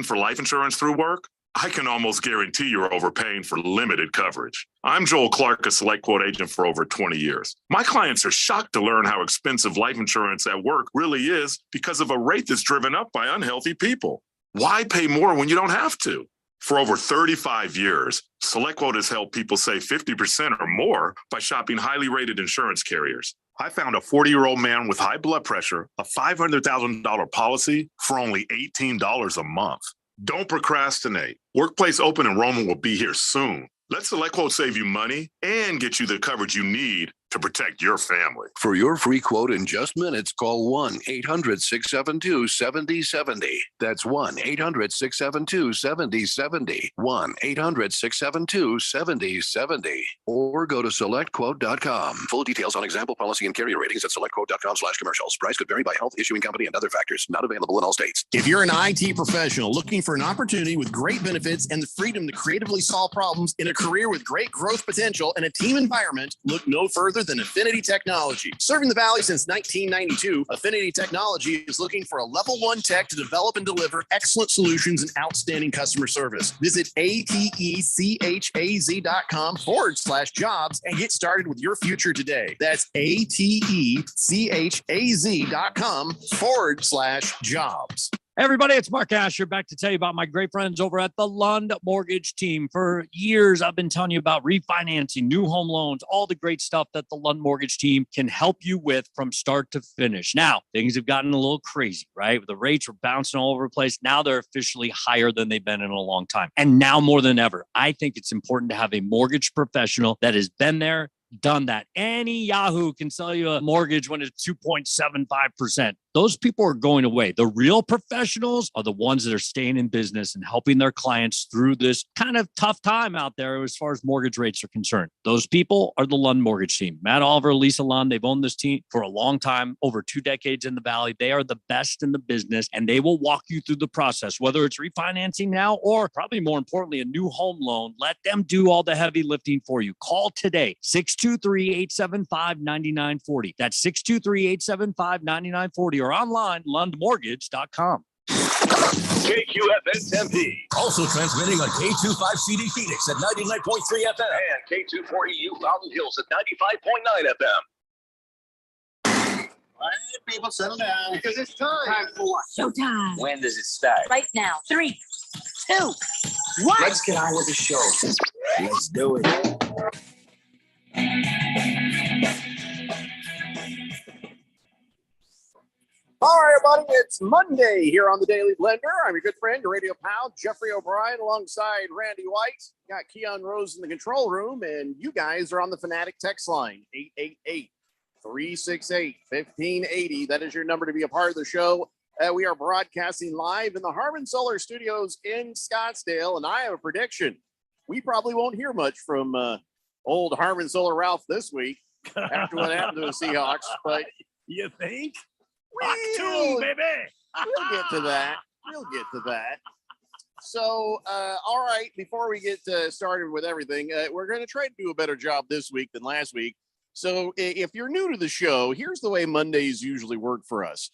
Overpaying for life insurance through work? I can almost guarantee you're overpaying for limited coverage. I'm Joel Clark, a SelectQuote agent for over 20 years. My clients are shocked to learn how expensive life insurance at work really is because of a rate that's driven up by unhealthy people. Why pay more when you don't have to? For over 35 years, SelectQuote has helped people save 50% or more by shopping highly rated insurance carriers. I found a 40-year-old man with high blood pressure, a $500,000 policy for only $18 a month. Don't procrastinate. Workplace open enrollment will be here soon. Let SelectQuote save you money and get you the coverage you need to protect your family. For your free quote in just minutes, call 1-800-672-7070. That's 1-800-672-7070. 1-800-672-7070. Or go to SelectQuote.com. Full details on example policy and carrier ratings at SelectQuote.com/commercials. Price could vary by health, issuing company, and other factors. Not available in all states. If you're an IT professional looking for an opportunity with great benefits and the freedom to creatively solve problems in a career with great growth potential and a team environment, look no further than Affinity Technology. Serving the Valley since 1992, Affinity Technology is looking for a level 1 tech to develop and deliver excellent solutions and outstanding customer service. Visit atechaz.com/jobs and get started with your future today. That's atechaz.com/jobs. Everybody, it's Mark Asher back to tell you about my great friends over at the Lund Mortgage Team. For years, I've been telling you about refinancing, new home loans, all the great stuff that the Lund Mortgage Team can help you with from start to finish. Now, things have gotten a little crazy, right? The rates are bouncing all over the place. Now they're officially higher than they've been in a long time. And now more than ever, I think it's important to have a mortgage professional that has been there, done that. Any Yahoo can sell you a mortgage when it's 2.75%. Those people are going away. The real professionals are the ones that are staying in business and helping their clients through this kind of tough time out there as far as mortgage rates are concerned. Those people are the Lund Mortgage Team. Matt Oliver, Lisa Lund, they've owned this team for a long time, over 2 decades in the Valley. They are the best in the business, and they will walk you through the process, whether it's refinancing now or probably more importantly, a new home loan. Let them do all the heavy lifting for you. Call today, 623-875-9940. That's 623-875-9940. or online, lundmortgage.com. KQFN Tempe. Also transmitting on K25CD Phoenix at 99.3 FM. And K240U Mountain Hills at 95.9 FM. All right, people, settle down. Because it's time. Time for what? Showtime. When does it start? Right now. 3, 2, 1. Let's get on with the show. Let's do it. All right, everybody, it's Monday here on the Daily Blender. I'm your good friend, your radio pal, Jeffrey O'Brien, alongside Randy White. Got Keon Rose in the control room, and you guys are on the Fanatic text line, 888-368-1580. That is your number to be a part of the show. We are broadcasting live in the Harman Solar Studios in Scottsdale, and I have a prediction. We probably won't hear much from old Harman Solar Ralph this week after what happened to the Seahawks, but You think? We'll get to that. We'll get to that. So, all right, before we get started with everything, we're going to try to do a better job this week than last week. So if you're new to the show, here's the way Mondays usually work for us.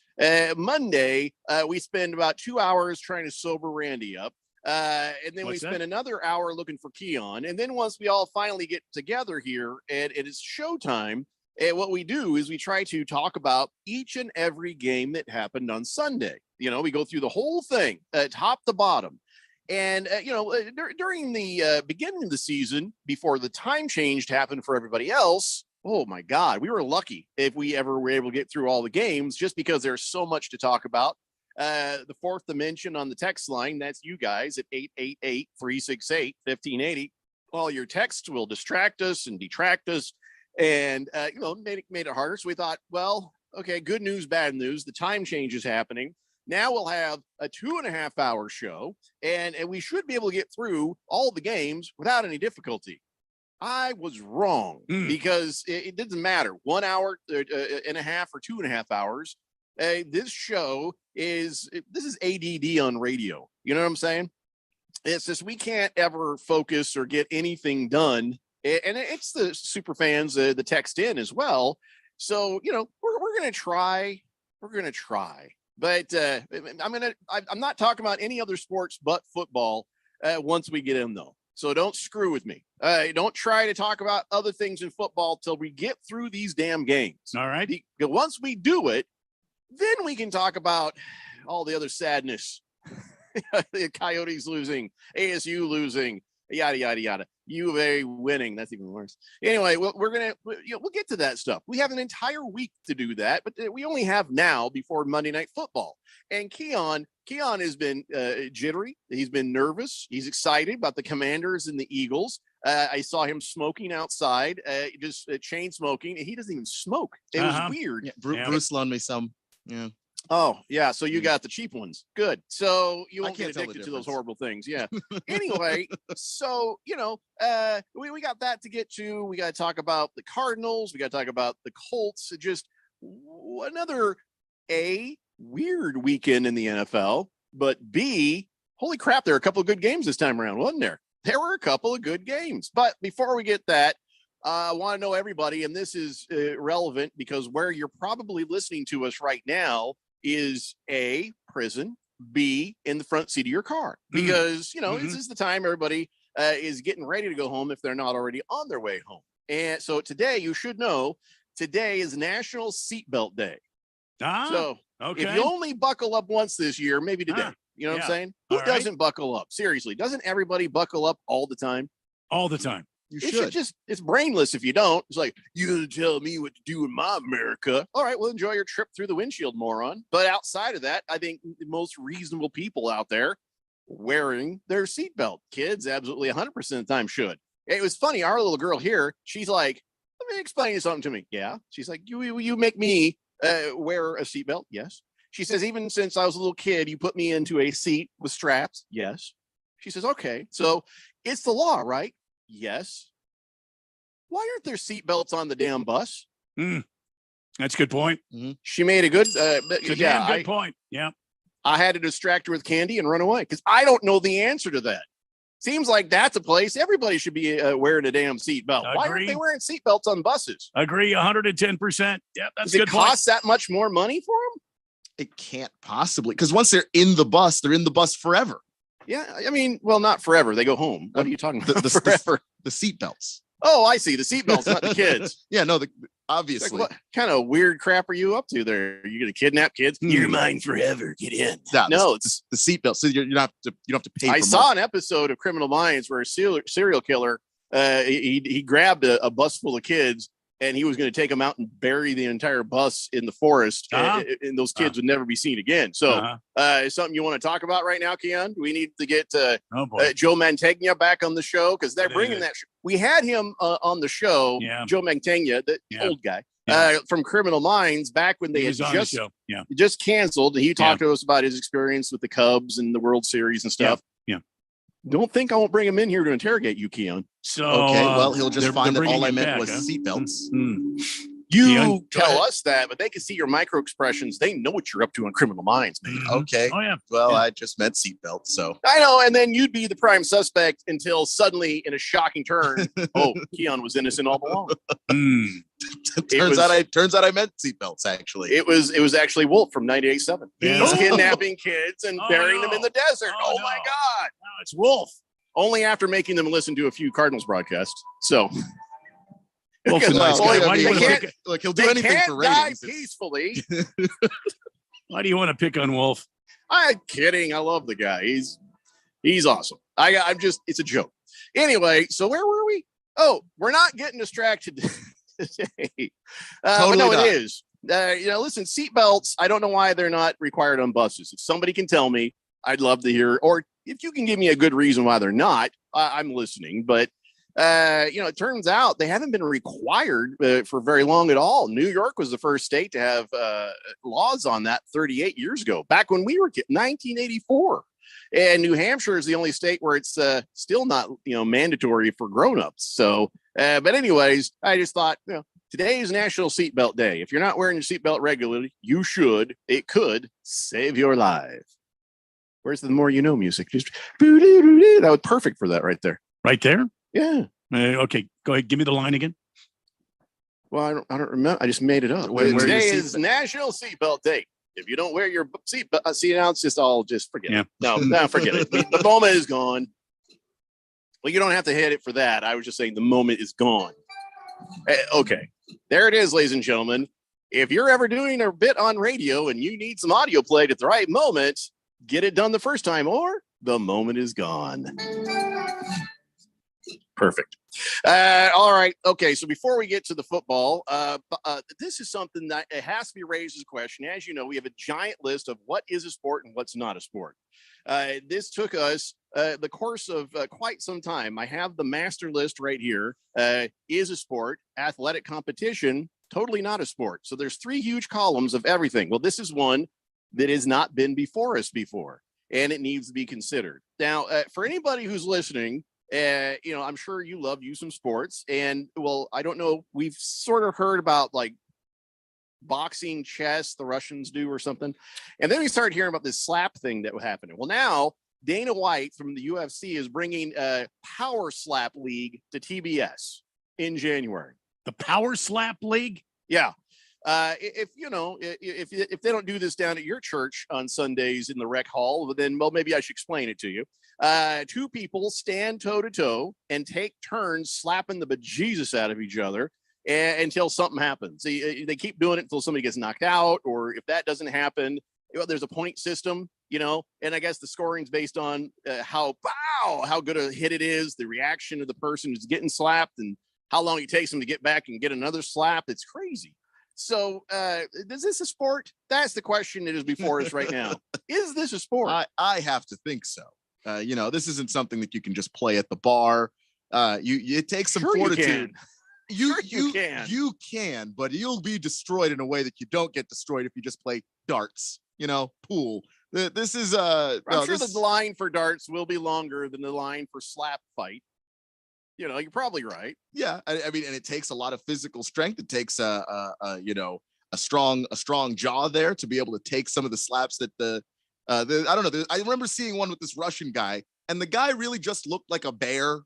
Monday, we spend about 2 hours trying to sober Randy up. And then we spend another hour looking for Keon. And then once we all finally get together here and it is showtime, what we do is we try to talk about each and every game that happened on Sunday. You know, we go through the whole thing, top to bottom. And, during the beginning of the season, before the time change happened for everybody else, oh, my God, we were lucky if we ever were able to get through all the games just because there's so much to talk about. The fourth dimension on the text line, that's you guys at 888-368-1580. All your texts will distract us and detract us. And, made it harder. So we thought, well, okay, good news, bad news. The time change is happening. Now we'll have a 2.5-hour show, and we should be able to get through all the games without any difficulty. I was wrong because it doesn't matter. 1 hour and a half or 2.5 hours. This show this is ADD on radio. You know what I'm saying? It's just we can't ever focus or get anything done. And it's the super fans, the text in as well. So, we're going to try. We're going to try. But I'm not talking about any other sports but football once we get in, though. So don't screw with me. Don't try to talk about other things in football till we get through these damn games. All right. Once we do it, then we can talk about all the other sadness. The Coyotes losing, ASU losing, yada, yada, yada. U of A winning. That's even worse. Anyway, we'll get to that stuff. We have an entire week to do that, but we only have now before Monday Night Football. And Keon has been jittery. He's been nervous. He's excited about the Commanders and the Eagles. I saw him smoking outside, just chain smoking. He doesn't even smoke. It was weird. Yeah, Bruce loaned me some. Yeah. Oh, yeah. So you got the cheap ones. Good. So you won't get addicted to those horrible things. Yeah. Anyway, so, we got that to get to. We got to talk about the Cardinals. We got to talk about the Colts. Just another weird weekend in the NFL, but B, holy crap, there are a couple of good games this time around, wasn't there? There were a couple of good games. But before we get that, I want to know everybody, and this is relevant because where you're probably listening to us right now is A, prison, B, in the front seat of your car. Because, this is the time everybody is getting ready to go home if they're not already on their way home. And so today, you should know, today is National Seatbelt Day. So if you only buckle up once this year, maybe today. You know what I'm saying? Who doesn't buckle up? Seriously, doesn't everybody buckle up all the time? All the time. You should. It's brainless if you don't. It's like, you're going to tell me what to do in my America. All right, well, enjoy your trip through the windshield, moron. But outside of that, I think the most reasonable people out there wearing their seatbelt. Kids absolutely 100% of the time should. It was funny. Our little girl here, she's like, let me explain something to me. Yeah. She's like, you make me wear a seatbelt? Yes. She says, even since I was a little kid, you put me into a seat with straps? Yes. She says, okay, so it's the law, right? Yes. Why aren't there seatbelts on the damn bus? That's a good point. She made a good, good point. Yeah. I had to distract her with candy and run away because I don't know the answer to that. Seems like that's a place everybody should be wearing a damn seatbelt. Why aren't they wearing seatbelts on buses? Agree 110%. Yeah, that's good. Does it cost that much more money for them? It can't possibly, because once they're in the bus forever. Yeah, I mean, well, not forever. They go home. What are you talking about? The seatbelts. Oh, I see. The seatbelts, not the kids. Yeah, no, obviously. Like, what kind of weird crap are you up to there? Are you going to kidnap kids? You're mine forever. Get in. No, it's the seatbelt. So you don't have to pay. I saw an episode of Criminal Minds where a serial killer, he grabbed a bus full of kids and he was going to take them out and bury the entire bus in the forest, and those kids would never be seen again. So, is something you want to talk about right now, Keon? We need to get Joe Mantegna back on the show because they're bringing that. We had him on the show, Joe Mantegna, the old guy from Criminal Minds, back when they had just canceled. He talked to us about his experience with the Cubs and the World Series and stuff. Yeah. Don't think I won't bring him in here to interrogate you, Keon. So okay, well, he'll just find that all I meant was seatbelts. You tell us that, but they can see your micro expressions. They know what you're up to on Criminal Minds, man. Okay. Oh, yeah. Well, I just meant seatbelts, so. I know, and then you'd be the prime suspect until suddenly, in a shocking turn, Keon was innocent all along. Turns out I meant seatbelts, actually. It was actually Wolf from 98.7. He's kidnapping kids and burying them in the desert. Oh my God. No, it's Wolf. Only after making them listen to a few Cardinals broadcasts. So. Look, he'll do anything for ratings. Die peacefully. Why do you want to pick on Wolf? I'm kidding. I love the guy. He's awesome. It's a joke. Anyway, so where were we? Oh, we're not getting distracted today. Totally no, it is. Listen, seatbelts, I don't know why they're not required on buses. If somebody can tell me, I'd love to hear, or if you can give me a good reason why they're not, I'm listening. But it turns out they haven't been required for very long at all. New York was the first state to have laws on that 38 years ago, back when we were 1984. And New Hampshire is the only state where it's still not, mandatory for grownups. So, but anyways, I just thought, today is National Seatbelt Day. If you're not wearing your seatbelt regularly, you should. It could save your life. Where's the more you know music? Just that was perfect for that right there. Right there? Yeah. Okay, go ahead. Give me the line again. Well, I don't remember. I just made it up. Today is National Seatbelt Day. If you don't wear your see, now it's just all forget it. No, forget it. The moment is gone. Well, you don't have to hit it for that. I was just saying the moment is gone. Okay, there it is, ladies and gentlemen. If you're ever doing a bit on radio and you need some audio played at the right moment, get it done the first time, or the moment is gone. Perfect. All right. Okay. So before we get to the football, this is something that it has to be raised as a question. As you know, we have a giant list of what is a sport and what's not a sport. This took us the course of quite some time. I have the master list right here. Is a sport, athletic competition, totally not a sport. So there's 3 huge columns of everything. Well, this is one that has not been before us before, and it needs to be considered. Now, for anybody who's listening, I'm sure you love some sports, and well, I don't know. We've sort of heard about like boxing, chess, the Russians do or something. And then we started hearing about this slap thing that was happening. Well, now Dana White from the UFC is bringing a Power Slap League to TBS in January. The Power Slap League? Yeah. If they don't do this down at your church on Sundays in the rec hall, then, well, maybe I should explain it to you. 2 people stand toe to toe and take turns slapping the bejesus out of each other until something happens. They keep doing it until somebody gets knocked out, or if that doesn't happen, there's a point system, and I guess the scoring's based on how good a hit it is, the reaction of the person who's getting slapped, and how long it takes them to get back and get another slap. It's crazy. So is this a sport? That's the question that is before us right now. Is this a sport? I have to think so. This isn't something that you can just play at the bar. It takes some fortitude. You can, but you'll be destroyed in a way that you don't get destroyed if you just play darts, pool. This is I'm sure the line for darts will be longer than the line for slap fight. You're probably right. Yeah, I mean, and it takes a lot of physical strength. It takes a strong jaw there to be able to take some of the slaps that I don't know. I remember seeing one with this Russian guy, and the guy really just looked like a bear,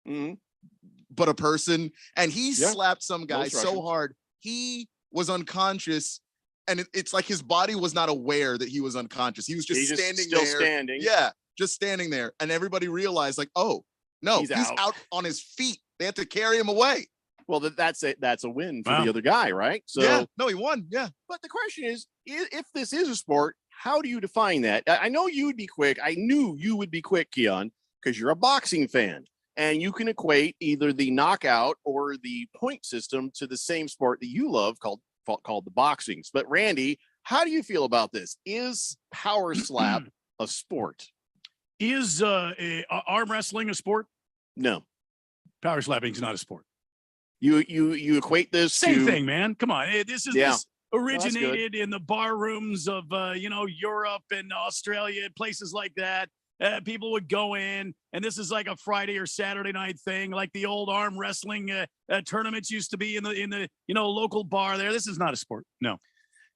but a person. And he slapped some guy so hard he was unconscious, and it's like his body was not aware that he was unconscious. He was just standing. Yeah, just standing there, and everybody realized, like, oh. No, he's out on his feet. They had to carry him away. Well, that's a win for the other guy, right? So yeah, no, he won. Yeah. But the question is, if this is a sport, how do you define that? I know you would be quick. I knew you would be quick, Keon, because you're a boxing fan, and you can equate either the knockout or the point system to the same sport that you love called the boxings. But Randy, how do you feel about this? Is power slap a sport? Is arm wrestling a sport? No. Power slapping is not a sport. You equate this same thing, man. Come on. This originated in the bar rooms of Europe and Australia, places like that. People would go in, and this is like a Friday or Saturday night thing, like the old arm wrestling tournaments used to be in the local bar there. This is not a sport. No.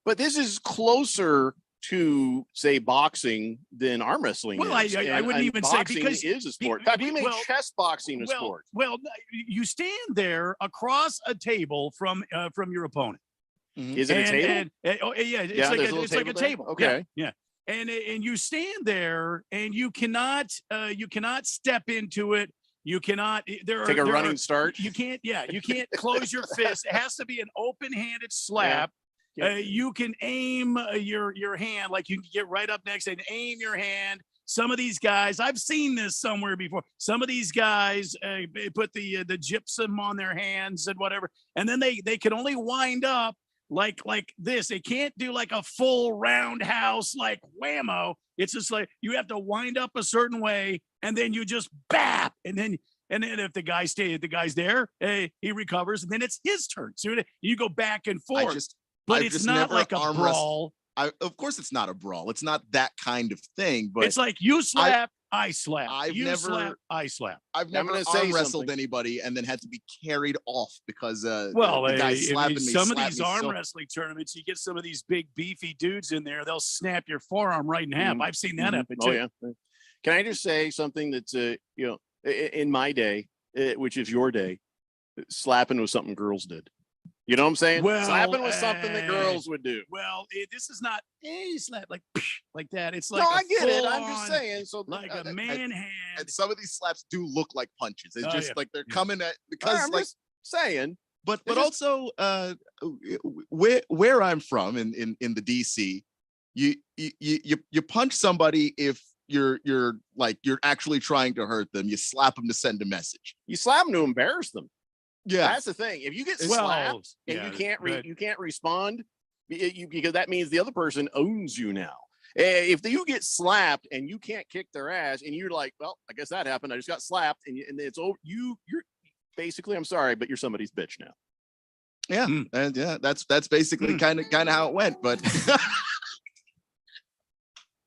But this is closer to, say, boxing than arm wrestling. Well, is. I wouldn't even say, because it is a sport. In fact, we made chess boxing a sport. Well, you stand there across a table from your opponent. Is it a table? It's like a table. Okay. Yeah. And you stand there, and you cannot step into it. You cannot take a running start. You can't. Yeah, you can't close your fist. It has to be an open-handed slap. Yeah. You can aim your hand, like you can get right up next and aim your hand. Some of these guys, I've seen this somewhere before. Some of these guys put the gypsum on their hands and whatever, and then they can only wind up like this. They can't do like a full roundhouse like whammo. It's just like you have to wind up a certain way, and then you just bap, and then if the guy's there, he recovers, and then it's his turn. So you go back and forth. But it's not like a brawl. Of course, it's not a brawl. It's not that kind of thing. But it's like you slap, I slap. I've never arm wrestled anybody and then had to be carried off because the guy slapping me. Some of these arm wrestling tournaments, you get some of these big beefy dudes in there. They'll snap your forearm right in half. I've seen that happen too. Oh yeah. Can I just say something that's in my day, which is your day, slapping was something girls did. You know what I'm saying? Well, Slapping was something that girls would do. Well, this is not a slap like that. It's like No, a I get it. I'm just full-on, saying. So like a man hand. And some of these slaps do look like punches. It's Oh, just yeah. like they're Yeah. coming at because I'm like just saying. but They're also where I'm from in the DC, you punch somebody if you're actually trying to hurt them. You slap them to send a message. You slap them to embarrass them. Yeah, That's the thing. If you get Well, slapped and yeah, you can't but- you can't respond, because that means the other person owns you now. If you get slapped and you can't kick their ass, and you're like, well, I guess that happened. I just got slapped, and it's over. You're basically, I'm sorry, but you're somebody's bitch now. yeah, and yeah, that's basically kind of how it went. But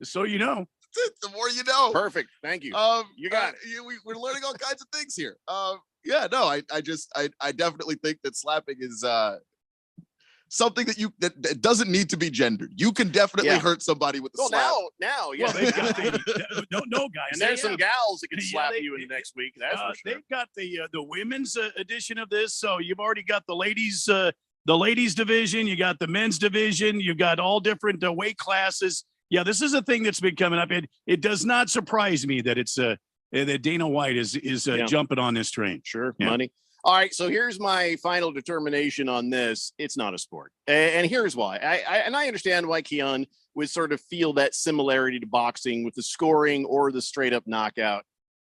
So you know. the more you know. Perfect. Thank you. You got it. We're learning all kinds of things here. Yeah, no, I definitely think that slapping is something that doesn't need to be gendered. You can definitely Yeah. hurt somebody with a Well, slap. now, yeah. Well, they've got no guys. and there's they some have- gals that can Yeah, slap they- you in the next week. That's for sure. They've got the women's edition of this. So you've already got the ladies division. You got the men's division. You've got all different weight classes. Yeah, this is a thing that's been coming up. It does not surprise me that it's that Dana White is Yeah. jumping on this train. Sure, Yeah. money. All right, so here's my final determination on this. It's not a sport, and here's why. I understand why Keon would sort of feel that similarity to boxing with the scoring or the straight up knockout.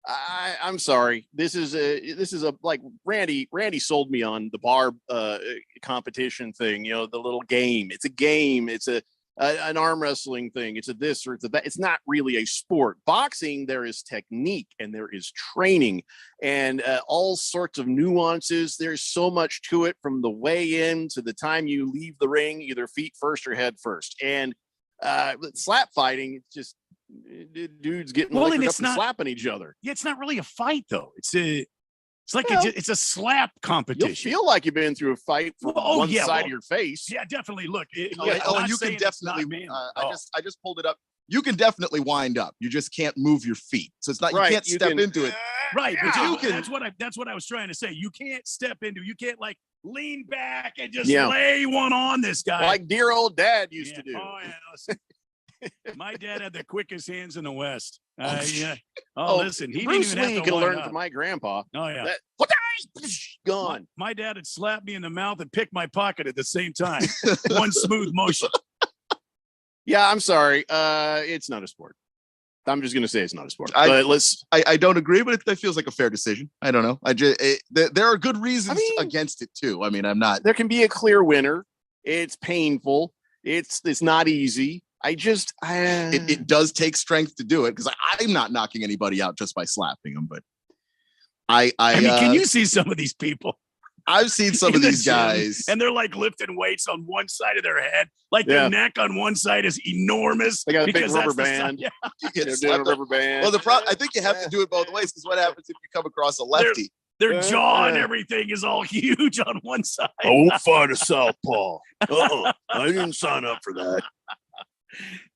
I'm sorry. This is a like Randy sold me on the bar competition thing. You know, the little game. It's a game. It's an arm wrestling thing. It's a this or it's a that. It's not really a sport. Boxing, there is technique and there is training and all sorts of nuances. There's so much to it from the way in to the time you leave the ring, either feet first or head first. And slap fighting, it's just dudes getting Well, and liquored it's up and not- slapping each other. Yeah, it's not really a fight though. It's like Well, it's a slap You'll competition. feel like you've been through a fight from one side of your face. Yeah, definitely. Look, And you can definitely. I just pulled it up. You can definitely wind up. You just can't move your feet, so it's not. Right, You can't you step can- into it. Right, but Yeah. you can. That's what I was trying to say. You can't step into. You can't like lean back and just Yeah. lay one on this guy. Like dear old dad used Yeah. to do. Oh, yeah, listen. My dad had the quickest hands in the West. Yeah. Oh, Listen, he Bruce didn't even Lee have to could wind learn up. from my grandpa. Oh yeah. Gone. My dad had slapped me in the mouth and picked my pocket at the same time. One smooth motion. Yeah, I'm sorry. It's not a sport. I'm just gonna say it's not a sport. I- But let's. I don't agree, but it feels like a fair decision. I don't know. There are good reasons against it too. I mean, I'm not. There can be a clear winner. It's painful. It's not easy. It does take strength to do it because I'm not knocking anybody out just by slapping them, but I mean, can you see some of these people? I've seen some in of the these gym, guys. and they're like lifting weights on one side of their head, like Yeah. their neck on one side is enormous. They got a big because rubber that's the side- band. yeah. You get They're slapped doing a up. rubber band. Well, I think you have to do it both ways because what happens if you come across a lefty? Their jaw and everything is all huge on one side. I won't fight a southpaw. I didn't sign up for that.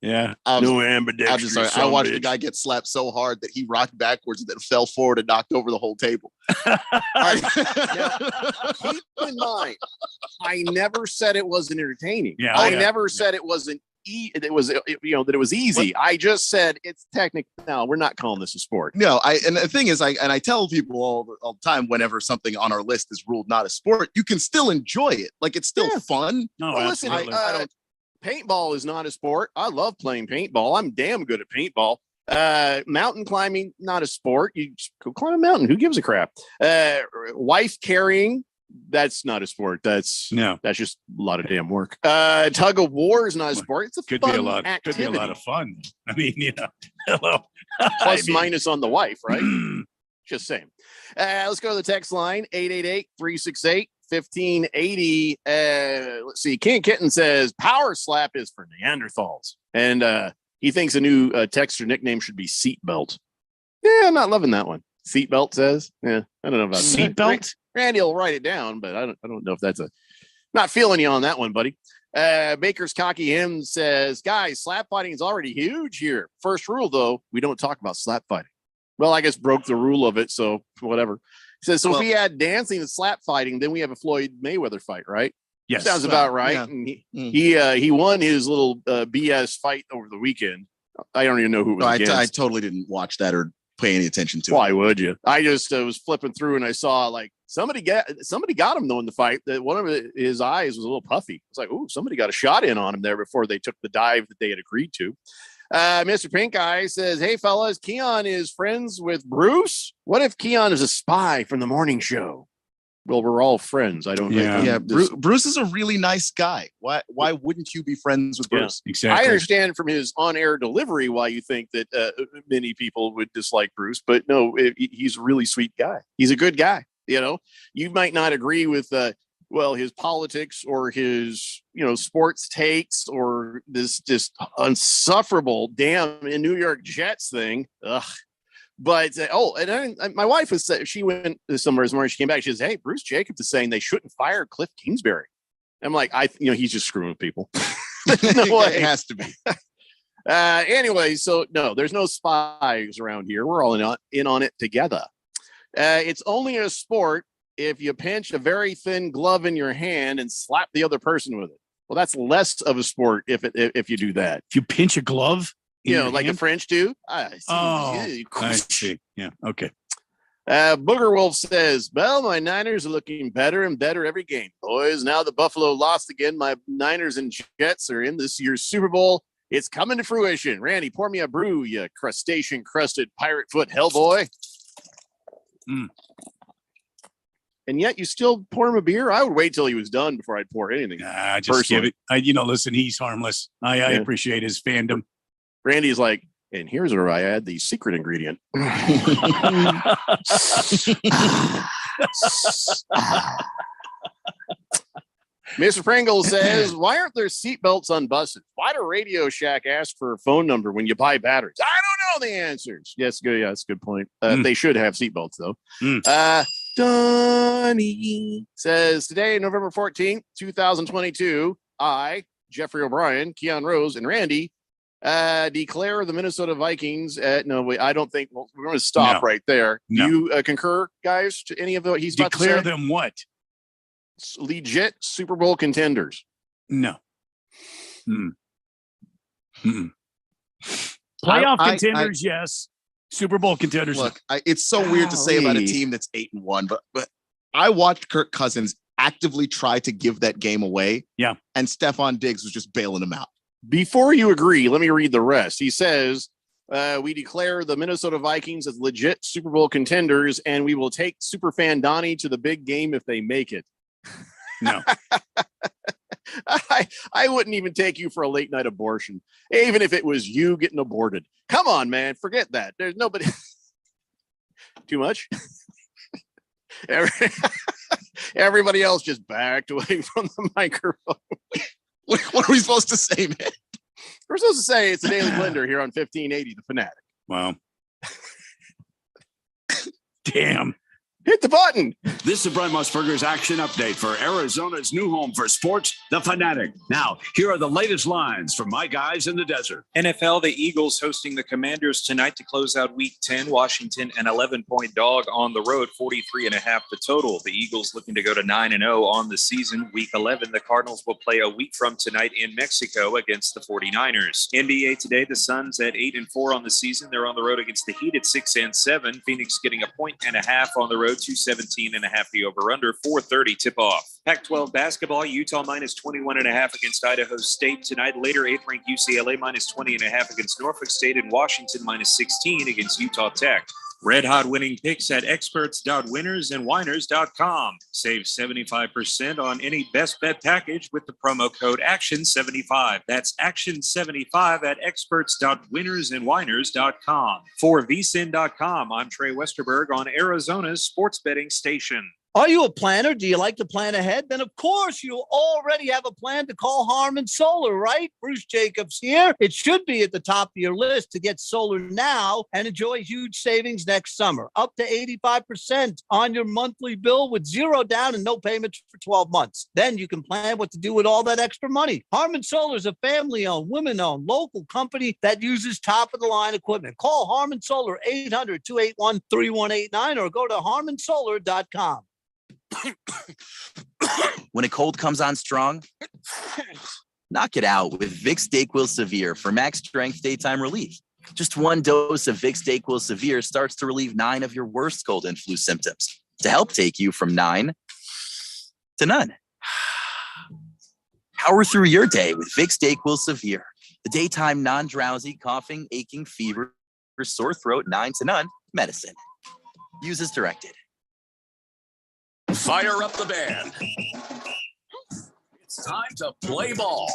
Yeah. No ambidextrous. I'm just sorry. I watched the guy get slapped so hard that he rocked backwards and then fell forward and knocked over the whole table. Keep in mind, I never said it wasn't entertaining. Yeah, I yeah. never said it wasn't. That it was that it was easy. I just said it's technical. No, we're not calling this a sport. No, and the thing is, I tell people all the time whenever something on our list is ruled not a sport, you can still enjoy it. Like it's still fun. No, Well, listen, absolutely. I don't. Paintball is not a sport. I love playing paintball. I'm damn good at paintball. Mountain climbing, not a sport. You just go climb a mountain. Who gives a crap? Wife carrying, that's not a sport. That's just a lot of damn work. Tug of war is not a sport. It's a Could fun be a lot. activity. Could be a lot of fun. I mean, hello. Plus minus on the wife, right? Just saying. Let's go to the text line 888-368-1580. Let's see. King Kitten says power slap is for Neanderthals. And he thinks a new texter nickname should be seatbelt. Yeah, I'm not loving that one. Seatbelt says. Yeah, I don't know about Seatbelt? Randy will write it down, but I don't know if that's not feeling you on that one, buddy. Baker's Cocky Him says, guys, slap fighting is already huge here. First rule, though, we don't talk about slap fighting. Well, I guess broke the rule of it, so whatever. He says, so if we add dancing and slap fighting, then we have a Floyd Mayweather fight, right? Yes. Sounds about right. yeah. And he won his little BS fight over the weekend. I don't even know who it was I against. totally didn't watch that or pay any attention to it. Why would you? I just was flipping through and I saw like somebody got him though in the fight. That one of his eyes was a little puffy. It's like, oh, somebody got a shot in on him there before they took the dive that they had agreed to. Mr. Pink Eye says, "Hey fellas, Keon is friends with Bruce. What if Keon is a spy from the morning show?" Well, we're all friends. I don't. Yeah, Bruce is a really nice guy. Why wouldn't you be friends with Bruce? Yeah, exactly. I understand from his on-air delivery why you think that many people would dislike Bruce, but no, he's a really sweet guy. He's a good guy. You know, you might not agree with his politics or his sports takes or this just unsufferable damn in New York Jets thing. Ugh. But my wife was she went somewhere this morning. She came back. She says, "Hey, Bruce Jacobs is saying they shouldn't fire Cliff Kingsbury." I'm like, he's just screwing with people. No way. It has to be. Anyway, so no, there's no spies around here. We're all in on it together. It's only a sport if you pinch a very thin glove in your hand and slap the other person with it. Well, that's less of a sport if you do that. If you pinch a glove. Like the French do. I see. Yeah. Okay. Booger Wolf says, "Well, my Niners are looking better and better every game, boys. Now the Buffalo lost again. My Niners and Jets are in this year's Super Bowl. It's coming to fruition. Randy, pour me a brew, you crustacean-crusted pirate foot hellboy." And yet you still pour him a beer? I would wait till he was done before I'd pour anything. Just give it. Listen, he's harmless. I appreciate his fandom. Randy's like, and here's where I add the secret ingredient. Mr. Pringle says, "Why aren't there seatbelts on buses? Why do Radio Shack ask for a phone number when you buy batteries? I don't know the answers." Yes, good. Yeah, that's a good point. They should have seatbelts though. Donnie says, "Today, November 14th, 2022, I, Jeffrey O'Brien, Keon Rose, and Randy declare the Minnesota Vikings." No, wait, I don't think we're going to stop right there. No. Do you concur, guys, to any of what he's about to say? Declare them what? Legit Super Bowl contenders. No. Playoff contenders, yes. Super Bowl contenders. Look, it's so weird to say about a team that's 8-1, but I watched Kirk Cousins actively try to give that game away. Yeah. And Stephon Diggs was just bailing him out. Before you agree, let me read the rest. He says, "We declare the Minnesota Vikings as legit Super Bowl contenders, and we will take Superfan Donnie to the big game if they make it." No. I wouldn't even take you for a late night abortion, even if it was you getting aborted. Come on, man. Forget that. There's nobody. Too much? Everybody else just backed away from the microphone. What are we supposed to say, man? We're supposed to say it's the Daily Blender here on 1580 The Fanatic. Wow. Damn. Hit the button. This is Brent Musburger's action update for Arizona's new home for sports, The Fanatic. Now, here are the latest lines from my guys in the desert. NFL, the Eagles hosting the Commanders tonight to close out Week 10. Washington, an 11-point dog on the road, 43.5 the total. The Eagles looking to go to 9-0 on the season. Week 11, the Cardinals will play a week from tonight in Mexico against the 49ers. NBA today, the Suns at 8-4 on the season. They're on the road against the Heat at 6-7. Phoenix getting 1.5 points on the road. 217.5 the over-under, 4:30 tip-off. Pac-12 basketball, Utah minus 21.5 against Idaho State tonight. Later, 8th-ranked UCLA minus 20.5 against Norfolk State, and Washington minus 16 against Utah Tech. Red hot winning picks at experts.winnersandwhiners.com. Save 75% on any best bet package with the promo code ACTION75. That's ACTION75 at experts.winnersandwhiners.com. For vsin.com, I'm Trey Westerberg on Arizona's sports betting station. Are you a planner? Do you like to plan ahead? Then, of course, you already have a plan to call Harmon Solar, right? Bruce Jacobs here. It should be at the top of your list to get solar now and enjoy huge savings next summer. Up to 85% on your monthly bill with zero down and no payments for 12 months. Then you can plan what to do with all that extra money. Harmon Solar is a family-owned, women-owned, local company that uses top-of-the-line equipment. Call Harmon Solar 800-281-3189 or go to harmonsolar.com. When a cold comes on strong, knock it out with Vicks DayQuil Severe for max strength daytime relief. Just one dose of Vicks DayQuil Severe starts to relieve 9 of your worst cold and flu symptoms to help take you from 9 to none. Power through your day with Vicks DayQuil Severe, the daytime non-drowsy, coughing, aching, fever, sore throat, 9 to none medicine. Use as directed. Fire up the band. It's time to play ball.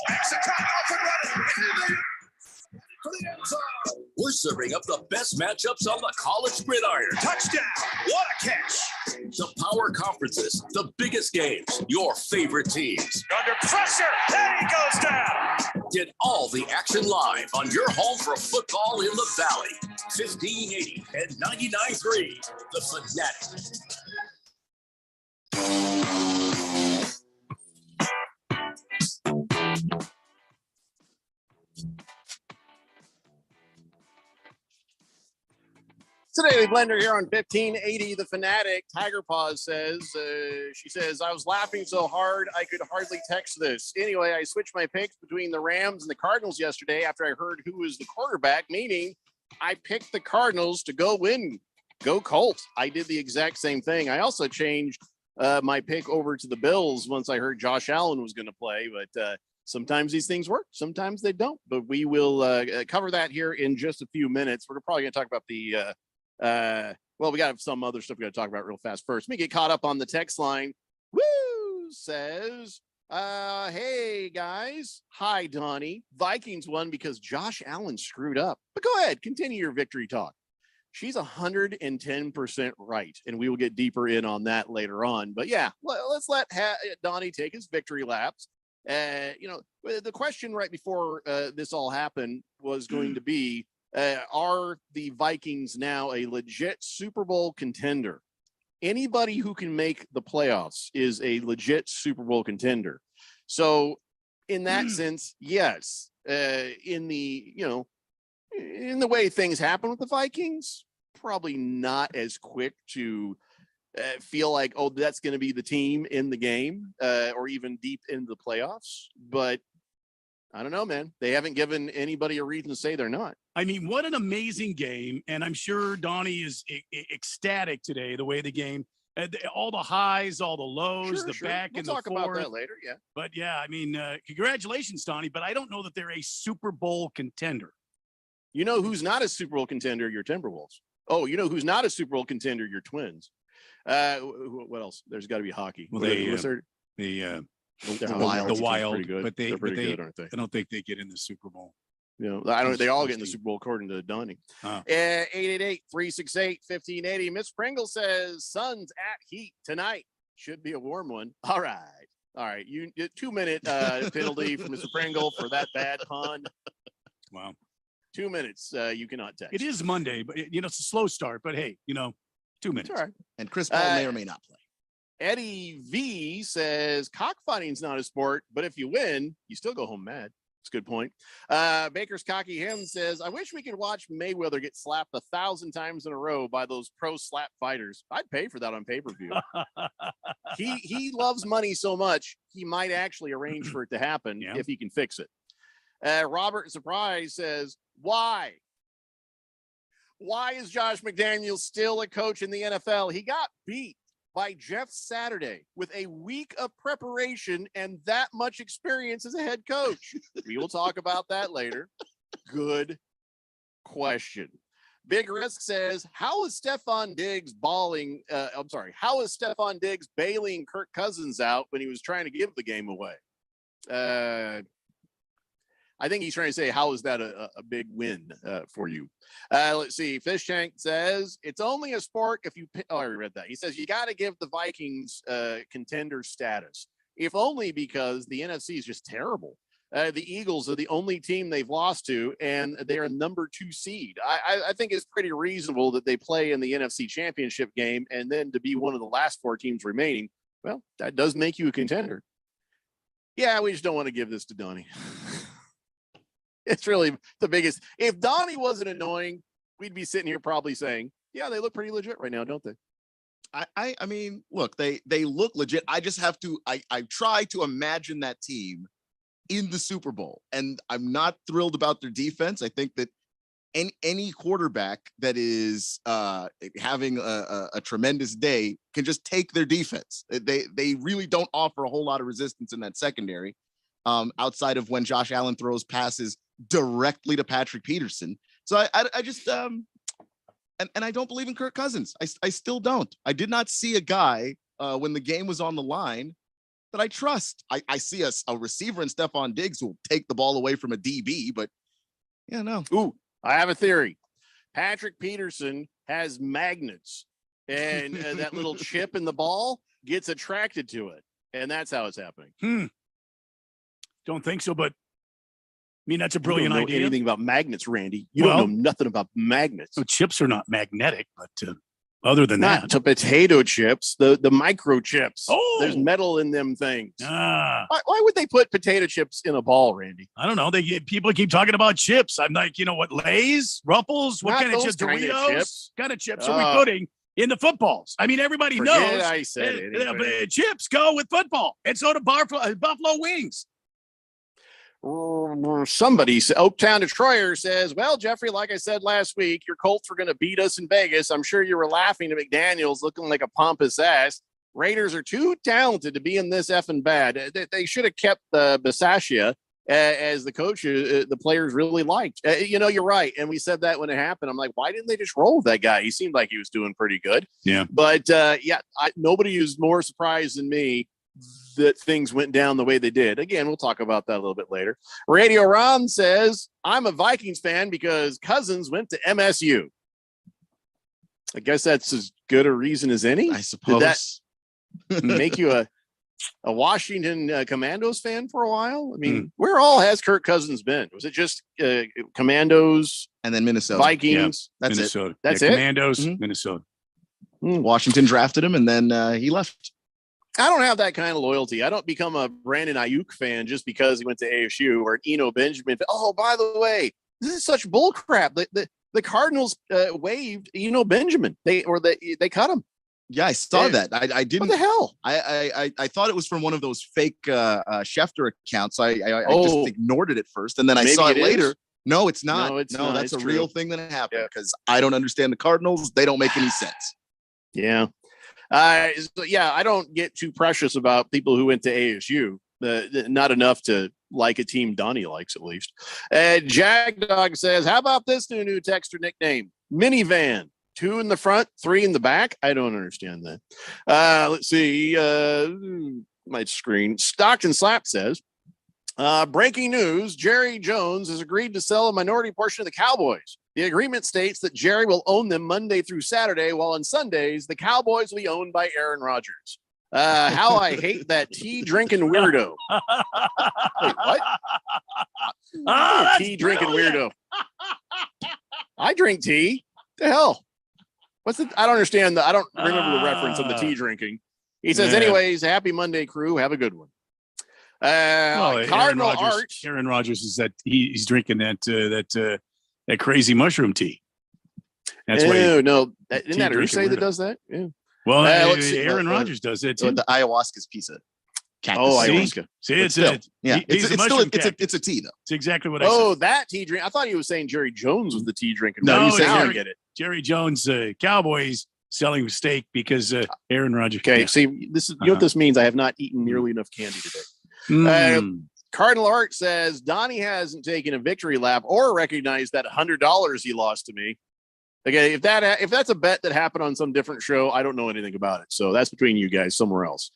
We're serving up the best matchups on the college gridiron. Touchdown. What a catch. The power conferences, the biggest games, your favorite teams. Under pressure. There he goes down. Get all the action live on your home for football in the Valley. 1580 and 99.3. The Fanatic. Today, Blender here on 1580 The Fanatic. Tiger Paws says, she says, I was laughing so hard I could hardly text this. Anyway, I switched my picks between the Rams and the Cardinals yesterday after I heard who was the quarterback, meaning I picked the Cardinals to go win. Go Colts. I did the exact same thing. I also changed my pick over to the Bills once I heard Josh Allen was going to play, but sometimes these things work, sometimes they don't. But we will cover that here in just a few minutes. We're probably going to talk about the well, we got some other stuff we got to talk about real fast first. Let me get caught up on the text line. Woo says, hey guys. Hi, Donnie. Vikings won because Josh Allen screwed up. But go ahead, continue your victory talk. She's 110% right, and we will get deeper in on that later on. But yeah, let's let Donnie take his victory laps. You know, the question right before this all happened was going to be, are the Vikings now a legit Super Bowl contender? Anybody who can make the playoffs is a legit Super Bowl contender. So in that sense, yes, in the, you know, in the way things happen with the Vikings, probably not as quick to feel like, oh, that's going to be the team in the game or even deep into the playoffs. But I don't know, man. They haven't given anybody a reason to say they're not. I mean, what an amazing game. And I'm sure Donnie is ecstatic today, the way the game, all the highs, all the lows, Sure. back We'll and the talk forth. about that later, yeah. But yeah, I mean, congratulations, Donnie. But I don't know that they're a Super Bowl contender. You know who's not a Super Bowl contender? Your Timberwolves. Oh, you know who's not a Super Bowl contender? Your Twins. What else? There's got to be hockey. Well, the Wild, pretty good. But They're pretty good, aren't they? I don't think they get in the Super Bowl. You know, I don't. They all get in the Super Bowl according to Donnie. 888-368-1580. Miss Pringle says Suns at Heat tonight. Should be a warm one. All right. You 2-minute penalty for Mr. Pringle for that bad pun. Wow. 2 minutes. You cannot text. It is Monday, but you know it's a slow start. But hey, 2 minutes. All right. And Chris Paul may or may not play. Eddie V says cockfighting's not a sport, but if you win, you still go home mad. That's a good point. Baker's Cocky Him says, I wish we could watch Mayweather get slapped 1,000 times in a row by those pro slap fighters. I'd pay for that on pay-per-view. He loves money so much, he might actually arrange for it to happen if he can fix it. Robert Surprise says, why? Why is Josh McDaniels still a coach in the NFL? He got beat by Jeff Saturday with a week of preparation and that much experience as a head coach. We will talk about that later. Good question. Big Risk says, how is Stephon Diggs how is Stephon Diggs bailing Kirk Cousins out when he was trying to give the game away? I think he's trying to say, how is that a big win for you? Let's see. Fish Tank says, it's only a sport if you – oh, I already read that. He says, you got to give the Vikings contender status, if only because the NFC is just terrible. The Eagles are the only team they've lost to, and they're a number 2 seed. I think it's pretty reasonable that they play in the NFC Championship game, and then to be one of the last 4 teams remaining, well, that does make you a contender. Yeah, we just don't want to give this to Donnie. It's really the biggest. If Donnie wasn't annoying, we'd be sitting here probably saying, yeah, they look pretty legit right now, don't they? I mean, look, they look legit. I just have to. I try to imagine that team in the Super Bowl, and I'm not thrilled about their defense. I think that any quarterback that is having a tremendous day can just take their defense. They really don't offer a whole lot of resistance in that secondary, outside of when Josh Allen throws passes directly to Patrick Peterson. So I just and I don't believe in Kirk Cousins. I still don't. I did not see a guy when the game was on the line that I trust. I see a receiver in Stephon Diggs who will take the ball away from a DB, but yeah, no. Ooh, I have a theory. Patrick Peterson has magnets, and that little chip in the ball gets attracted to it, and that's how it's happening. Don't think so, but I mean, that's a brilliant you don't know idea. Anything about magnets, Randy? You don't know nothing about magnets. So chips are not magnetic, but other than Not that, to potato chips, the microchips. Oh, there's metal in them things. Why would they put potato chips in a ball, Randy? I don't know. People keep talking about chips. I'm like, what, Lay's, Ruffles? What Not kind of those chips? kind of Doritos? chips. What kind of chips are we putting in the footballs? I mean, everybody Forget knows I said it anyway. Chips go with football, and so do Buffalo wings. Somebody, Oaktown Detroiter says, well, Jeffrey, like I said last week, your Colts were going to beat us in Vegas. I'm sure you were laughing at McDaniels looking like a pompous ass. Raiders are too talented to be in this effing bad. They should have kept Bisaccia as the coach the players really liked. You're right. And we said that when it happened. I'm like, why didn't they just roll with that guy? He seemed like he was doing pretty good. Yeah. But nobody is more surprised than me that things went down the way they did. Again, we'll talk about that a little bit later. Radio Ron says, I'm a Vikings fan because Cousins went to MSU. I guess that's as good a reason as any. I suppose. Did that make you a Washington Commandos fan for a while? I mean, where all has Kirk Cousins been? Was it just Commandos and then Minnesota? Vikings? Yeah, that's Minnesota. it. That's it? Commandos, Minnesota. Washington drafted him, and then he left. I don't have that kind of loyalty. I don't become a Brandon Ayuk fan just because he went to ASU or an Eno Benjamin. Oh, by the way, this is such bull crap. The Cardinals waived Eno Benjamin. They cut him. Yeah, I saw that. I didn't. What the hell? I thought it was from one of those fake Schefter accounts. I just ignored it at first, and then I saw it later. No, it's not. No, it's not. That's It's a real thing that happened because I don't understand the Cardinals. They don't make any sense. Yeah. I don't get too precious about people who went to ASU. Not enough to like a team Donnie likes, at least. Jagdog says, how about this new texter nickname? Minivan. 2 in the front, 3 in the back. I don't understand that. Let's see. My screen. Stockton Slap says, breaking news, Jerry Jones has agreed to sell a minority portion of the Cowboys. The agreement states that Jerry will own them Monday through Saturday, while on Sundays, the Cowboys will be owned by Aaron Rodgers. How I hate that tea drinking weirdo. Wait, what? Tea drinking weirdo. I drink tea. The hell? What's the? I don't understand. I don't remember the reference of the tea drinking. He says, anyways, happy Monday, crew. Have a good one. Cardinal Arch. Aaron Rodgers is that he's drinking that crazy mushroom tea. That's why. Isn't that Ursay that does that? Yeah. Well, Aaron Rodgers does it too. The ayahuasca's piece of cactus. Oh, ayahuasca. See, it's a tea though. It's exactly what I said. Oh, that tea drink. I thought he was saying Jerry Jones was the tea drinking. No, I get it. Jerry Jones, Cowboys selling steak because Aaron Rodgers. Okay, see, this is what this means. I have not eaten nearly enough candy today. Cardinal Art says Donnie hasn't taken a victory lap or recognized that $100 he lost to me. Okay, if that's a bet that happened on some different show, I don't know anything about it. So that's between you guys somewhere else.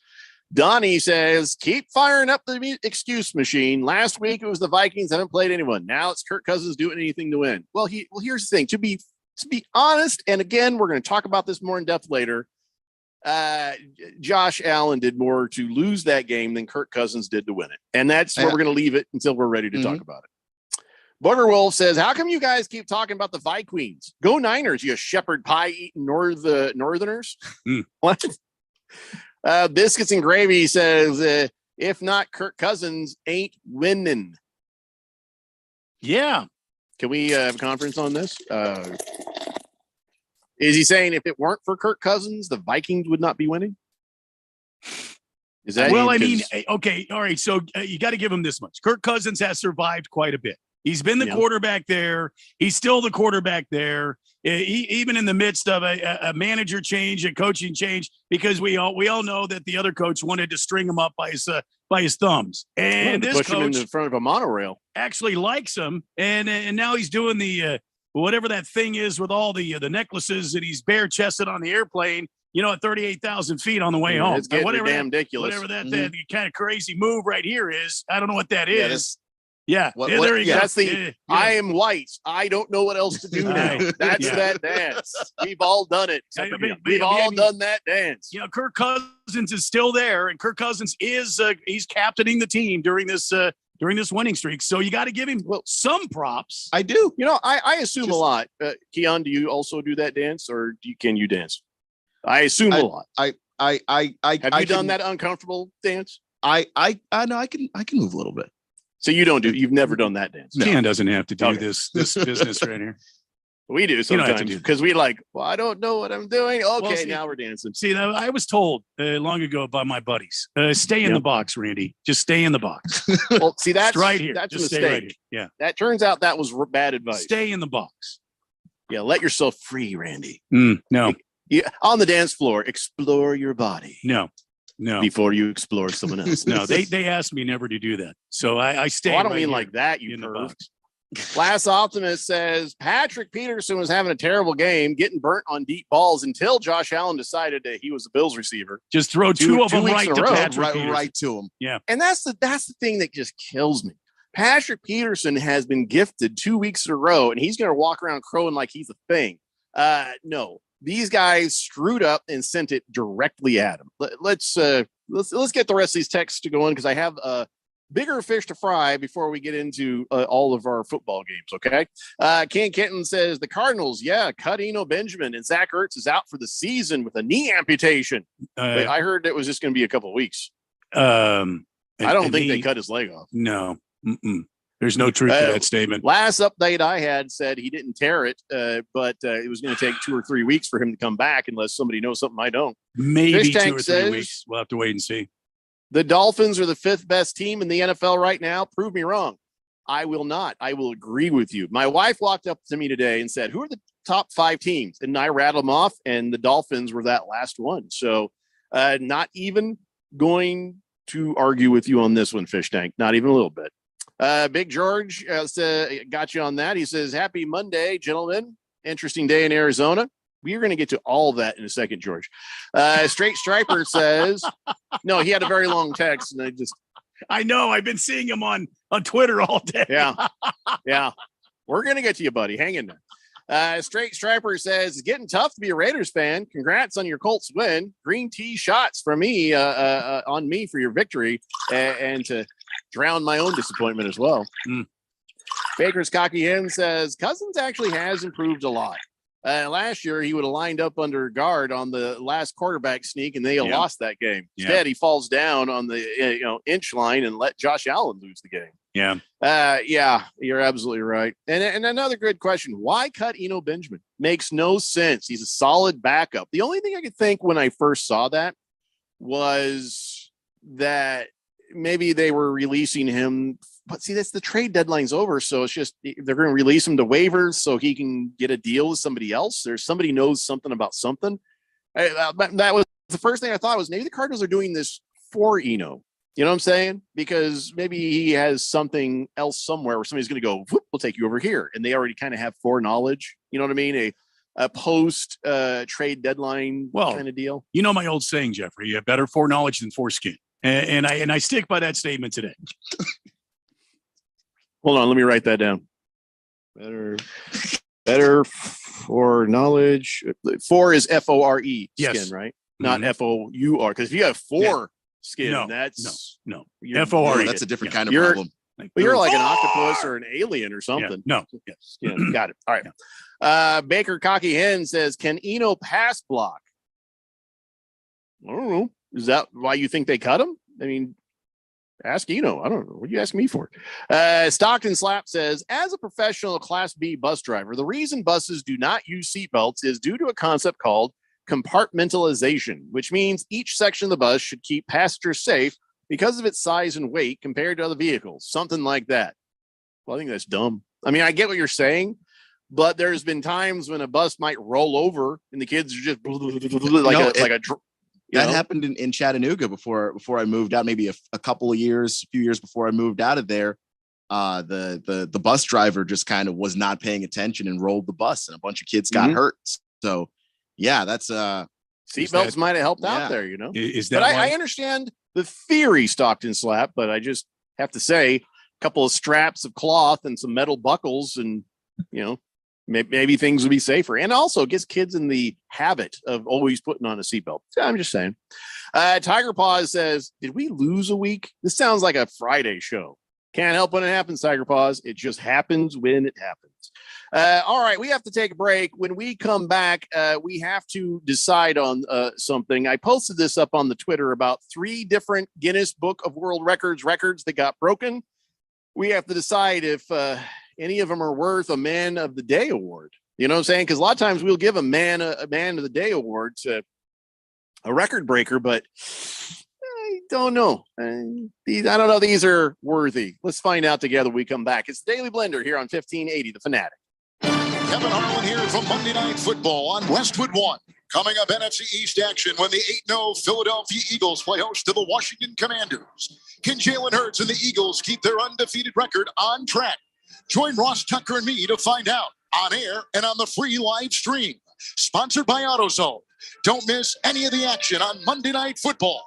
Donnie says, keep firing up the excuse machine. Last week it was the Vikings haven't played anyone. Now it's Kirk Cousins doing anything to win. Well, here's the thing. To be honest, and again, we're going to talk about this more in depth later. Josh Allen did more to lose that game than Kirk Cousins did to win it. And that's where we're going to leave it until we're ready to talk about it. Booger Wolf says, how come you guys keep talking about the Vikings? Go Niners, you shepherd pie eating northerners. What? Biscuits and Gravy says, if not, Kirk Cousins ain't winning. Yeah. Can we have a conference on this? Is he saying if it weren't for Kirk Cousins, the Vikings would not be winning? Is that well? I mean, okay, all right. So you got to give him this much. Kirk Cousins has survived quite a bit. He's been the quarterback there. He's still the quarterback there, even in the midst of a manager change, a coaching change, because we all know that the other coach wanted to string him up by his thumbs, and this push him coach in front of a monorail actually likes him, and now he's doing the whatever that thing is with all the necklaces, and he's bare chested on the airplane. At 38,000 feet on the way home. It's getting ridiculous. Whatever that kind of crazy move right here is. I don't know what that is. Yeah, there you go. That's the I am white. I don't know what else to do now. That's that dance. We've all done it. We've all done that dance. Kirk Cousins is still there, and Kirk Cousins is he's captaining the team during this winning streak. So you got to give him some props. I do. I assume a lot. Keon, do you also do that dance, or can you dance? I assume a lot. Have you done that uncomfortable dance? I know I can move a little bit. So you've never done that dance. No. Keon doesn't have to do this business right here. We do sometimes because we I don't know what I'm doing. Okay, now we're dancing. See, I was told long ago by my buddies, stay in the box, Randy. Just stay in the box. Well, see, that's right here. That's just a mistake. Right yeah. That turns out that was bad advice. Stay in the box. Yeah, let yourself free, Randy. No. On the dance floor, explore your body. No. Before you explore someone else. No, they asked me never to do that. So I stay. I don't mean like that, you perv. Last Optimist says Patrick Peterson was having a terrible game, getting burnt on deep balls until Josh Allen decided that he was a Bills receiver. Just throw two of them right to Patrick right to him. Yeah. And that's the thing that just kills me. Patrick Peterson has been gifted 2 weeks in a row, and he's going to walk around crowing like he's a thing. No. These guys screwed up and sent it directly at him. Let's get the rest of these texts to go in because I have bigger fish to fry before we get into all of our football games. Okay. Ken Kenton says the Cardinals, cut Eno Benjamin, and Zach Ertz is out for the season with a knee amputation. I heard it was just going to be a couple of weeks. I don't think they cut his leg off. No. There's no truth to that statement. Last update I had said he didn't tear it, but it was going to take 2 or 3 weeks for him to come back unless somebody knows something I don't. Maybe 2 or 3 weeks. We'll have to wait and see. The Dolphins are the 5th best team in the NFL right now. Prove me wrong. I will not. I will agree with you. My wife walked up to me today and said, who are the top 5 teams? And I rattled them off, and the Dolphins were that last one. So not even going to argue with you on this one, Fish Tank. Not even a little bit. Big George got you on that. He says, happy Monday, gentlemen. Interesting day in Arizona. We are going to get to all of that in a second, George. Straight Striper says, no, he had a very long text. And I know. I've been seeing him on Twitter all day. Yeah. We're going to get to you, buddy. Hang in there. Straight Striper says, it's getting tough to be a Raiders fan. Congrats on your Colts win. Green tea shots from me on me for your victory and to drown my own disappointment as well. Baker's Cocky Hen says Cousins actually has improved a lot. Last year, he would have lined up under guard on the last quarterback sneak, and they lost that game. Instead, he falls down on the inch line and let Josh Allen lose the game. Yeah. You're absolutely right. And another good question: why cut Eno Benjamin? Makes no sense. He's a solid backup. The only thing I could think when I first saw that was that maybe they were releasing him. But see, that's the trade deadline's over. So it's just, they're going to release him to waivers so he can get a deal with somebody else. There's somebody knows something about something. That was the first thing I thought was maybe the Cardinals are doing this for Eno. You know what I'm saying? Because maybe he has something else somewhere where somebody's going to go, whoop, we'll take you over here. And they already kind of have foreknowledge. You know what I mean? A post trade deadline kind of deal. You know my old saying, Jeffrey, you have better foreknowledge than foreskin. And I stick by that statement today. Hold on, let me write that down. Better foreknowledge. For is FORE skin, right? Not FOUR. Because if you have skin, that's no. FORE. That's a different kind of problem. Well, you're like an octopus or an alien or something. No. Yeah, got it. All right. Baker Cocky Hen says, can Eno pass block? I don't know. Is that why you think they cut him? I mean, Ask Eno. I don't know. What are you asking me for? Stockton Slap says, as a professional Class B bus driver, the reason buses do not use seatbelts is due to a concept called compartmentalization, which means each section of the bus should keep passengers safe because of its size and weight compared to other vehicles. Something like that. Well, I think that's dumb. I mean, I get what you're saying, but there's been times when a bus might roll over and the kids are just that happened in Chattanooga before I moved out, maybe a few years before I moved out of there. The bus driver just kind of was not paying attention and rolled the bus, and a bunch of kids got hurt. So yeah, that's seatbelts might have helped out there, you know. Is that? But I understand the theory, Stockton Slap, but I just have to say, a couple of straps of cloth and some metal buckles, and you know, maybe things would be safer, and also gets kids in the habit of always putting on a seatbelt. I'm just saying. Tiger Paws says, did we lose a week? This sounds like a Friday show. Can't help when it happens, Tiger Paws. It just happens when it happens. All right, we have to take a break. When we come back, we have to decide on something. I posted this up on the Twitter about 3 different Guinness Book of World Records that got broken. We have to decide if any of them are worth a Man of the Day award. You know what I'm saying? Because a lot of times we'll give a Man of the Day award to a record breaker, but I don't know. I don't know. These are worthy. Let's find out together when we come back. It's the Daily Blender here on 1580 The Fanatic. Kevin Harlan here from Monday Night Football on Westwood One. Coming up, NFC East action when the 8-0 Philadelphia Eagles play host to the Washington Commanders. Can Jalen Hurts and the Eagles keep their undefeated record on track? Join Ross Tucker and me to find out on air and on the free live stream. Sponsored by AutoZone. Don't miss any of the action on Monday Night Football.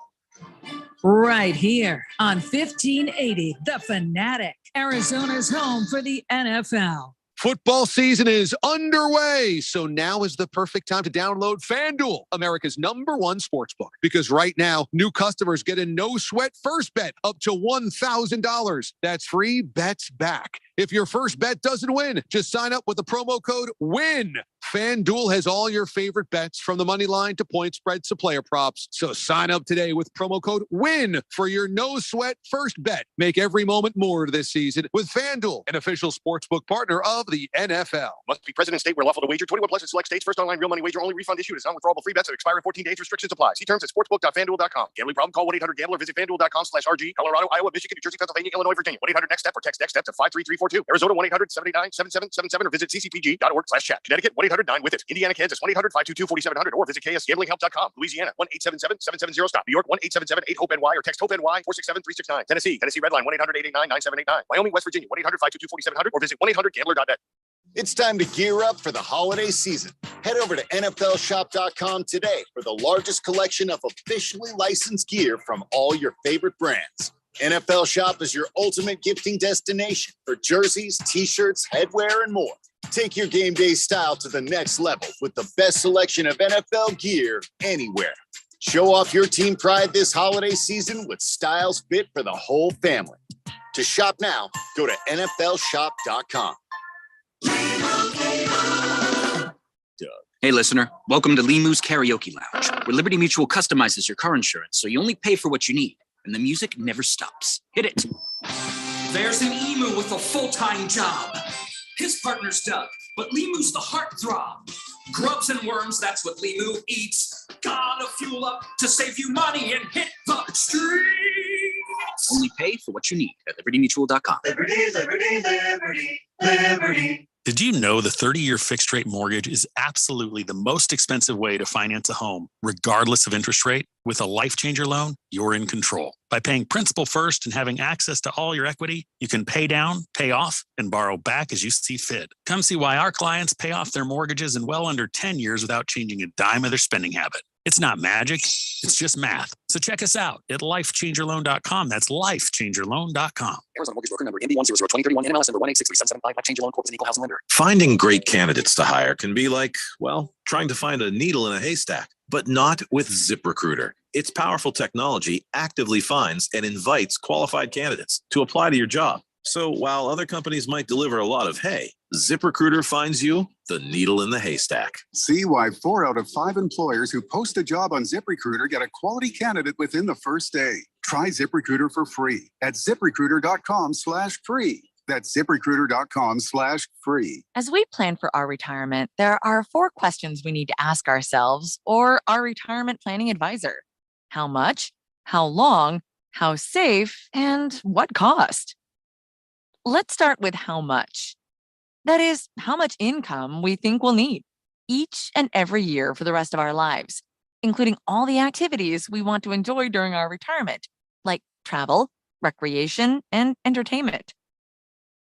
Right here on 1580 The Fanatic, Arizona's home for the NFL. Football season is underway, so now is the perfect time to download FanDuel, America's #1 sportsbook. Because right now, new customers get a no-sweat first bet up to $1,000. That's free bets back. If your first bet doesn't win, just sign up with the promo code WIN. FanDuel has all your favorite bets from the money line to point spreads to player props. So sign up today with promo code WIN for your no-sweat first bet. Make every moment more this season with FanDuel, an official sportsbook partner of the NFL. Must be present in state where lawful to wager. 21 plus in select states. First online real money wager. Only refund issued is non-withdrawable free bets that expire in 14 days. Restrictions apply. See terms at sportsbook.fanduel.com. Gambling problem? Call 1-800-GAMBLER. Visit FanDuel.com/RG. Colorado, Iowa, Michigan, New Jersey, Pennsylvania, Illinois, Virginia. 1-800-NEXT-STEP or text NEXT-STEP to 53342. Arizona 1-800-789-7777 or visit ccpg.org/chat. Connecticut 1-800-9-WITH-IT. Indiana, Kansas 1-800-522-4700 or visit ksgamblinghelp.com. Louisiana 1-877-770-STOP. New York 1-877-8-HOPE-NY or text HOPE-NY 467-369. Tennessee Redline 1-800-889-9789. Wyoming, West Virginia 1-800-522-4700 or visit 1-800-GAMBLER.net. It's time to gear up for the holiday season. Head over to NFLshop.com today for the largest collection of officially licensed gear from all your favorite brands. NFL Shop is your ultimate gifting destination for jerseys, t-shirts, headwear, and more. Take your game day style to the next level with the best selection of NFL gear anywhere. Show off your team pride this holiday season with styles fit for the whole family. To shop now, go to NFLshop.com. Hey, listener, welcome to Limu's Karaoke Lounge, where Liberty Mutual customizes your car insurance so you only pay for what you need, and the music never stops. Hit it. There's an emu with a full-time job. His partner's Doug, but Limu's the heartthrob. Grubs and worms, that's what Limu eats. Gotta fuel up to save you money and hit the streets. Only pay for what you need at libertymutual.com. Liberty, liberty, liberty, liberty. Did you know the 30-year fixed rate mortgage is absolutely the most expensive way to finance a home, regardless of interest rate? With a Life Changer loan, you're in control. By paying principal first and having access to all your equity, you can pay down, pay off, and borrow back as you see fit. Come see why our clients pay off their mortgages in well under 10 years without changing a dime of their spending habit. It's not magic, it's just math. So check us out at lifechangerloan.com. That's lifechangerloan.com. Arizona Mortgage Broker number MD1002031, NMLS number 1863775. Life Changer Loan Corp is an equal housing lender. Finding great candidates to hire can be like, well, trying to find a needle in a haystack, but not with ZipRecruiter. Its powerful technology actively finds and invites qualified candidates to apply to your job. So while other companies might deliver a lot of hay, ZipRecruiter finds you the needle in the haystack. See why 4 out of 5 employers who post a job on ZipRecruiter get a quality candidate within the first day. Try ZipRecruiter for free at ZipRecruiter.com/free. That's ZipRecruiter.com/free. As we plan for our retirement, there are 4 questions we need to ask ourselves or our retirement planning advisor. How much? How long? How safe? And what cost? Let's start with how much. That is, how much income we think we'll need each and every year for the rest of our lives, including all the activities we want to enjoy during our retirement, like travel, recreation, and entertainment.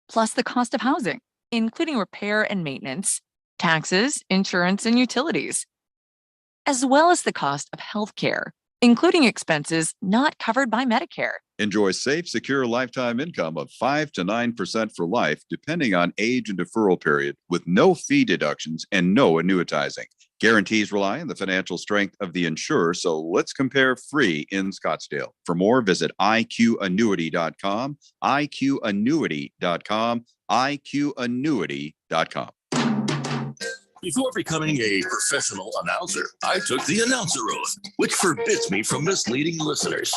Plus the cost of housing, including repair and maintenance, taxes, insurance, and utilities, as well as the cost of healthcare, including expenses not covered by Medicare. Enjoy safe, secure lifetime income of 5 to 9% for life, depending on age and deferral period, with no fee deductions and no annuitizing. Guarantees rely on the financial strength of the insurer, so let's compare free in Scottsdale. For more, visit IQannuity.com, IQannuity.com, IQannuity.com. Before becoming a professional announcer, I took the announcer oath, which forbids me from misleading listeners.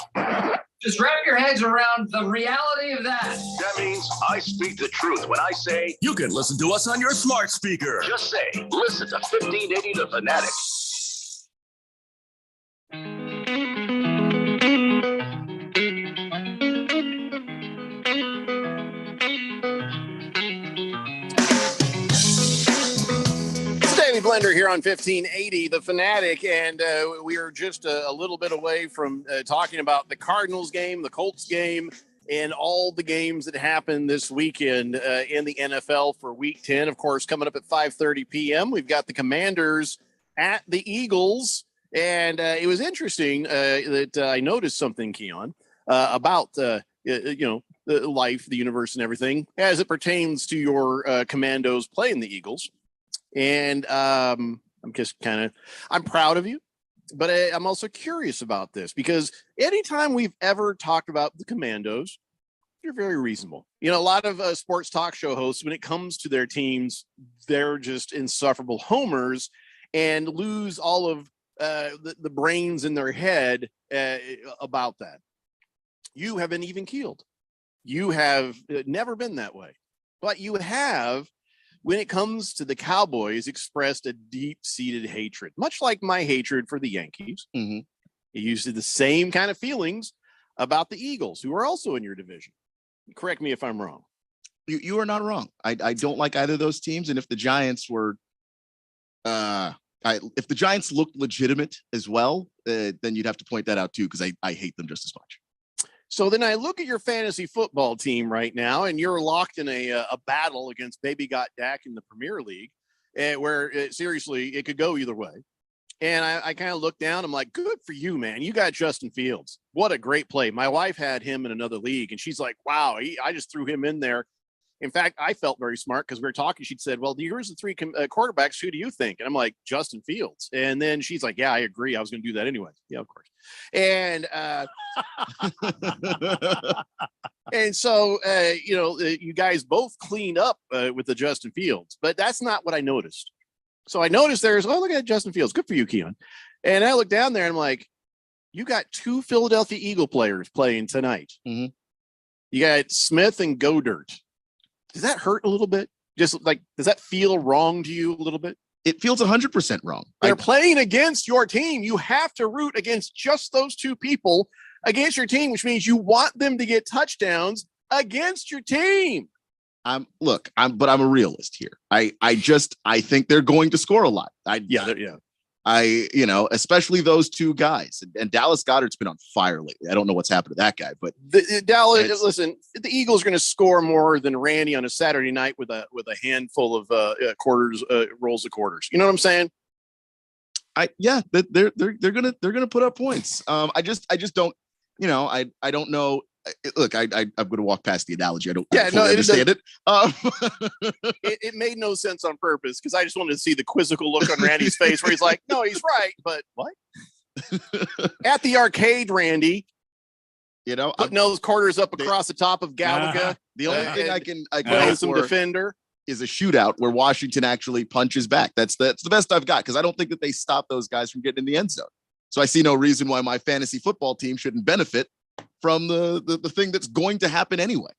Just wrap your heads around the reality of that. That means I speak the truth when I say you can listen to us on your smart speaker. Just say, listen to 1580 The Fanatic. Blender here on 1580 The Fanatic, and we are just a little bit away from talking about the Cardinals game, the Colts game, and all the games that happened this weekend in the NFL for Week 10. Of course, coming up at 5:30 p.m., we've got the Commanders at the Eagles, and it was interesting that I noticed something, Keon, about the life, the universe, and everything as it pertains to your Commandos playing the Eagles. And I'm proud of you, but I'm also curious about this because anytime we've ever talked about the Commandos, you're very reasonable. You know, a lot of sports talk show hosts, when it comes to their teams, they're just insufferable homers and lose all of the brains in their head about that. You have been even keeled. You have never been that way, but you have, when it comes to the Cowboys, expressed a deep-seated hatred, much like my hatred for the Yankees. Mm-hmm. You used the same kind of feelings about the Eagles, who are also in your division. Correct me if I'm wrong. You are not wrong. I don't like either of those teams. And if the Giants were, if the Giants looked legitimate as well, then you'd have to point that out too, because I hate them just as much. So then I look at your fantasy football team right now, and you're locked in a battle against Baby Got Dak in the Premier League, where seriously, it could go either way. And I kind of look down. I'm like, good for you, man. You got Justin Fields. What a great play. My wife had him in another league, and she's like, wow, I just threw him in there. In fact, I felt very smart because we were talking. She'd said, well, here's the 3 quarterbacks. Who do you think? And I'm like, Justin Fields. And then she's like, yeah, I agree. I was going to do that anyway. Yeah, of course. And and so, you guys both cleaned up with the Justin Fields, but that's not what I noticed. So I noticed look at Justin Fields. Good for you, Keon. And I look down there and I'm like, you got 2 Philadelphia Eagle players playing tonight. Mm-hmm. You got Smith and Godert. Does that hurt a little bit? Just like, does that feel wrong to you a little bit? It feels 100% wrong. They're playing against your team. You have to root against just those 2 people against your team, which means you want them to get touchdowns against your team. But I'm a realist here. I think they're going to score a lot. Especially those 2 guys, and Dallas Goedert's been on fire lately. I don't know what's happened to that guy, but Dallas, listen, the Eagles are going to score more than Randy on a Saturday night with a handful of rolls of quarters. You know what I'm saying? They're gonna put up points. I just don't, I don't know. Look, I'm going to walk past the analogy. I don't understand it. It made no sense on purpose because I just wanted to see the quizzical look on Randy's face where he's like, no, he's right. But what? At the arcade, Randy, putting those quarters up across the top of Galaga. The only thing I can play some defender is a shootout where Washington actually punches back. That's the best I've got, because I don't think that they stop those guys from getting in the end zone. So I see no reason why my fantasy football team shouldn't benefit from the thing that's going to happen anyway.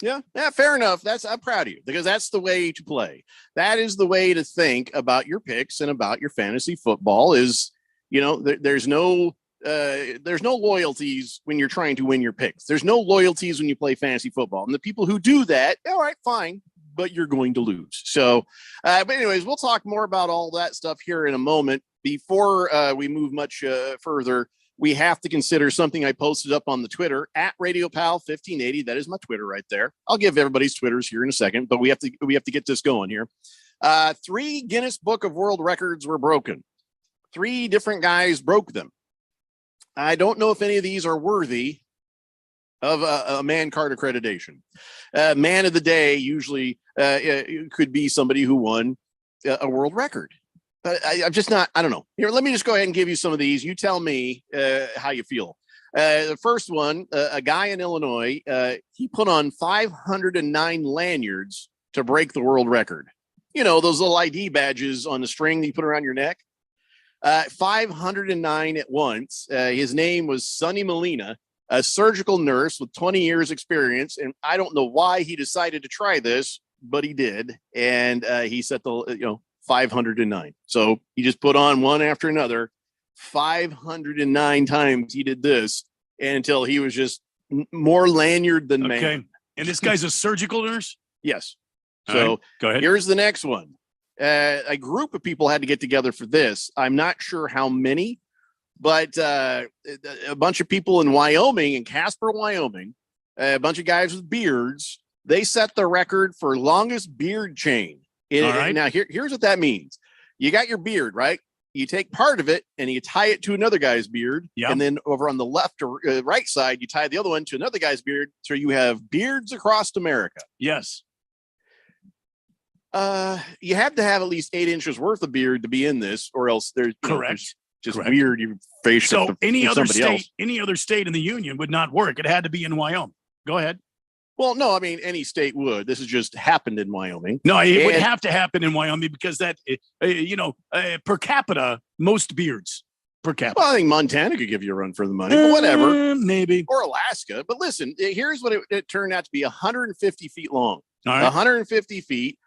Yeah, fair enough. I'm proud of you because that's the way to play. That is the way to think about your picks and about your fantasy football. Is there's no loyalties when you're trying to win your picks. There's no loyalties when you play fantasy football. And the people who do that, all right, fine, but you're going to lose. So, but anyways, we'll talk more about all that stuff here in a moment. Before we move much further, we have to consider something I posted up on the Twitter at RadioPal1580. That is my Twitter right there. I'll give everybody's Twitters here in a second, but we have to get this going here. 3 Guinness Book of World Records were broken. 3 different guys broke them. I don't know if any of these are worthy of a man card accreditation. Man of the day usually could be somebody who won a world record. But I'm just not, I don't know. Here, let me just go ahead and give you some of these. You tell me how you feel. The first one, a guy in Illinois, he put on 509 lanyards to break the world record. Those little ID badges on the string that you put around your neck. 509 at once. His name was Sonny Molina, a surgical nurse with 20 years experience. And I don't know why he decided to try this, but he did. And he set the, 509. So he just put on one after another. 509 times he did this until he was just more lanyard than man. Okay. And this guy's a surgical nurse? Yes. All So right, go ahead. Here's the next one. A group of people had to get together for this. I'm not sure how many, but a bunch of people in Wyoming, in Casper, Wyoming, a bunch of guys with beards, they set the record for longest beard chain. All right. Now, here's what that means. You got your beard, right? You take part of it and you tie it to another guy's beard. Yep. And then over on the left or right side, you tie the other one to another guy's beard. So you have beards across America. Yes. You have to have at least 8 inches worth of beard to be in this, or else there's Correct. Just Correct. weird. Your face. So any other somebody state, else. any other state in the union would not work. It had to be in Wyoming. Go ahead. Well, no, I mean any state would. This has just happened in Wyoming. No, it would have to happen in Wyoming because that, per capita, most beards per capita. Well, I think Montana could give you a run for the money, but whatever. Maybe. Or Alaska. But listen, here's what it turned out to be: 150 feet long. All right. 150 feet,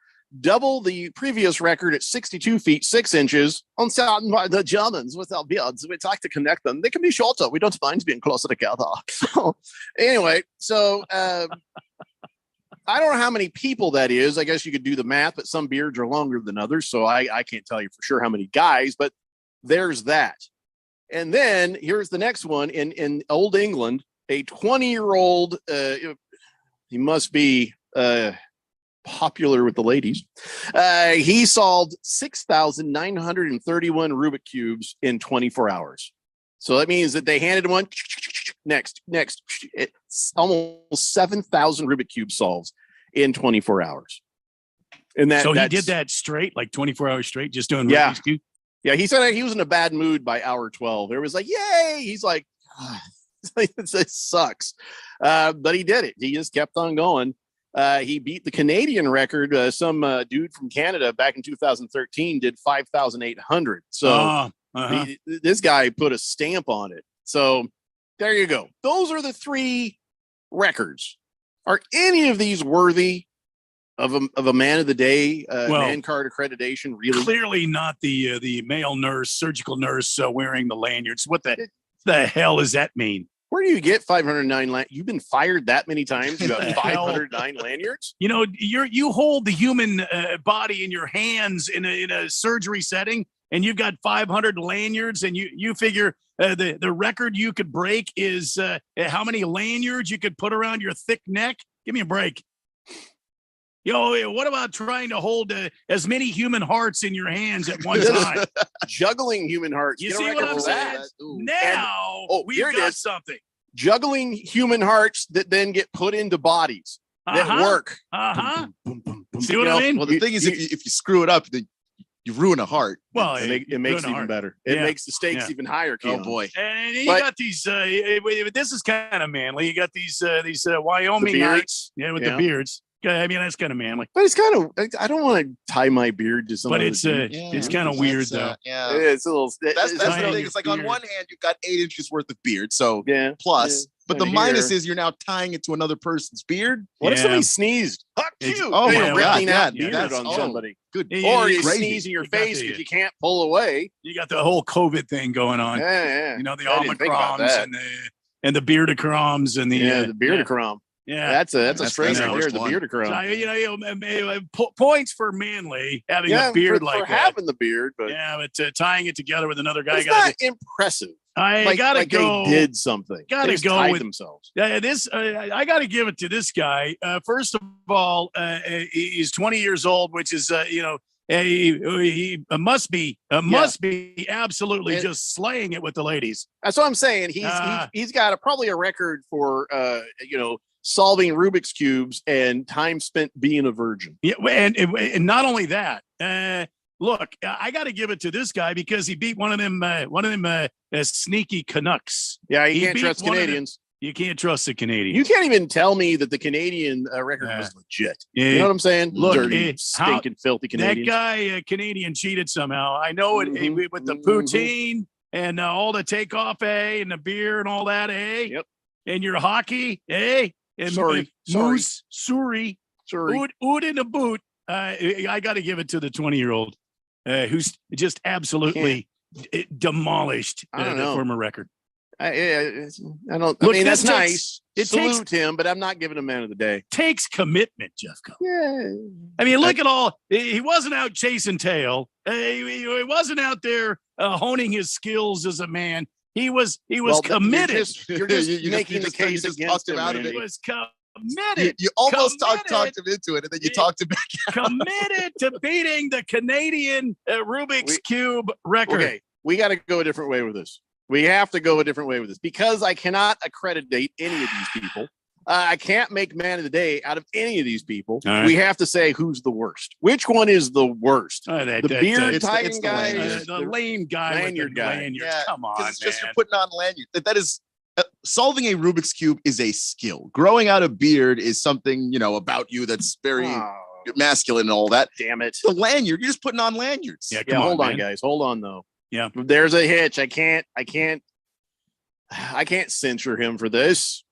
double the previous record at 62 feet 6 inches. On the Germans without beards, we'd like to connect them. They can be shorter. We don't mind being closer together. Anyway, so I don't know how many people that is. I guess you could do the math, but some beards are longer than others. So I can't tell you for sure how many guys, but there's that. And then here's the next one in Old England, a 20-year-old, he must be popular with the ladies. He solved 6,931 Rubik cubes in 24 hours. So that means that they handed one next. It's almost 7,000 Rubik cube solves in 24 hours. And So he did that straight, like 24 hours straight, just doing Rubik's Cube? Yeah, he said he was in a bad mood by hour 12. It was like, yay! He's like, it sucks. But he did it. He just kept on going. He beat the Canadian record. Some dude from Canada back in 2013 did 5,800. So this guy put a stamp on it. So there you go. Those are the 3 records. Are any of these worthy of a man of the day, man card accreditation? Really? Clearly not the male nurse, surgical nurse wearing the lanyards. What the hell does that mean? Where do you get 509? You've been fired that many times. You got 509 lanyards. You hold the human body in your hands in a surgery setting, and you've got 500 lanyards, and you figure the record you could break is how many lanyards you could put around your thick neck. Give me a break. What about trying to hold as many human hearts in your hands at one time? Juggling human hearts. You see what I'm saying? Now we've got something. Juggling human hearts that then get put into bodies that work. See what I mean? Well, the thing is, if you screw it up, then you ruin a heart. Well, it makes it even better. It makes the stakes even higher. Keon. Oh boy! And you got these. This is kind of manly. You got these Wyoming knights, with the beards. I mean, that's kind of manly. But it's kind of. I don't want to tie my beard to something. But it's kind of weird though. It's a little. That's the thing. It's like on one hand, you've got 8 inches worth of beard, so plus But the minus is you're now tying it to another person's beard. What if somebody sneezed? Fuck you! Oh You're my God, ripping out yeah, beard that's on somebody. Good. Or you Crazy. sneeze in your You got face the- because you can't pull away. You got the whole COVID thing going on. Yeah. You know, the I didn't think about Omicrons that. and the beardacroms and the The beardacrom. Yeah, That's a string the right there. worst The one. beardacrom. Points for Manly having a beard for like that. having the beard, but Yeah, but tying it together with another guy. it's not impressive. I gotta like go. They did something. Gotta They just go tied with themselves. I got to give it to this guy. First of all, he's 20 years old, which is he must be absolutely And- just slaying it with the ladies. That's what I'm saying. He's got probably a record for solving Rubik's cubes and time spent being a virgin. Yeah, and not only that. Look, I got to give it to this guy because he beat one of them sneaky Canucks. Yeah, you He can't beat trust one of them- Canadians. You can't trust the Canadians. You can't even tell me that the Canadian record was legit. You know what I'm saying? Look, Dirty, stinking, filthy Canadians. That guy, Canadian, cheated somehow. I know it with the poutine and all the takeoff, and the beer and all that, Yep. And your hockey, And Sorry. Moose, Suri, Ood in the boot. I got to give it to the 20-year-old who's just absolutely demolished I don't the know. former record. I don't. I Look, mean, that's this takes- nice. it Salute takes- him, but I'm not giving him man of the day. Takes commitment, Jeffco. Yeah. I mean, look at all. He wasn't out chasing tail. He wasn't out there honing his skills as a man. He was Well, committed. You're just You making the case just against talked him him. out of Randy. He was committed. You almost Committed. talked him into it, and then you talked him back out. Committed to beating the Canadian Rubik's Cube record. Okay, we got to go a different way with this. We have to go a different way with this because I cannot accreditate any of these people. I can't make man of the day out of any of these people. All right. We have to say who's the worst. Which one is the worst? That- the that- beard it's tying the guy, lanyard. the lame guy, lanyard with the guy. lanyard. Yeah, Come on, because it's just man. you're putting on lanyard. That is solving a Rubik's cube is a skill. Growing out a beard is something about you that's very masculine and all that. Damn it! The lanyard, you're just putting on lanyards. Yeah, Yeah, come hold on, man. guys. Hold on, though. Yeah. There's a hitch. I can't censure him for this.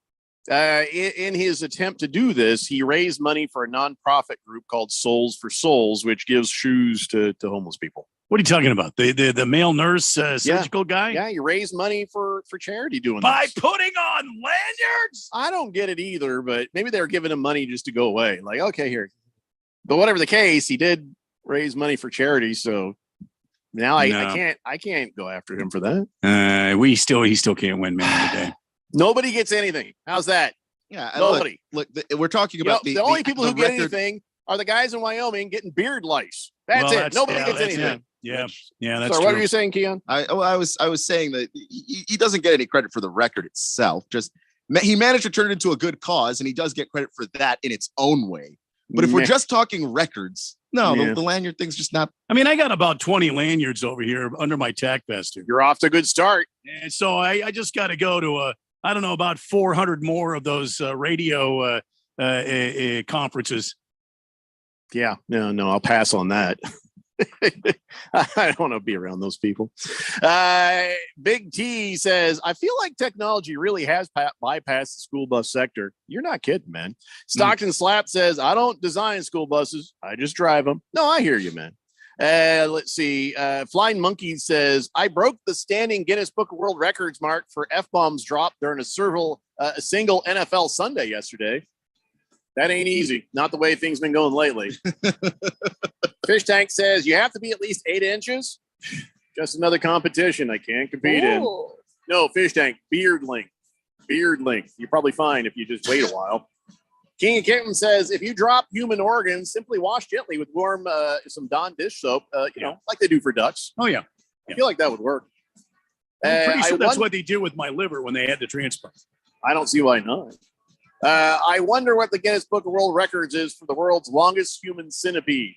In his attempt to do this, he raised money for a nonprofit group called Souls for Souls, which gives shoes to homeless people. What are you talking about? The male nurse surgical guy? Yeah, you raise money for charity doing By this. putting on lanyards? I don't get it either, but maybe they're giving him money just to go away. Like, okay, here. But whatever the case, he did raise money for charity, so now No. I can't go after him for that. He still can't win man of the day. Nobody gets anything. How's that? Yeah, and Nobody. Look, we're talking You know, about the only people who get record- anything are the guys in Wyoming getting beard lice. That's Well, it. Nobody yeah, gets that's anything. it. Yeah, that's So true. what are you saying, Keon? I was saying that he doesn't get any credit for the record itself. Just he managed to turn it into a good cause, and he does get credit for that in its own way. But if we're Meh. just talking records, no, Yeah. the lanyard thing's just not. I mean, I got about 20 lanyards over here under my tack vest here. You're off to a good start. And so I just got to go to I don't know, about 400 more of those radio conferences. Yeah, no, I'll pass on that. I don't want to be around those people. Big T says, I feel like technology really has bypassed the school bus sector. You're not kidding, man. Stockton Slap says, I don't design school buses. I just drive them. No, I hear you, man. Let's see. Flying Monkey says, I broke the standing Guinness Book of World Records mark for F-bombs dropped during a single NFL Sunday yesterday. That ain't easy. Not the way things been going lately. Fish Tank says, you have to be at least 8 inches. Just another competition I can't compete in. No, Fish Tank, beard length. Beard length. You're probably fine if you just wait a while. King of Kitten says, if you drop human organs, simply wash gently with warm some Dawn dish soap, like they do for ducks. Oh, yeah. I feel like that would work. I'm pretty sure that's wonder- what they did with my liver when they had the transplant. I don't see why not. I wonder what the Guinness Book of World Records is for the world's longest human centipede.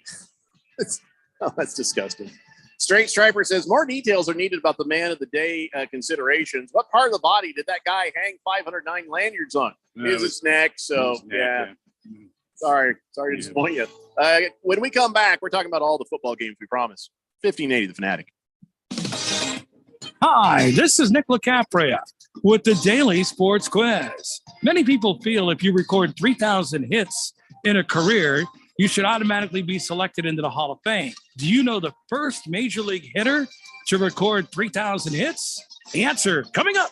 That's disgusting. Straight Striper says more details are needed about the man of the day considerations. What part of the body did that guy hang 509 lanyards on? His neck. So yeah. Sorry to disappoint you. When we come back, we're talking about all the football games we promise. 1580 The Fanatic. Hi, this is Nick LaCapria. with the Daily Sports Quiz. Many people feel if you record 3,000 hits in a career, you should automatically be selected into the Hall of Fame. Do you know the first major league hitter to record 3,000 hits? The answer coming up.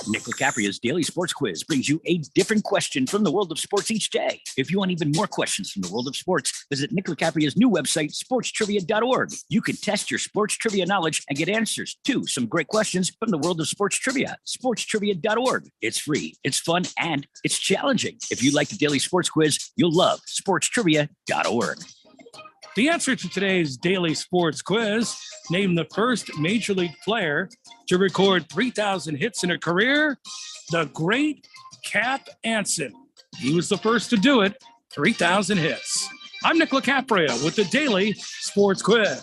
Nick LaCapria's Daily Sports Quiz brings you a different question from the world of sports each day. If you want even more questions from the world of sports, visit Nick LaCapria's new website, sportstrivia.org. You can test your sports trivia knowledge and get answers to some great questions from the world of sports trivia. Sportstrivia.org. It's free, it's fun, and it's challenging. If you like the Daily Sports Quiz, you'll love sportstrivia.org. The answer to today's Daily Sports Quiz: name the first major league player to record 3,000 hits in a career. The great Cap Anson. He was the first to do it. 3,000 hits. I'm Nick LaCapria with the Daily Sports Quiz.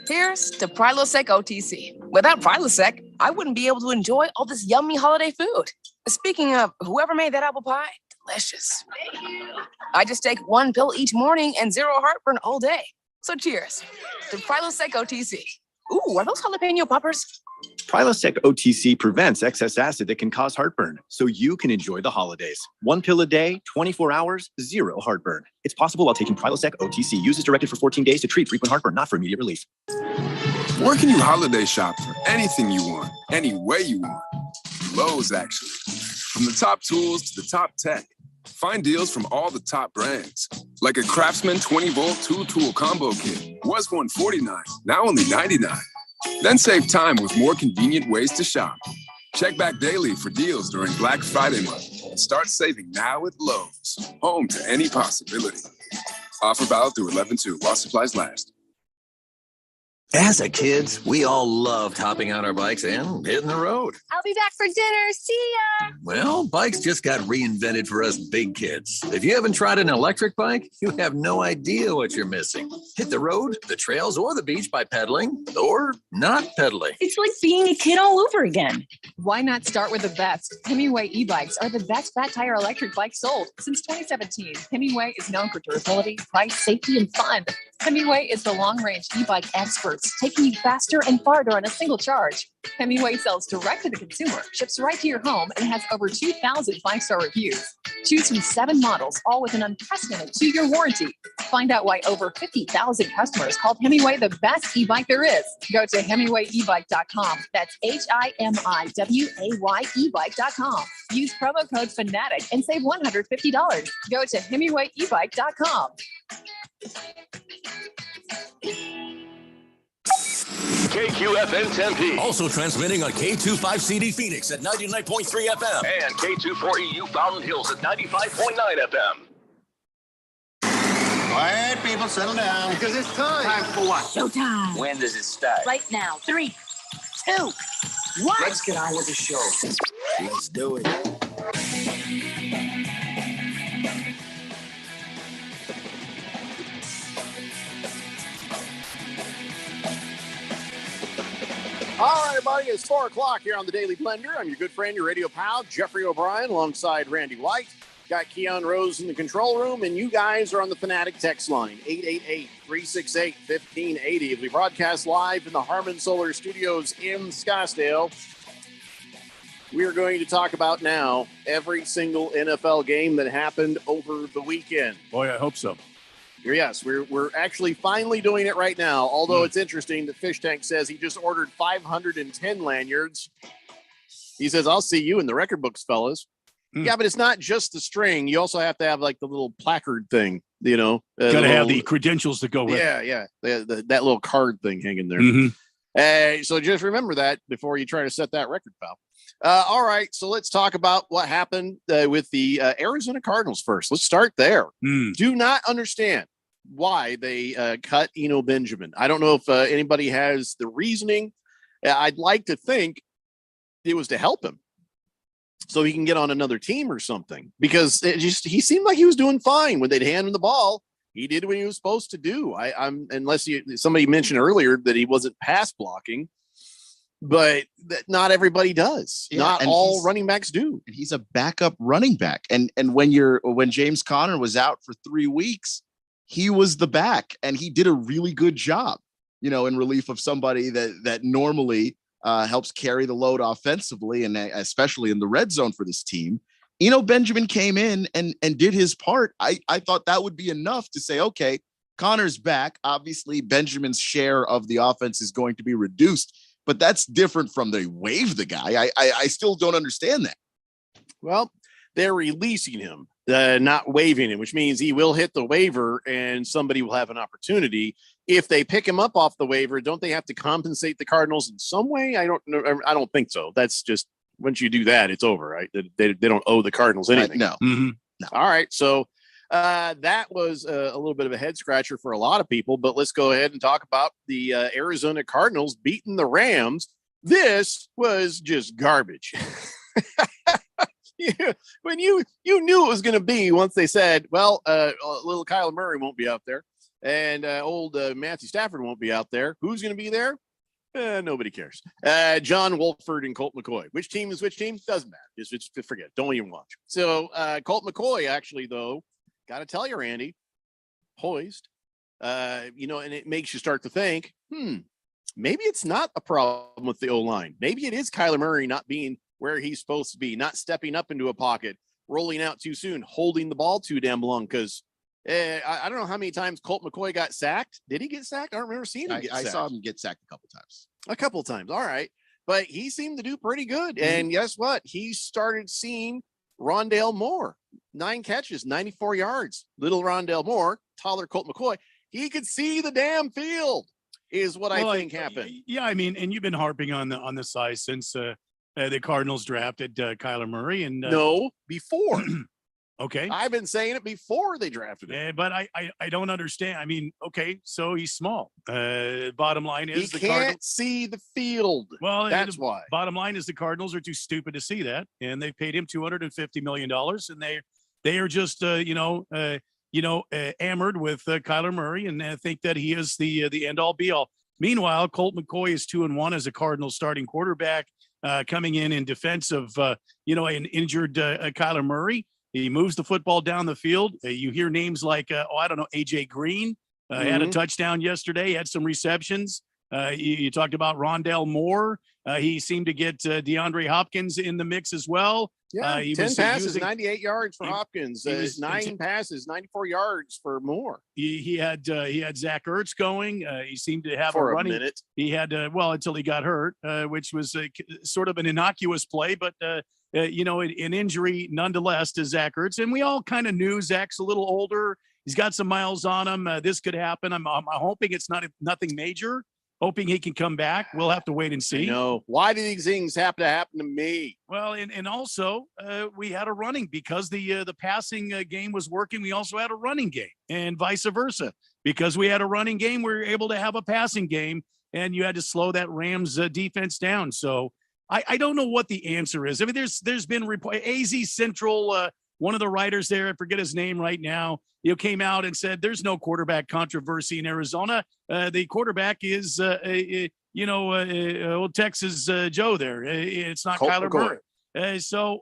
Here's to Prilosec OTC. Without Prilosec, I wouldn't be able to enjoy all this yummy holiday food. Speaking of whoever made that apple pie, delicious. I just take one pill each morning and zero heartburn all day. So cheers to Prilosec OTC. Ooh, are those jalapeno poppers? Prilosec OTC prevents excess acid that can cause heartburn, so you can enjoy the holidays. One pill a day, 24 hours, zero heartburn. It's possible while taking Prilosec OTC. Use as directed for 14 days to treat frequent heartburn, not for immediate relief. Where can you holiday shop for anything you want, any way you want? Lowe's, actually. From the top tools to the top tech, find deals from all the top brands. Like a Craftsman 20-volt two-tool combo kit. Was $149, now only $99. Then save time with more convenient ways to shop. Check back daily for deals during Black Friday month and start saving now at Lowe's. Home to any possibility. Offer valid through 11/2 while supplies last. As a kids, we all loved hopping on our bikes and hitting the road. I'll be back for dinner. See ya. Well, bikes just got reinvented for us big kids. If you haven't tried an electric bike, you have no idea what you're missing. Hit the road, the trails, or the beach by pedaling or not pedaling. It's like being a kid all over again. Why not start with the best? Hemingway e-bikes are the best fat tire electric bikes sold. Since 2017, Hemingway is known for durability, price, safety, and fun. Hemingway is the long-range e-bike experts, taking you faster and farther on a single charge. Hemingway sells direct to the consumer, ships right to your home, and has over 2,000 five-star reviews. Choose from 7 models, all with an unprecedented 2-year warranty. Find out why over 50,000 customers called Hemingway the best e-bike there is. Go to HemingwayEbike.com. That's HIMIWAY ebike.com. Use promo code FANATIC and save $150. Go to HemingwayEbike.com. KQFN Tempe. Also transmitting on K25CD Phoenix at 99.3 FM. And K24EU Fountain Hills at 95.9 FM. Quiet, people, settle down. Because it's time. Time for what? Showtime. When does it start? Right now. 3, 2, 1. Let's get on with the show. Let's do it. All right, everybody, it's 4 o'clock here on the Daily Blender. I'm your good friend, your radio pal, Jeffrey O'Brien, alongside Randy White. Got Keon Rose in the control room, and you guys are on the Fanatic text line, 888-368-1580. As we broadcast live in the Harman Solar Studios in Scottsdale, we are going to talk about now every single NFL game that happened over the weekend. Boy, I hope so. Yes, we're actually finally doing it right now, although it's interesting that Fish Tank says he just ordered 510 lanyards. He says, I'll see you in the record books, fellas. Yeah, but it's not just the string. You also have to have like the little placard thing, you know. Got to have the credentials to go with it. Yeah. That little card thing hanging there. So just remember that before you try to set that record, pal. All right, so let's talk about what happened with the Arizona Cardinals first. Let's start there. Do not understand why they cut Eno Benjamin. I don't know if anybody has the reasoning. I'd like to think it was to help him so he can get on another team or something, because he seemed like he was doing fine when they'd hand him the ball. He did what he was supposed to do. Unless somebody mentioned earlier that he wasn't pass blocking, but not everybody does. Yeah, not all running backs do. And he's a backup running back. And when James Conner was out for 3 weeks, he was the back, and he did a really good job, in relief of somebody that normally helps carry the load offensively, and especially in the red zone for this team. Eno Benjamin came in and did his part. I thought that would be enough to say, okay, Connor's back. Obviously, Benjamin's share of the offense is going to be reduced, but that's different from they waive the guy. I still don't understand that. Well, they're releasing him, not waiving him, which means he will hit the waiver and somebody will have an opportunity. If they pick him up off the waiver, don't they have to compensate the Cardinals in some way? I don't know. I don't think so. That's just, once you do that, it's over, right? They don't owe the Cardinals anything. No. Mm-hmm. No. All right. So that was a little bit of a head scratcher for a lot of people, but let's go ahead and talk about the Arizona Cardinals beating the Rams. This was just garbage. When you knew it was going to be, once they said, well, little Kyler Murray won't be out there and old Matthew Stafford won't be out there. Who's going to be there? Nobody cares. John Wolford and Colt McCoy. Which team is which team? Doesn't matter. Just forget. Don't even watch. So Colt McCoy, actually, though, got to tell you, Randy, poised. And it makes you start to think, maybe it's not a problem with the O-line. Maybe it is Kyler Murray not being where he's supposed to be, not stepping up into a pocket, rolling out too soon, holding the ball too damn long. Because I don't know how many times Colt McCoy got sacked. Did he get sacked? I don't remember seeing him get sacked. I saw him get sacked a couple times. A couple of times. All right. But he seemed to do pretty good. And guess what? He started seeing Rondale Moore. 9 catches, 94 yards. Little Rondale Moore, taller Colt McCoy. He could see the damn field is what I think happened. Yeah, I mean, and you've been harping on the size since the Cardinals drafted Kyler Murray. And no, before. Okay. I've been saying it before they drafted him. But I don't understand. I mean, okay, so he's small. Bottom line is he can't see the field. Well, that's why. Bottom line is the Cardinals are too stupid to see that, and they paid him $250 million, and they are just enamored with Kyler Murray and think that he is the end all be all. Meanwhile, Colt McCoy is 2-1 as a Cardinals starting quarterback, coming in defense of an injured Kyler Murray. He moves the football down the field. You hear names like, AJ Green had a touchdown yesterday, had some receptions. You talked about Rondale Moore. He seemed to get DeAndre Hopkins in the mix as well. Yeah, he 10 was passes, 98 yards for Hopkins. he was 9 passes, 94 yards for Moore. He had Zach Ertz going. He seemed to have For a a running. minute. He had until he got hurt, which was sort of an innocuous play, but an injury nonetheless to Zach Ertz. And we all kind of knew Zach's a little older. He's got some miles on him. This could happen. I'm hoping it's nothing major. Hoping he can come back. We'll have to wait and see. No, why do these things happen to me? Well, and also we had a running because the passing game was working. We also had a running game, and vice versa. Because we had a running game, we were able to have a passing game, and you had to slow that Rams defense down. So I don't know what the answer is. I mean, there's been AZ Central. One of the writers there, I forget his name right now, came out and said there's no quarterback controversy in Arizona. The quarterback is, old Texas Joe there. It's not Colt Kyler McCoy. Murray. So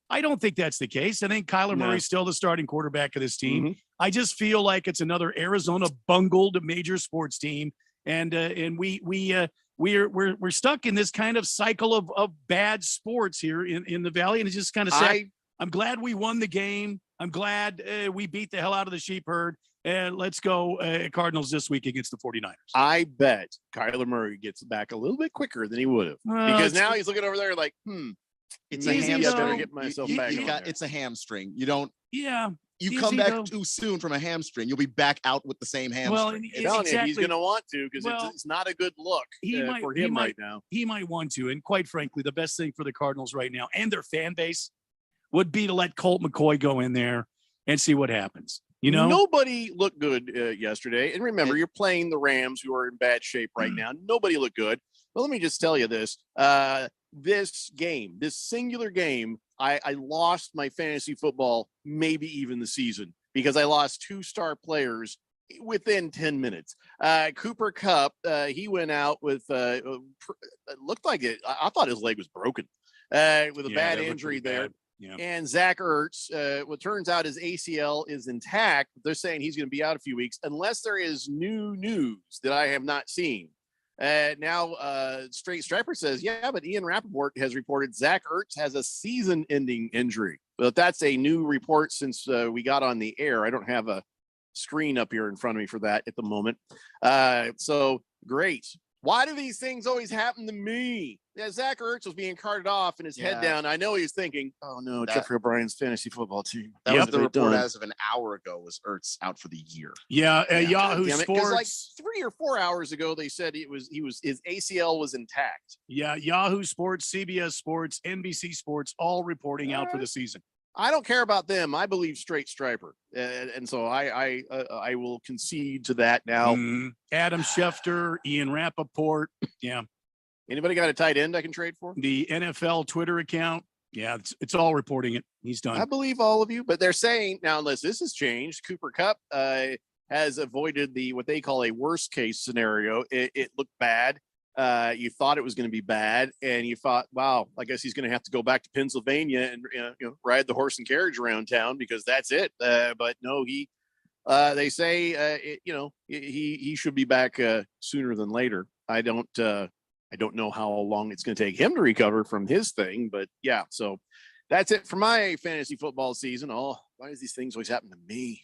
I don't think that's the case. I think Kyler Murray's still the starting quarterback of this team. I just feel like it's another Arizona bungled major sports team, and we're stuck in this kind of cycle of bad sports here in the Valley, and it's just kind of sad. I'm glad we won the game. I'm glad we beat the hell out of the sheep herd. And let's go Cardinals this week against the 49ers. I bet Kyler Murray gets back a little bit quicker than he would have. Because now he's looking over there like, it's maybe a I better hamstring. get myself back on there. It's a hamstring. You don't. Yeah. You come back too soon from a hamstring, you'll be back out with the same hamstring. Well, I'm telling you, he's going to want to because it's not a good look for him right now. He might want to. And quite frankly, the best thing for the Cardinals right now and their fan base would be to let Colt McCoy go in there and see what happens. Nobody looked good yesterday. And remember, you're playing the Rams, who are in bad shape right now. Nobody looked good. But let me just tell you this. This singular game, I lost my fantasy football, maybe even the season, because I lost 2 star players within 10 minutes. Cooper Kupp, he went out with, it looked like it. I thought his leg was broken with a bad injury there. Yeah. And Zach Ertz, what turns out his ACL is intact. They're saying he's going to be out a few weeks unless there is new news that I have not seen Straight Striper says, yeah, but Ian Rappaport has reported Zach Ertz has a season-ending injury. But that's a new report since we got on the air. I don't have a screen up here in front of me for that at the moment. So great. Why do these things always happen to me? Yeah, Zach Ertz was being carted off and his head down. I know he was thinking, oh no, Jeffrey O'Brien's fantasy football team. That was the report as of an hour ago was Ertz out for the year. Yahoo Sports. Like 3 or 4 hours ago, they said his ACL was intact. Yeah, Yahoo Sports, CBS Sports, NBC Sports, all reporting out for the season. I don't care about them. I believe Straight Striper, and so I will concede to that now. Adam Schefter, Ian Rappaport. Yeah. Anybody got a tight end I can trade for? The NFL Twitter account. Yeah, it's all reporting it. He's done. I believe all of you, but they're saying now, unless this has changed, Cooper Kupp has avoided what they call a worst case scenario. It looked bad. You thought it was going to be bad, and you thought, wow, I guess he's going to have to go back to Pennsylvania and ride the horse and carriage around town because that's it. But no, they say he should be back sooner than later. I don't know how long it's going to take him to recover from his thing, but yeah. So that's it for my fantasy football season. Oh, why does these things always happen to me?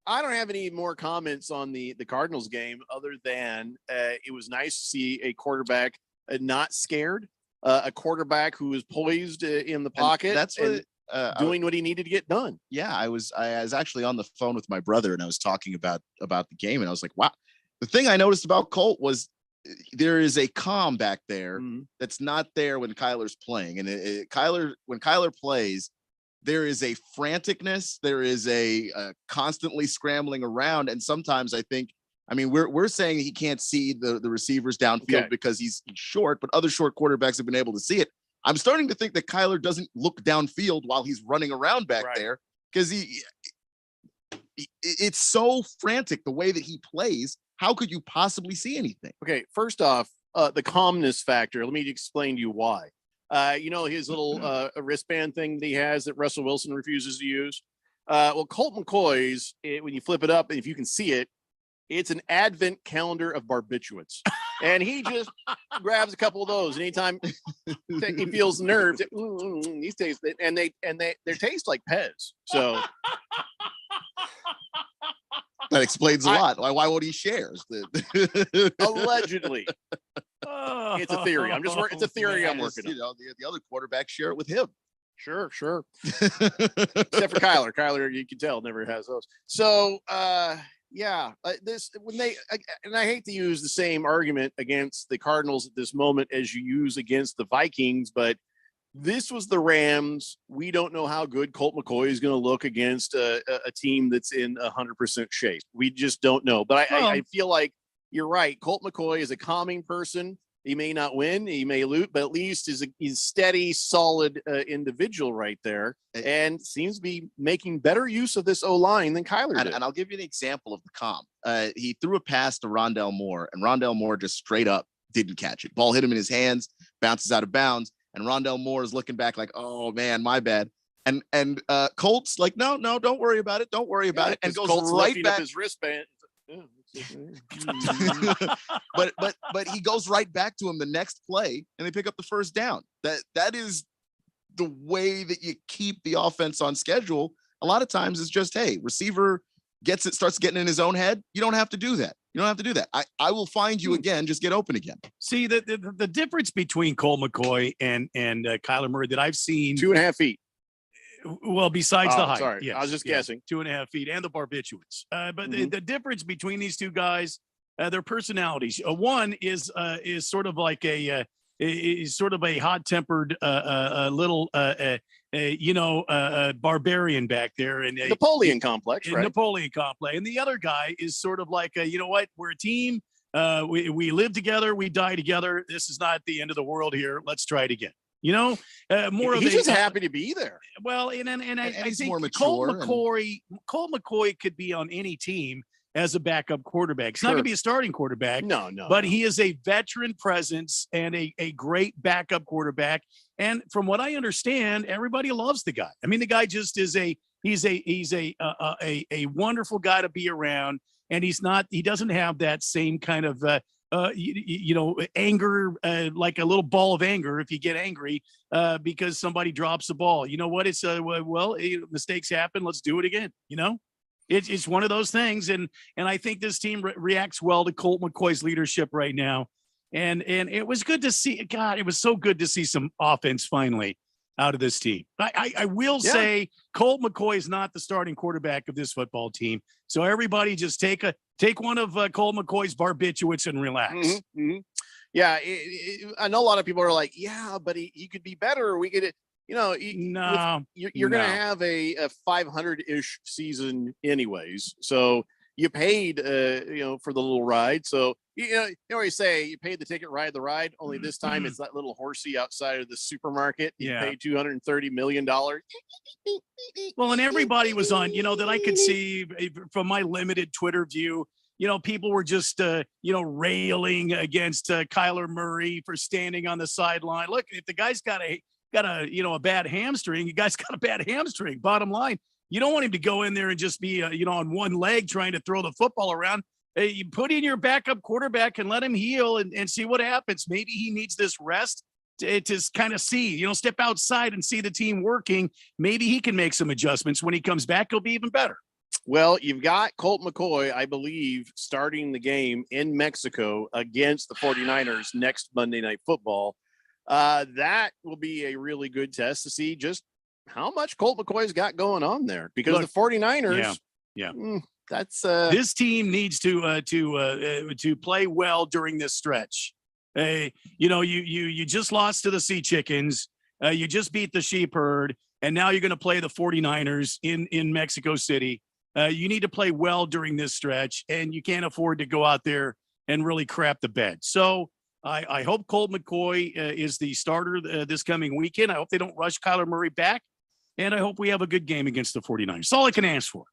I don't have any more comments on the Cardinals game other than it was nice to see a quarterback not scared, a quarterback who was poised in the pocket. And that's what doing what he needed to get done. Yeah, I was actually on the phone with my brother and I was talking about the game and I was like, wow. The thing I noticed about Colt was there is a calm back there that's not there when Kyler's playing. And when Kyler plays, there is a franticness, there is a constantly scrambling around. And sometimes we're saying he can't see the receivers downfield because he's short, but other short quarterbacks have been able to see it. I'm starting to think that Kyler doesn't look downfield while he's running around back there because it's so frantic the way that he plays. How could you possibly see anything? Okay, first off, the calmness factor. Let me explain to you why. His little wristband thing that he has that Russell Wilson refuses to use. Well, Colt McCoy's, when you flip it up, and if you can see it, it's an advent calendar of barbiturates. And he just grabs a couple of those. And anytime he feels nerves, he tastes it, and they taste like Pez. So that explains a lot. Why won't he share? Allegedly. It's a theory. It's a theory I'm working on. The other quarterbacks share it with him. Sure. Except for Kyler. Kyler, you can tell, never has those. So, and I hate to use the same argument against the Cardinals at this moment as you use against the Vikings, but this was the Rams. We don't know how good Colt McCoy is going to look against a team that's in 100% shape. We just don't know. But I feel like you're right. Colt McCoy is a calming person. He may not win, he may lose, but at least he's steady, solid individual right there, and seems to be making better use of this O-line than Kyler did. And I'll give you an example of the calm. He threw a pass to Rondale Moore, and Rondale Moore just straight up didn't catch it. Ball hit him in his hands, bounces out of bounds, and Rondale Moore is looking back like, "Oh man, my bad." And Colt's like, "No, don't worry about it. Don't worry about it," and goes Colt's right back. Up his wristband. but he goes right back to him the next play and they pick up the first down. That is the way that you keep the offense on schedule. A lot of times it's just, hey, receiver starts getting in his own head. You don't have to do that. I will find you again. Just get open again. See, the difference between Colt McCoy and Kyler Murray that I've seen 2.5 feet. Well, besides the height, sorry. yes, I was just guessing 2.5 feet and the barbiturates. But the difference between these two guys, their personalities. One is sort of like is sort of a hot-tempered little barbarian back there, and Napoleon complex, right? Napoleon complex. And the other guy is sort of like we're a team. We live together, we die together. This is not the end of the world here. Let's try it again. He's just happy to be there. Well, and I think more mature Colt McCoy could be on any team as a backup quarterback. He's not going to be a starting quarterback. No. But he is a veteran presence and a great backup quarterback. And from what I understand, everybody loves the guy. I mean, the guy just is he's a wonderful guy to be around. and he doesn't have that same kind of anger, like a little ball of anger if you get angry because somebody drops the ball. You know what? It's mistakes happen. Let's do it again. It's one of those things. And I think this team reacts well to Colt McCoy's leadership right now. And it was good to see. God, it was so good to see some offense finally out of this team. I will say Colt McCoy is not the starting quarterback of this football team. So everybody just take one of Colt McCoy's barbiturates and relax. Mm-hmm, mm-hmm. Yeah, I know a lot of people are like, yeah, but he could be better. We could, you're going to have a 500-ish season anyways. So you paid, for the little ride. So, you always say you paid the ticket, ride the ride. Only this time it's that little horsey outside of the supermarket. You paid $230 million. Well, and everybody was on, that I could see from my limited Twitter view, people were just, railing against Kyler Murray for standing on the sideline. Look, if the guy's got a bad hamstring, the guy's got a bad hamstring. Bottom line, you don't want him to go in there and just be, on one leg trying to throw the football around. You put in your backup quarterback and let him heal and see what happens. Maybe he needs this rest to kind of see, step outside and see the team working. Maybe he can make some adjustments. When he comes back, he'll be even better. Well, you've got Colt McCoy, I believe, starting the game in Mexico against the 49ers next Monday Night Football. That will be a really good test to see just how much Colt McCoy's got going on there, because the 49ers, that's this team needs to play well during this stretch. You just lost to the Sea Chickens. You just beat the Sheep Herd, and now you're going to play the 49ers in Mexico City. You need to play well during this stretch, and you can't afford to go out there and really crap the bed. So I hope Colt McCoy is the starter this coming weekend. I hope they don't rush Kyler Murray back, and I hope we have a good game against the 49ers. That's all I can ask for.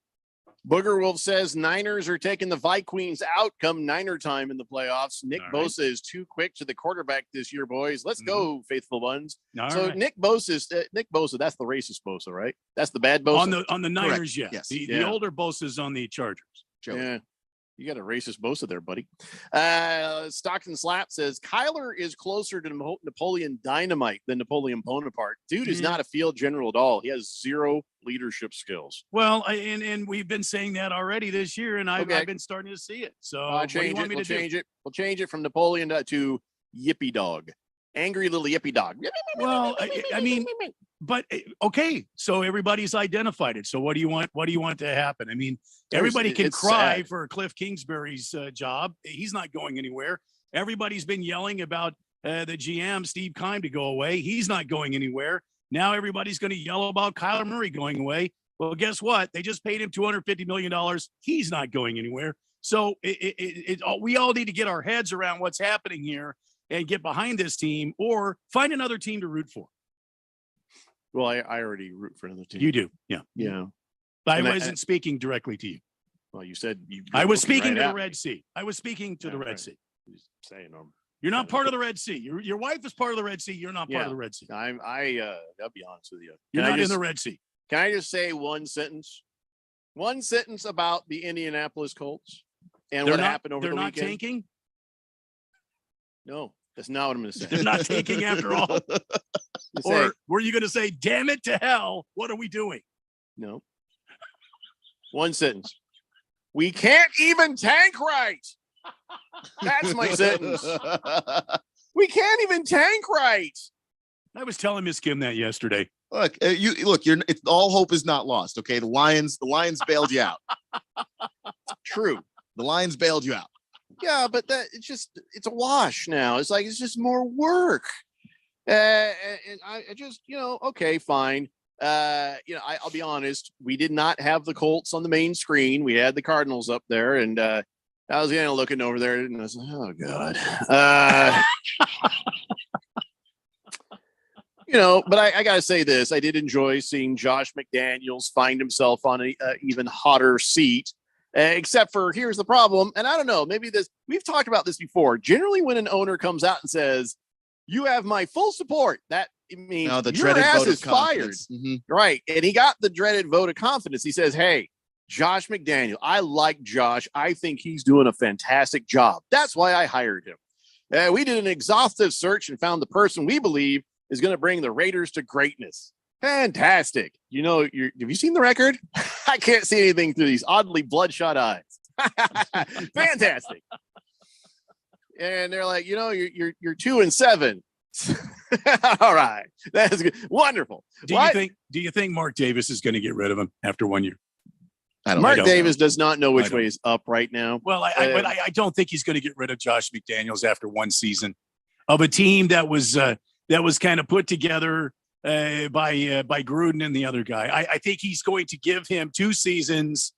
Booger Wolf says Niners are taking the Vikings out come Niner time in the playoffs. Nick Bosa is too quick to the quarterback this year, boys. Let's go, faithful ones. Nick Bosa, that's the racist Bosa, right? That's the bad Bosa? On the Niners, yes. The older Bosa is on the Chargers. Yeah. You got a racist Bosa there, buddy. Stockton Slap says Kyler is closer to Napoleon Dynamite than Napoleon Bonaparte. Dude is not a field general at all. He has zero leadership skills. Well, and we've been saying that already this year, and I've been starting to see it. So what do you want me to do? We'll change it from Napoleon to Yippy Dog. Angry little Yippy Dog. Well, I mean, but okay, so everybody's identified it. So what do you want? What do you want to happen? I mean, everybody can cry for Cliff Kingsbury's job. He's not going anywhere. Everybody's been yelling about the GM, Steve Keim, to go away. He's not going anywhere. Now everybody's going to yell about Kyler Murray going away. Well, guess what? They just paid him $250 million. He's not going anywhere. So we all need to get our heads around what's happening here and get behind this team, or find another team to root for. Well, I already root for another team. You do, yeah. Yeah. But I wasn't speaking directly to you. Well, you said I was speaking to the Red Sea. I was speaking to the Red Sea. Saying you're not part of the Red Sea. Your wife is part of the Red Sea. You're not part of the Red Sea. I'll be honest with you. You're not in the Red Sea. Can I just say one sentence? One sentence about the Indianapolis Colts and what happened over the weekend. They're not tanking? No, that's not what I'm going to say. They're not tanking after all. Or were you going to say, damn it to hell, what are we doing? No. One sentence. We can't even tank right. That's my sentence. We can't even tank right. I was telling Miss Kim that yesterday. Look, it's all hope is not lost. Okay. The Lions bailed you out. True. The Lions bailed you out. Yeah, but it's a wash now. It's like, it's just more work. And I just, okay, fine. I'll be honest. We did not have the Colts on the main screen. We had the Cardinals up there, and I was looking over there, and I was like, oh God. But I got to say this. I did enjoy seeing Josh McDaniels find himself on an even hotter seat. Except for, here's the problem, and I don't know, maybe we've talked about this before. Generally, when an owner comes out and says, you have my full support, that means the your dreaded ass vote is of fired. Mm-hmm. Right. And he got the dreaded vote of confidence. He says, hey, Josh McDaniel. I like Josh. I think he's doing a fantastic job. That's why I hired him. We did an exhaustive search and found the person we believe is going to bring the Raiders to greatness. Fantastic. You know, have you seen the record? I can't see anything through these oddly bloodshot eyes. Fantastic. And they're like, you know, you're 2-7. All right. That's good. Wonderful. Do you think Mark Davis is going to get rid of him after 1 year? Mark Davis does not know which way is up right now. Well, I don't think he's going to get rid of Josh McDaniels after one season of a team that was kind of put together by Gruden and the other guy. I think he's going to give him 2 seasons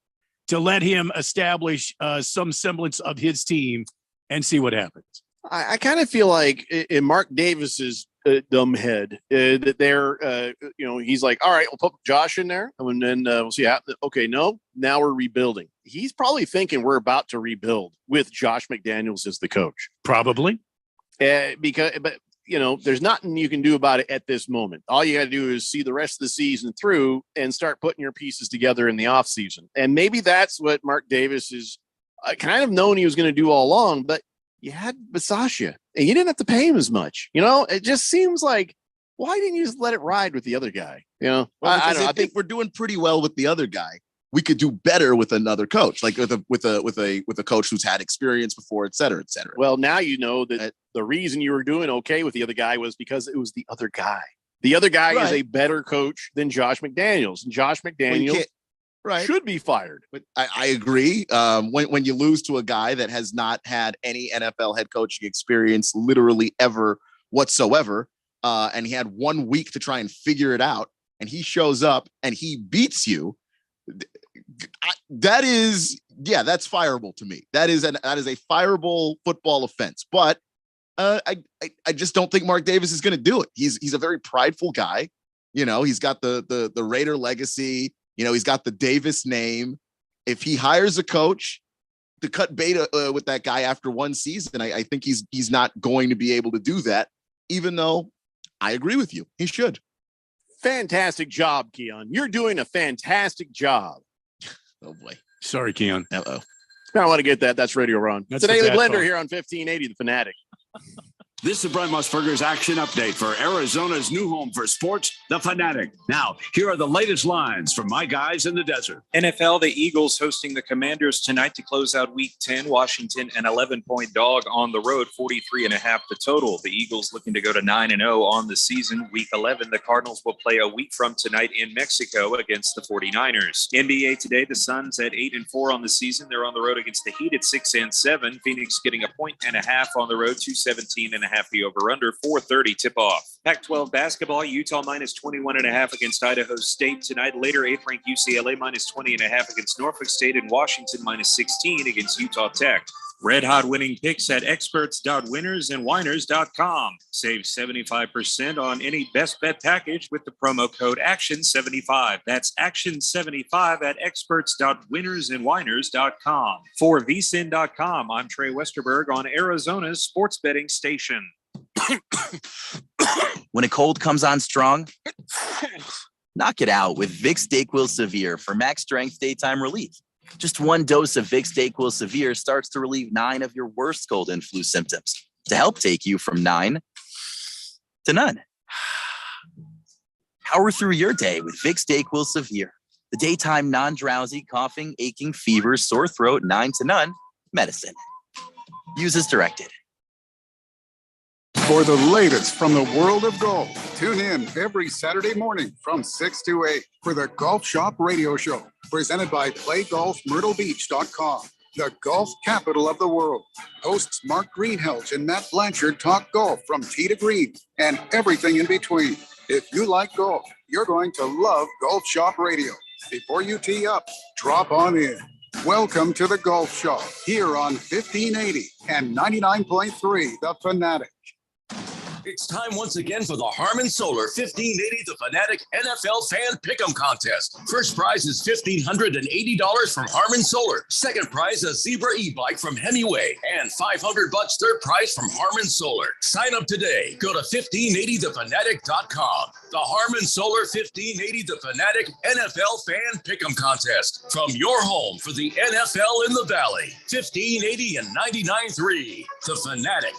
to let him establish some semblance of his team and see what happens. I kind of feel like in Mark Davis's dumb head that they're, he's like, all right, we'll put Josh in there and then we'll see. Okay, no, now we're rebuilding. He's probably thinking we're about to rebuild with Josh McDaniels as the coach. Probably. But there's nothing you can do about it at this moment. All you got to do is see the rest of the season through and start putting your pieces together in the off season. And maybe that's what Mark Davis is kind of known he was going to do all along, but you had Bisaccia and you didn't have to pay him as much. It just seems like, why didn't you just let it ride with the other guy? I don't know. I think we're doing pretty well with the other guy. We could do better with another coach, like with a coach who's had experience before, et cetera, et cetera. Well, now you know that the reason you were doing okay with the other guy was because it was the other guy. The other guy is a better coach than Josh McDaniels, and Josh McDaniels should be fired. But I agree. When you lose to a guy that has not had any NFL head coaching experience literally ever whatsoever, and he had 1 week to try and figure it out, and he shows up and he beats you, that's fireable to me. That is a fireable football offense. But I just don't think Mark Davis is going to do it. He's a very prideful guy. He's got the Raider legacy. He's got the Davis name. If he hires a coach to cut bait with that guy after one season, I think he's not going to be able to do that, even though I agree with you. He should. Fantastic job, Keon. You're doing a fantastic job. Oh, boy. Sorry, Keon. Uh-oh. I want to get that. That's Radio Ron. It's a Daily Blender here on 1580, The Fanatic. This is Brent Musburger's action update for Arizona's new home for sports, The Fanatic. Now, here are the latest lines from my guys in the desert. NFL, the Eagles hosting the Commanders tonight to close out Week 10. Washington, an 11-point dog on the road, 43.5 the total. The Eagles looking to go to 9-0 on the season. Week 11, the Cardinals will play a week from tonight in Mexico against the 49ers. NBA today, the Suns at 8-4 on the season. They're on the road against the Heat at 6-7. Phoenix getting 1.5 points on the road, 217.5 the over-under, 4:30 tip-off. Pac-12 basketball, Utah minus 21.5 against Idaho State tonight. Later, 8th-ranked UCLA minus 20.5 against Norfolk State, and Washington minus 16 against Utah Tech. Red hot winning picks at experts.winnersandwhiners.com. Save 75% on any best bet package with the promo code ACTION75. That's ACTION75 at experts.winnersandwhiners.com. For vsin.com, I'm Trey Westerberg on Arizona's sports betting station. When a cold comes on strong, knock it out with Vicks DayQuil Severe for max strength daytime relief. Just one dose of Vicks DayQuil Severe starts to relieve 9 of your worst cold and flu symptoms to help take you from 9 to none. Power through your day with Vicks DayQuil Severe, the daytime non-drowsy, coughing, aching, fever, sore throat, 9 to none medicine. Use as directed. For the latest from the world of golf, tune in every Saturday morning from 6 to 8 for the Golf Shop Radio Show, presented by PlayGolfMyrtleBeach.com, the golf capital of the world. Hosts Mark Greenhelch and Matt Blanchard talk golf from tee to green and everything in between. If you like golf, you're going to love Golf Shop Radio. Before you tee up, drop on in. Welcome to the Golf Shop here on 1580 and 99.3 The Fanatic. It's time once again for the Harman Solar 1580 The Fanatic NFL Fan Pick'em Contest. First prize is $1,580 from Harman Solar. Second prize, a Zebra e-bike from Hemingway. And $500 third prize from Harman Solar. Sign up today. Go to 1580thefanatic.com. The Harman Solar 1580 The Fanatic NFL Fan Pick'em Contest. From your home for the NFL in the Valley. 1580 and 99.3. The Fanatic.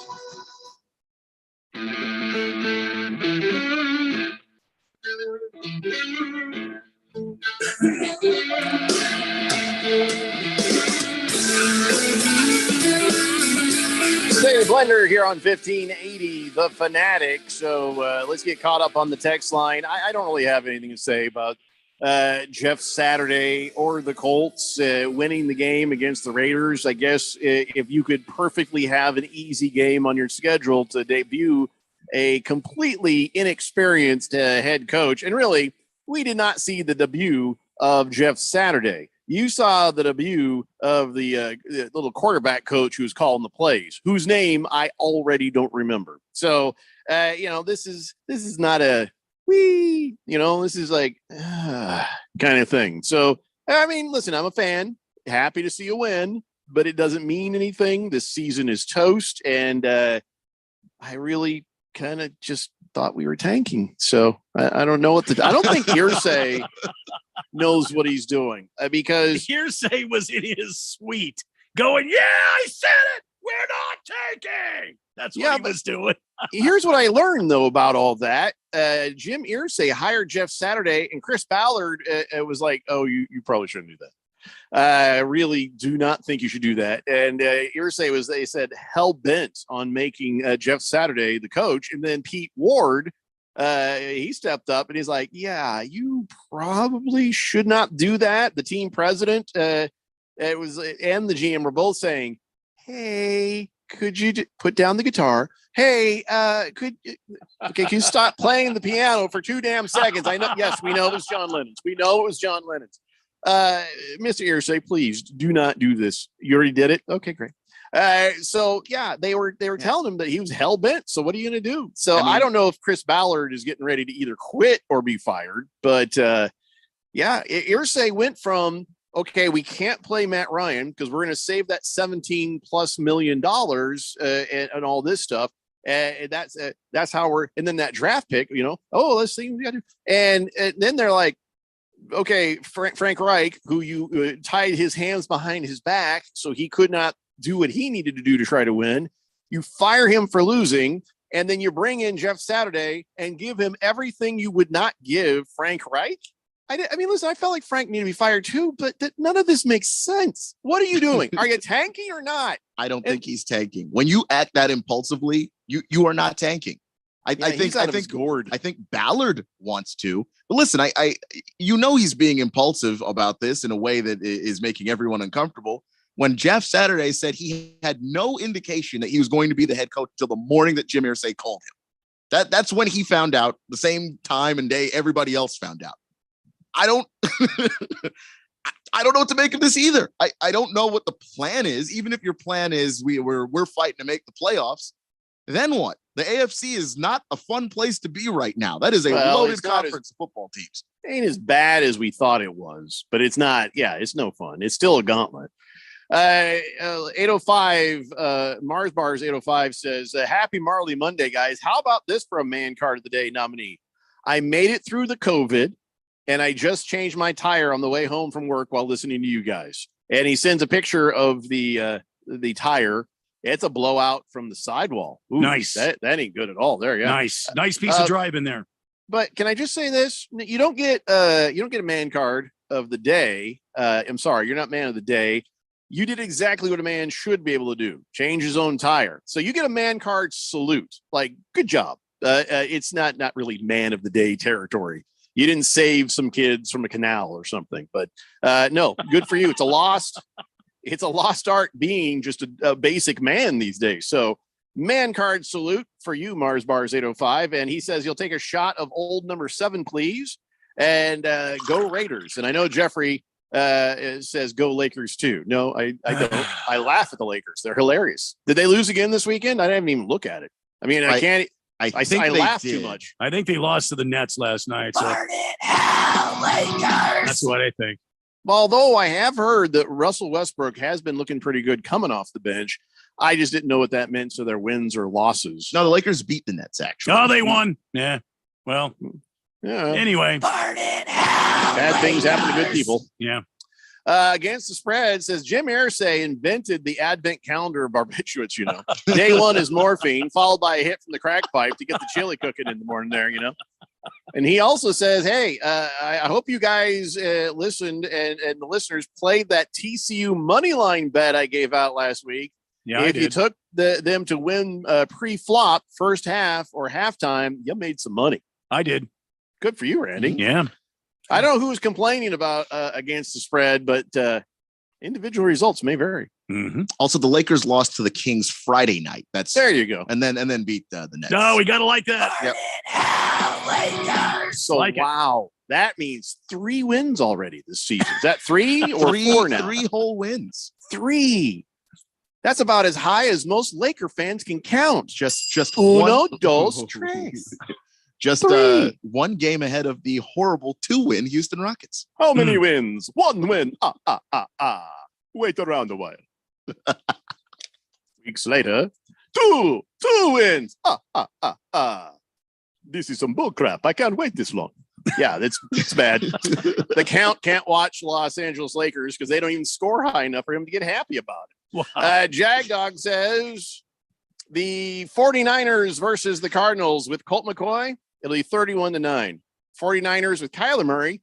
Daily Blender here on 1580 The Fanatic. So let's get caught up on the text line. I don't really have anything to say about Jeff Saturday or the Colts winning the game against the Raiders. I guess if you could perfectly have an easy game on your schedule to debut a completely inexperienced head coach. And really, we did not see the debut of Jeff Saturday. You saw the debut of the little quarterback coach who was calling the plays, whose name I already don't remember. So, this is not a this is like kind of thing. So, I mean, listen, I'm a fan, happy to see a win, but it doesn't mean anything. This season is toast, and I really kind of just thought we were tanking. So I don't know I don't think Irsay knows what he's doing because Irsay was in his suite going, yeah, I said it. We're not tanking. That's what he was doing. Here's what I learned, though, about all that. Jim Irsay hired Jeff Saturday, and Chris Ballard was like, oh, you probably shouldn't do that. I really do not think you should do that. And Irsay they said, hell bent on making Jeff Saturday the coach. And then Pete Ward, he stepped up and he's like, yeah, you probably should not do that. The team president and the GM were both saying, hey, could you put down the guitar? Hey, can you stop playing the piano for 2 damn seconds? I know. Yes, we know it was John Lennon's. Mr. Irsay, please do not do this. You already did it. Okay, great. So yeah, they were telling him that he was hell bent. So what are you going to do? So I don't know if Chris Ballard is getting ready to either quit or be fired, but Irsay went from, okay, we can't play Matt Ryan because we're going to save that $17+ million and all this stuff. And that's how and then that draft pick, let's see what we got to do. And then they're like, okay, Frank Reich, who you tied his hands behind his back so he could not do what he needed to do to try to win. You fire him for losing, and then you bring in Jeff Saturday and give him everything you would not give Frank Reich. I mean, listen, I felt like Frank needed to be fired too, but none of this makes sense. What are you doing? Are you tanking or not? I don't think he's tanking. When you act that impulsively, you are not tanking. I think Ballard wants to, but listen, he's being impulsive about this in a way that is making everyone uncomfortable. When Jeff Saturday said he had no indication that he was going to be the head coach until the morning that Jim Irsay called him, that's when he found out, the same time and day everybody else found out. I don't know what to make of this either. I don't know what the plan is. Even if your plan is we're fighting to make the playoffs, then what? The AFC is not a fun place to be right now. That is a loaded conference of football teams. Ain't as bad as we thought it was, but it's not. Yeah, it's no fun. It's still a gauntlet. 805 Mars Bars 805 says, happy Marley Monday, guys. How about this for a man card of the day nominee? I made it through the COVID, and I just changed my tire on the way home from work while listening to you guys. And he sends a picture of the tire. It's a blowout from the sidewall. Ooh, nice. That ain't good at all. There, yeah. Nice piece of driving there. But can I just say this? You don't get a man card of the day. I'm sorry, you're not man of the day. You did exactly what a man should be able to do: change his own tire. So you get a man card salute. Like, good job. It's not really man of the day territory. You didn't save some kids from a canal or something, but no, good for you. It's a lost art being just a basic man these days. So man card salute for you, Mars Bars 805. And he says, you'll take a shot of old number 7, please. And go Raiders. And I know Jeffrey says go Lakers too. No, I don't. I laugh at the Lakers. They're hilarious. Did they lose again this weekend? I didn't even look at it. I mean, I can't. I think they laughed did. too much. I think they lost to the Nets last night. So Lakers. that's what I think. Although I have heard that Russell Westbrook has been looking pretty good coming off the bench. I just didn't know what that meant to their wins or losses. No, the Lakers beat the Nets, actually. Oh, they won. Yeah. Well, yeah. Anyway. Bad things happen to good people. Yeah. Against the spread says Jim Irsay invented the advent calendar of barbiturates, you know. Day one is morphine, followed by a hit from the crack pipe to get the chili cooking in the morning there, you know. And he also says, hey, I hope you guys listened and the listeners played that TCU money line bet I gave out last week. Yeah, if you took them to win pre-flop, first half or halftime, you made some money. I did. Good for you, Randy. Yeah. I don't know who was complaining about against the spread, but individual results may vary. Mm-hmm. Also, the Lakers lost to the Kings Friday night. There you go. And then beat the Nets. No, we gotta like that. Yep. So Like it. wow, that means 3 wins already this season. Is that 3 or 4 now? 3 whole wins. 3. That's about as high as most Laker fans can count. Just Uno, one, dos, tres. Just 3. one game ahead of the horrible 2-win Houston Rockets. How many wins? 1 win. Wait around a while. Weeks later, 2 wins. This is some bull crap. I can't wait this long. Yeah, it's bad. The Count can't watch Los Angeles Lakers because they don't even score high enough for him to get happy about it. Wow. Jagdog says the 49ers versus the Cardinals with Colt McCoy, it'll be 31-9. 49ers with Kyler Murray,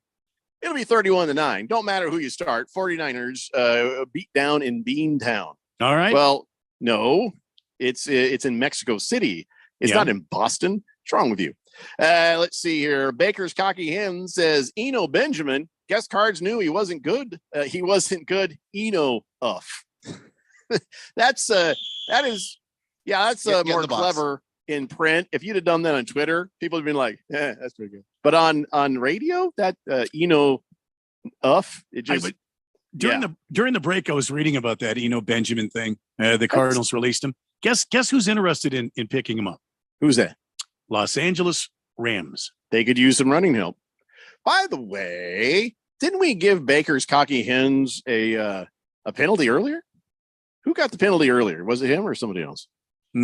it'll be 31-9. Don't matter who you start. 49ers beat down in Beantown. All right. Well, no, it's in Mexico City. It's not in Boston. What's wrong with you? Let's see here. Baker's Cocky Hen says Eno Benjamin. Guest cards knew he wasn't good. He wasn't good. Eno uff. That's more clever in print. If you'd have done that on Twitter, people would have been like, that's pretty good. But on radio, that Eno uff, it just during the break, I was reading about that Eno Benjamin thing. The Cardinals released him. Guess who's interested in picking him up? Who's that? Los Angeles Rams. They could use some running help. By the way, didn't we give Baker's Cocky Hens a penalty earlier? Who got the penalty earlier? Was it him or somebody else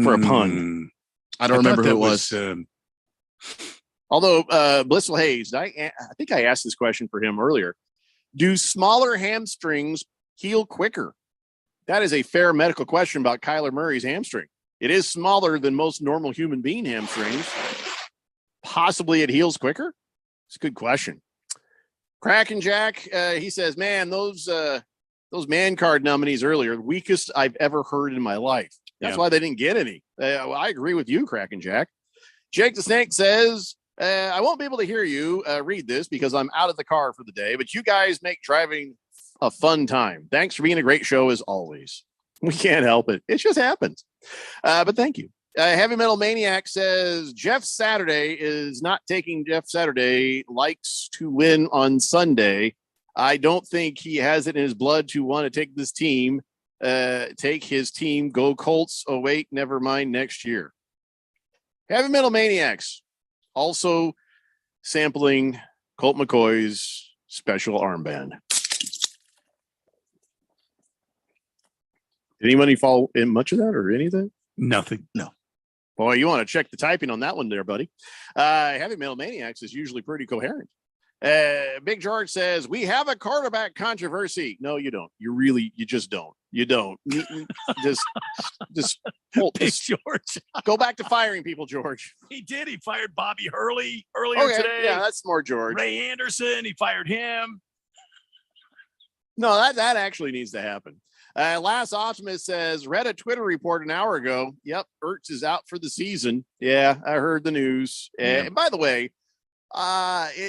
for a pun? I don't remember who it was. Although Blissful Hayes, I think I asked this question for him earlier. Do smaller hamstrings heal quicker? That is a fair medical question about Kyler Murray's hamstring. It is smaller than most normal human being hamstrings. Possibly it heals quicker? It's a good question. Kraken Jack, he says, man, those man card nominees earlier, the weakest I've ever heard in my life. That's why they didn't get any. I agree with you, Kraken Jack. Jake the Snake says, I won't be able to hear you read this because I'm out of the car for the day, but you guys make driving a fun time. Thanks for being a great show as always. We can't help it. It just happens. But thank you. Heavy Metal Maniac says Jeff Saturday is not taking Jeff Saturday likes to win on Sunday. I don't think he has it in his blood to want to take this team, take his team, go Colts. Oh, wait, never mind next year. Heavy Metal Maniacs also sampling Colt McCoy's special armband. Did anybody follow in much of that or any of that? Nothing. No. Boy, you want to check the typing on that one there, buddy. Heavy Metal Maniacs is usually pretty coherent. Big George says, we have a quarterback controversy. No, you don't. You just don't. You don't. Just Big George. Go back to firing people, George. He did. He fired Bobby Hurley earlier today. Yeah, that's more George. Ray Anderson, he fired him. No, that actually needs to happen. Last Optimist says, read a Twitter report an hour ago. Yep, Ertz is out for the season. Yeah, I heard the news. And by the way, the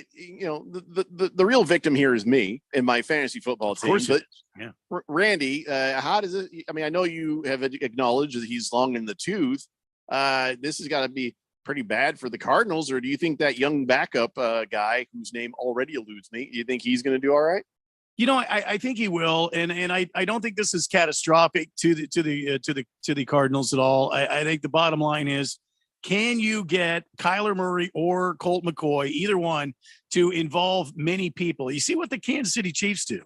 real victim here is me and my fantasy football team. But Randy, how does it? I mean, I know you have acknowledged that he's long in the tooth. This has got to be pretty bad for the Cardinals, or do you think that young backup guy whose name already eludes me? Do you think he's going to do all right? You know, I think he will, and I don't think this is catastrophic to the Cardinals at all. I think the bottom line is Can you get Kyler Murray or Colt McCoy, either one, to involve many people? You see what the Kansas City Chiefs do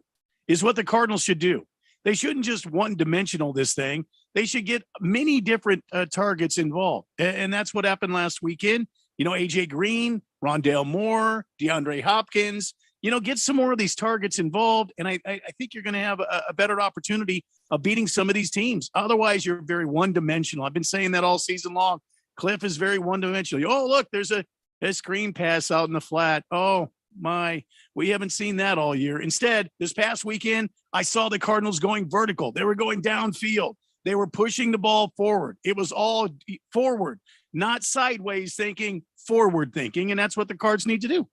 is what the Cardinals should do. They shouldn't just one-dimensional this thing. They should get many different targets involved. And that's what happened last weekend. A.J. Green, Rondale Moore, DeAndre Hopkins, get some more of these targets involved. And I think you're going to have a better opportunity of beating some of these teams. Otherwise, you're very one-dimensional. I've been saying that all season long. Cliff is very one-dimensional. Oh, look, there's a screen pass out in the flat. Oh, my. We haven't seen that all year. Instead, this past weekend, I saw the Cardinals going vertical. They were going downfield. They were pushing the ball forward. It was all forward, not sideways thinking, forward thinking. And that's what the Cards need to do.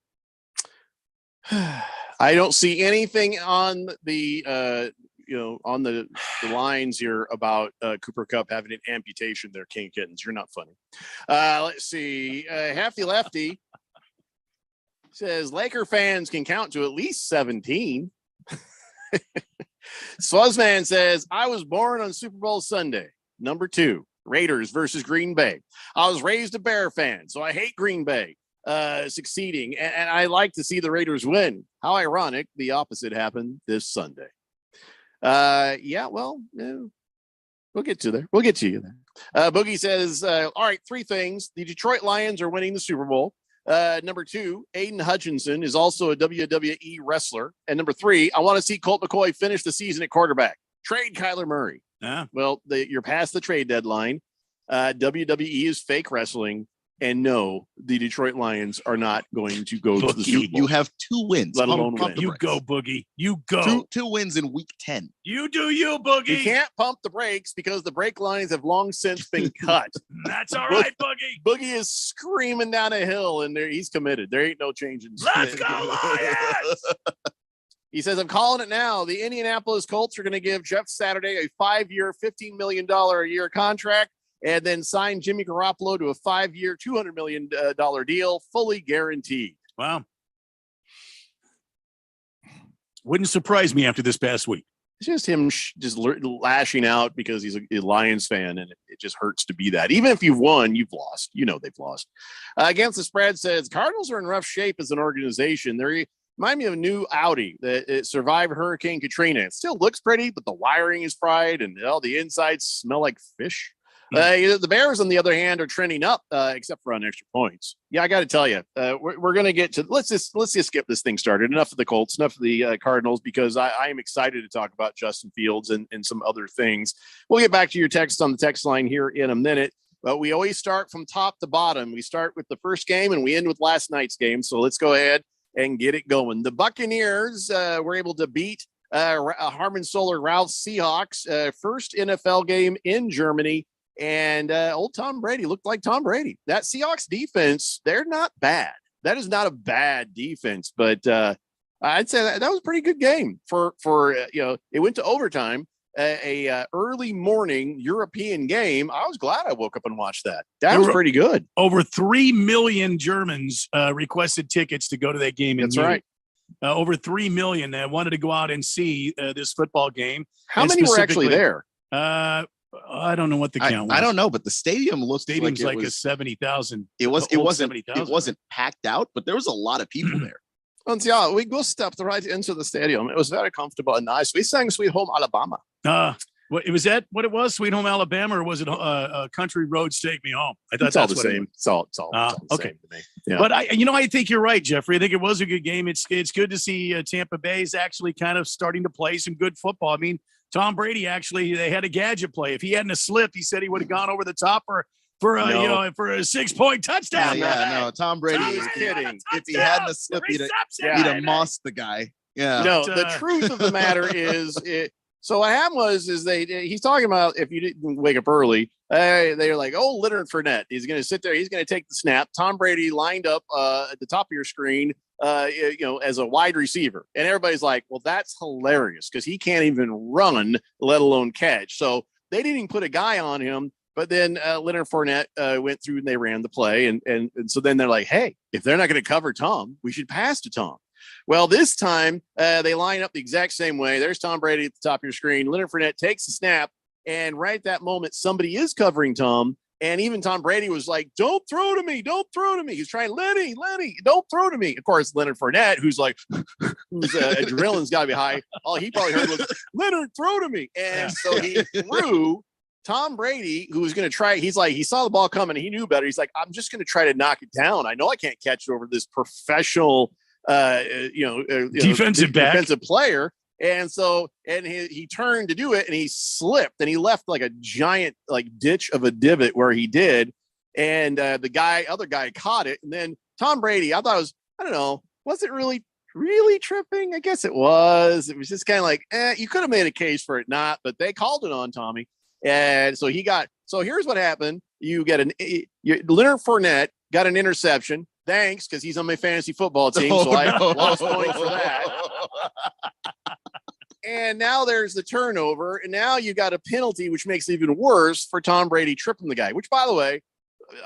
I don't see anything on the on the lines here about Cooper Kupp having an amputation there, King Kittens. You're not funny. Let's see. Hefty Lefty says Laker fans can count to at least 17. Swazman says, I was born on Super Bowl Sunday. Number 2, Raiders versus Green Bay. I was raised a Bear fan, so I hate Green Bay succeeding, and I like to see the Raiders win. How ironic, the opposite happened this Sunday. We'll get to there. We'll get to you there. Boogie says, all right, 3 things. The Detroit Lions are winning the Super Bowl. Number 2, Aiden Hutchinson is also a WWE wrestler. And number 3, I want to see Colt McCoy finish the season at quarterback. Trade Kyler Murray. Well, you're past the trade deadline. WWE is fake wrestling. And no, the Detroit Lions are not going to go to the Super Bowl. You have 2 wins, let alone win. You go, Boogie. You go. 2 wins in week 10. You do you, Boogie. You can't pump the brakes because the brake lines have long since been cut. That's all right, Boogie. Boogie is screaming down a hill, and he's committed. There ain't no changing. Let's go, Lions! He says, I'm calling it now. The Indianapolis Colts are going to give Jeff Saturday a 5-year, $15 million a year contract, and then sign Jimmy Garoppolo to a 5-year, $200 million deal, fully guaranteed. Wow. Wouldn't surprise me after this past week. It's just him just lashing out because he's a Lions fan, and it just hurts to be that. Even if you've won, you've lost. They've lost. Against the Spread says, Cardinals are in rough shape as an organization. They remind me of a new Audi that survived Hurricane Katrina. It still looks pretty, but the wiring is fried, and the insides smell like fish. The Bears, on the other hand, are trending up, except for on extra points. Yeah, I got to tell you, we're going to get to let's just skip this thing started. Enough of the Colts, enough of the Cardinals, because I am excited to talk about Justin Fields and some other things. We'll get back to your text on the text line here in a minute. But we always start from top to bottom. We start with the first game and we end with last night's game. So let's go ahead and get it going. The Buccaneers were able to beat Harmon Solar Ralph Seahawks, first NFL game in Germany. And old Tom Brady looked like Tom Brady. That Seahawks defense, they're not bad. That is not a bad defense, but I'd say that was a pretty good game for it went to overtime, a early morning European game. I was glad I woke up and watched that. That was pretty good. Over 3 million Germans requested tickets to go to that game. That's right. Over 3 million wanted to go out and see this football game. How many were actually there? I don't know what the count was. I don't know, but the stadium looked like a 70,000. It wasn't packed out, but there was a lot of people there. And yeah, we go stepped right into the stadium. It was very comfortable and nice. We sang "Sweet Home Alabama." Was that what it was? "Sweet Home Alabama," or was it "Country Roads Take Me Home"? I thought it's all the same. It's all the okay. same to me. Yeah. But I think you're right, Jeffrey. I think it was a good game. It's good to see Tampa Bay's actually kind of starting to play some good football. I mean, Tom Brady they had a gadget play. If he hadn't slipped, he said he would have gone over the top for a 6-point touchdown. No, Tom Brady was kidding. If he hadn't slipped, he'd have mossed the guy. Yeah. No, the truth of the matter is, so what happened he's talking about if you didn't wake up early, they're like, oh, Leonard Fournette, he's going to sit there, he's going to take the snap. Tom Brady lined up at the top of your screen, as a wide receiver, and everybody's like, well, that's hilarious because he can't even run, let alone catch. So they didn't even put a guy on him. But then Leonard Fournette went through and they ran the play, and so then they're like, hey, if they're not going to cover Tom, we should pass to Tom. Well, this time they line up the exact same way. There's Tom Brady at the top of your screen. Leonard Fournette takes the snap, and right at that moment, somebody is covering Tom. And even Tom Brady was like, don't throw to me. Don't throw to me. He's trying, Lenny, don't throw to me. Of course, Leonard Fournette, who's like, adrenaline's got to be high. All he probably heard was, Leonard, throw to me. And so he threw. Tom Brady, who was going to try, he's like, he saw the ball coming. He knew better. He's like, I'm just going to try to knock it down. I know I can't catch it over this professional, defensive player. And so, and he turned to do it and he slipped and he left like a giant ditch of a divot where he did. And the other guy caught it. And then Tom Brady, I thought it was, I don't know, was it really tripping? I guess it was. It was just kind of like, you could have made a case for it not, but they called it on Tommy. And so here's what happened. You get Leonard Fournette got an interception. Thanks, because he's on my fantasy football team. So I lost points for that. And now there's the turnover. And now you got a penalty, which makes it even worse for Tom Brady tripping the guy, which, by the way,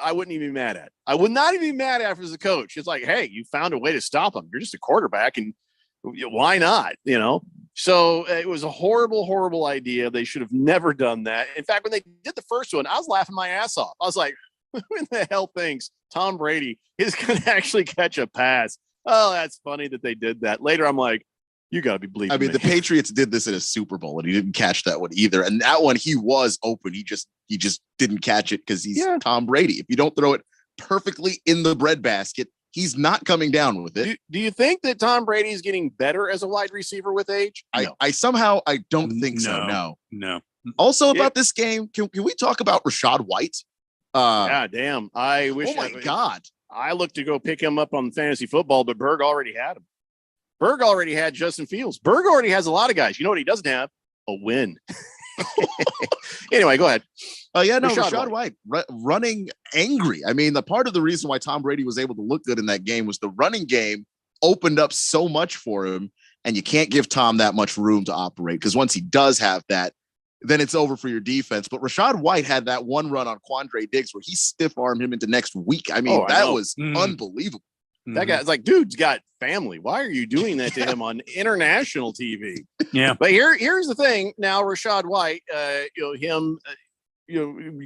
I wouldn't even be mad at. I would not even be mad at as a coach. It's like, hey, you found a way to stop him. You're just a quarterback, and why not? So it was a horrible, horrible idea. They should have never done that. In fact, when they did the first one, I was laughing my ass off. I was like, who in the hell thinks Tom Brady is going to actually catch a pass? Oh, that's funny that they did that. Later, I'm like, you got to be bleeding. I mean, the Patriots did this in a Super Bowl, and he didn't catch that one either. And that one, he was open. He just didn't catch it because he's Tom Brady. If you don't throw it perfectly in the breadbasket, he's not coming down with it. Do you think that Tom Brady is getting better as a wide receiver with age? No. I don't think so. No. Also about this game, can we talk about Rachaad White? God damn. I wish. Oh my God. I looked to go pick him up on fantasy football, but Berg already had him. Berg already had Justin Fields. Berg already has a lot of guys. You know what he doesn't have? A win. Anyway, go ahead. Rachaad White running angry. I mean, the part of the reason why Tom Brady was able to look good in that game was the running game opened up so much for him, and you can't give Tom that much room to operate because once he does have that, then it's over for your defense. But Rachaad White had that one run on Quandre Diggs where he stiff-armed him into next week. I mean, that was unbelievable. That guy's like, dude's got family. Why are you doing that to him on international TV? Yeah. But here's the thing. Now, Rachaad White,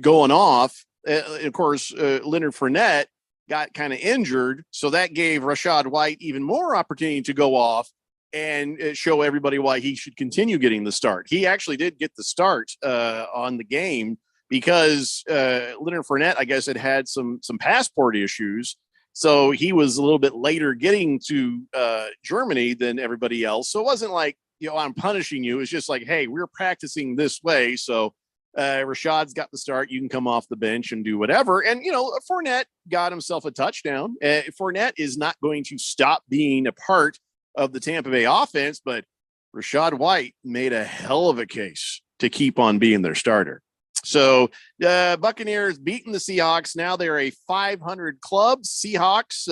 going off. Of course, Leonard Fournette got kind of injured, so that gave Rachaad White even more opportunity to go off and show everybody why he should continue getting the start. He actually did get the start on the game because Leonard Fournette, I guess, had some passport issues. So he was a little bit later getting to Germany than everybody else. So it wasn't like, I'm punishing you. It's just like, hey, we're practicing this way. So Rachaad's got the start. You can come off the bench and do whatever. And, Fournette got himself a touchdown. Fournette is not going to stop being a part of the Tampa Bay offense, but Rachaad White made a hell of a case to keep on being their starter. So Buccaneers beating the Seahawks. Now they're a 500 club. Seahawks,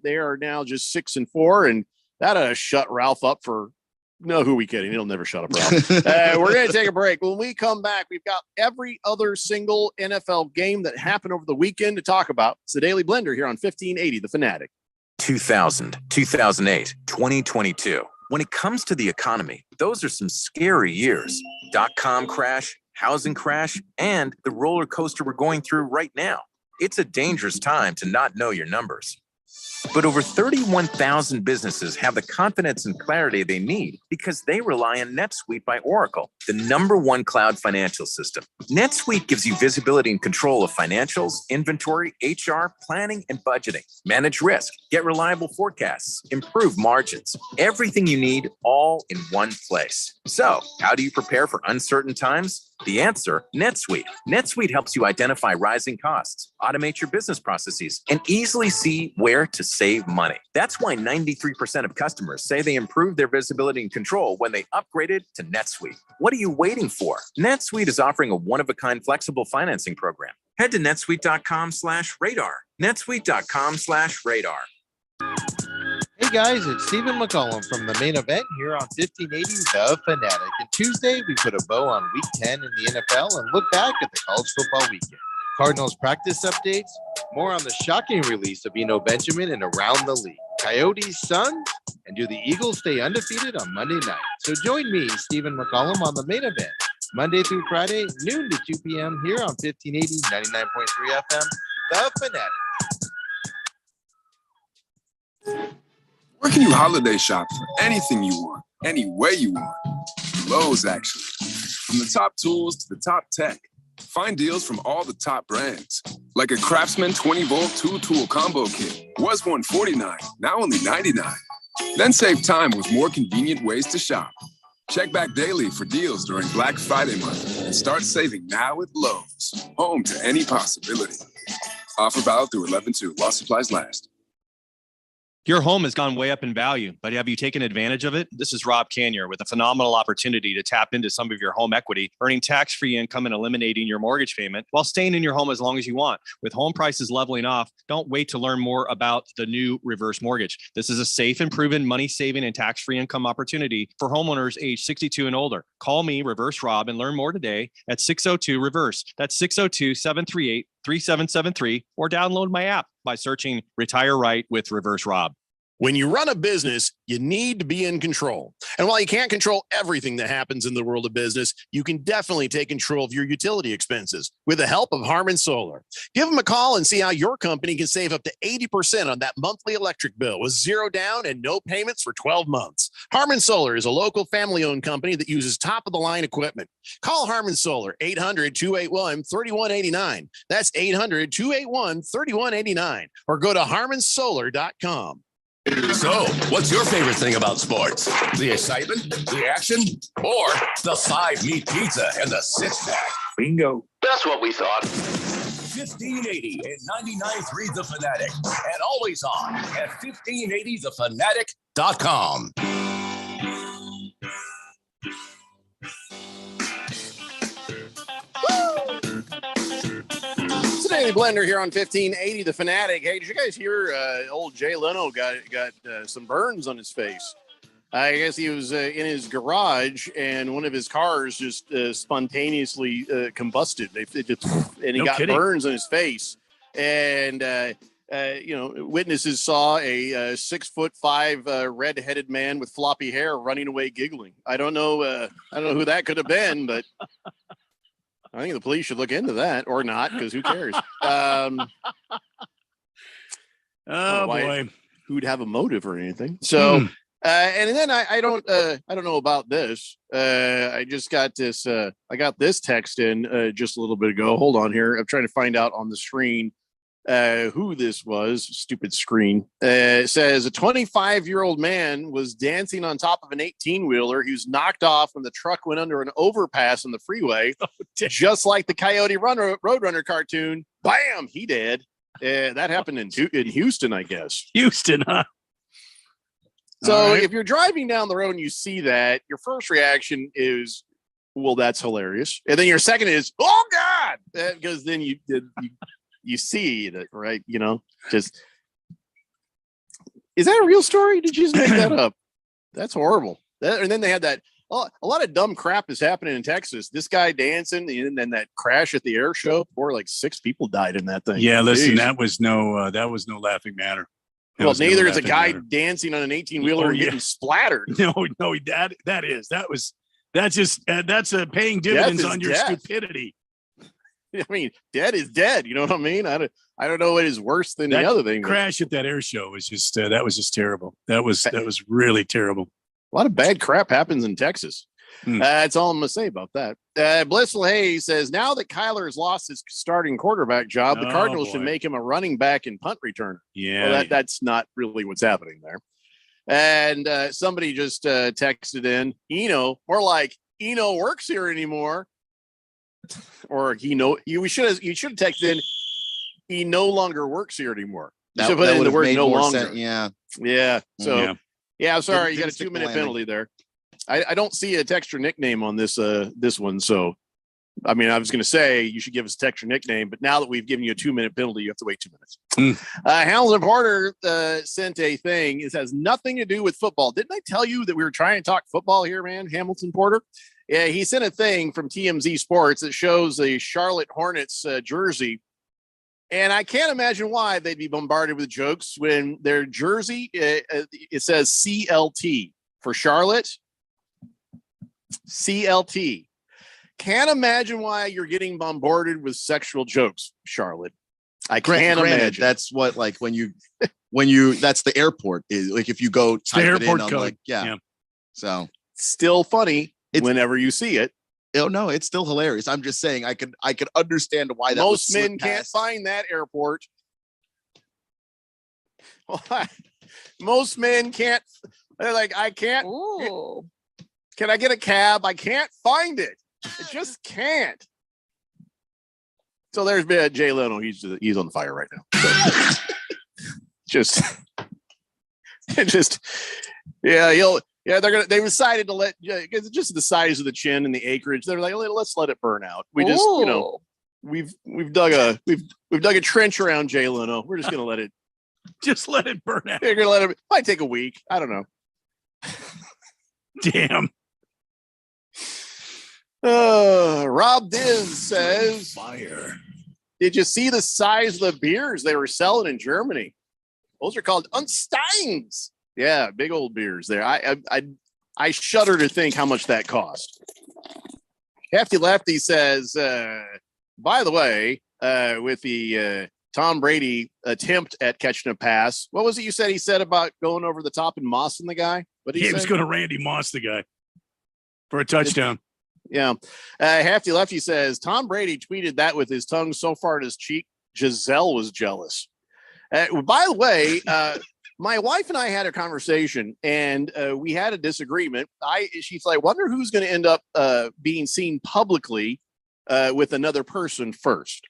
they are now just 6-4, and that shut Ralph up for no, who are we kidding? He'll never shut up, Ralph. We're going to take a break. When we come back, we've got every other single NFL game that happened over the weekend to talk about. It's the Daily Blender here on 1580 The Fanatic. 2000, 2008, 2022. When it comes to the economy, those are some scary years. .com crash, housing crash, and the roller coaster we're going through right now. It's a dangerous time to not know your numbers. But over 31,000 businesses have the confidence and clarity they need because they rely on NetSuite by Oracle, the #1 cloud financial system. NetSuite gives you visibility and control of financials, inventory, HR, planning, and budgeting. Manage risk, get reliable forecasts, improve margins. Everything you need all in one place. So, how do you prepare for uncertain times? The answer, NetSuite. NetSuite helps you identify rising costs, automate your business processes, and easily see where to save money. That's why 93% of customers say they improved their visibility and control when they upgraded to NetSuite. What are you waiting for? NetSuite is offering a one-of-a-kind flexible financing program. Head to netsuite.com/radar. netsuite.com/radar. Hey guys, it's Stephen McCollum from the main event here on 1580 The Fanatic. And Tuesday, we put a bow on Week 10 in the NFL and look back at the college football weekend. Cardinals practice updates, more on the shocking release of Eno Benjamin and around the league. Coyotes, Suns, and do the Eagles stay undefeated on Monday night? So join me, Stephen McCollum, on the main event Monday through Friday, noon to 2 p.m. here on 1580, 99.3 FM, The Fanatic. Where can you holiday shop for anything you want, any way you want? Lowe's, actually. From the top tools to the top tech, find deals from all the top brands. Like a Craftsman 20-volt 2-tool combo kit. Was $149, now only $99. Then save time with more convenient ways to shop. Check back daily for deals during Black Friday month and start saving now with Lowe's. Home to any possibility. Offer valid through 11/2 while supplies last. Your home has gone way up in value, but have you taken advantage of it? This is Rob Canier with a phenomenal opportunity to tap into some of your home equity, earning tax-free income and eliminating your mortgage payment while staying in your home as long as you want. With home prices leveling off, don't wait to learn more about the new reverse mortgage. This is a safe and proven money-saving and tax-free income opportunity for homeowners age 62 and older. Call me, Reverse Rob, and learn more today at 602-REVERSE. That's 602-738-3773, or download my app by searching Retire Right with Reverse Rob. When you run a business, you need to be in control. And while you can't control everything that happens in the world of business, you can definitely take control of your utility expenses with the help of Harmon Solar. Give them a call and see how your company can save up to 80% on that monthly electric bill with zero down and no payments for 12 months. Harmon Solar is a local family-owned company that uses top-of-the-line equipment. Call Harmon Solar, 800-281-3189. That's 800-281-3189. Or go to harmonsolar.com. So, what's your favorite thing about sports? The excitement, the action, or the 5-meat pizza and the six-pack? Bingo. That's what we thought. 1580 and 99.3 The Fanatic, and always on at 1580thefanatic.com. Daily Blender here on 1580 The Fanatic. Hey, did you guys hear old Jay Leno got some burns on his face? I guess he was in his garage and one of his cars just spontaneously combusted. And he got burns on his face. And witnesses saw a 6'5" red-headed man with floppy hair running away giggling. I don't know who that could have been, but I think the police should look into that, or not, because who cares? Oh boy, who'd have a motive or anything? So, and then I don't know about this. I just got this. I got this text in just a little bit ago. Hold on here. I'm trying to find out on the screen who this was. Stupid screen. It says a 25-year-old man was dancing on top of an 18-wheeler. He was knocked off when the truck went under an overpass on the freeway, just like the Coyote Roadrunner cartoon. Bam! He dead. That happened in Houston, I guess. Houston, huh? So if you're driving down the road and you see that, your first reaction is, well, that's hilarious. And then your second is, oh, God, because then you see that, right? Just, is that a real story? Did you just make that up? That's horrible. And then they had that. Oh, a lot of dumb crap is happening in Texas. This guy dancing, and then that crash at the air show, or like 6 people died in that thing. Yeah, listen, that was no laughing matter. Well, neither is a guy dancing on an 18-wheeler and getting splattered. No, that's a paying dividends on your stupidity. I mean, dead is dead. You know what I mean? I don't know what is worse than the other thing. Crash at that air show was just that was just terrible. That was really terrible. A lot of bad crap happens in Texas. That's all I'm going to say about that. Blissful Hayes says, now that Kyler has lost his starting quarterback job, the Cardinals should make him a running back and punt returner. Yeah. Well, that's not really what's happening there. And somebody just texted in, Eno, more like Eno works here anymore. Or you should have texted in, he no longer works here anymore. You should put in the word no longer. Yeah. So I'm sorry, you got a 2-minute penalty there. I don't see a texture nickname on this one. So I mean, I was going to say you should give us a texture nickname, but now that we've given you a 2-minute penalty, you have to wait 2 minutes. Hamilton Porter sent a thing. It has nothing to do with football. Didn't I tell you that we were trying to talk football here, man? Hamilton Porter. Yeah, he sent a thing from TMZ Sports that shows a Charlotte Hornets jersey. And I can't imagine why they'd be bombarded with jokes when their jersey, it says CLT for Charlotte. CLT. can't imagine why you're getting bombarded with sexual jokes, Charlotte. I Granted, can't imagine. that's what, like, when you that's the airport is like, if you go type it in on, like, yeah. So still funny whenever you see it. Oh no, it's still hilarious. I'm just saying I could understand why that most men can't find that airport. Most men can't. They're like, I can't. Can I get a cab? I can't find it. I just can't. So there's been Jay Leno. He's on the fire right now. So, just they decided to let, just the size of the chin and the acreage. They're like, let's let it burn out. We just, we've dug a trench around Jay Leno. We're just gonna let it. Just let it burn out. You're gonna let it. Might take a week. I don't know. Damn. Rob Diz says, "Fire! Did you see the size of the beers they were selling in Germany? Those are called Unsteins. Yeah, big old beers there. I shudder to think how much that cost." Hefty Lefty says, "By the way, with the Tom Brady attempt at catching a pass, what was it you said he said about going over the top and mossing the guy? What did he was going to Randy Moss the guy for a touchdown." Yeah. Hefty Lefty says, Tom Brady tweeted that with his tongue so far in his cheek, Giselle was jealous. By the way, my wife and I had a conversation, and we had a disagreement. She's like, wonder who's going to end up being seen publicly with another person first.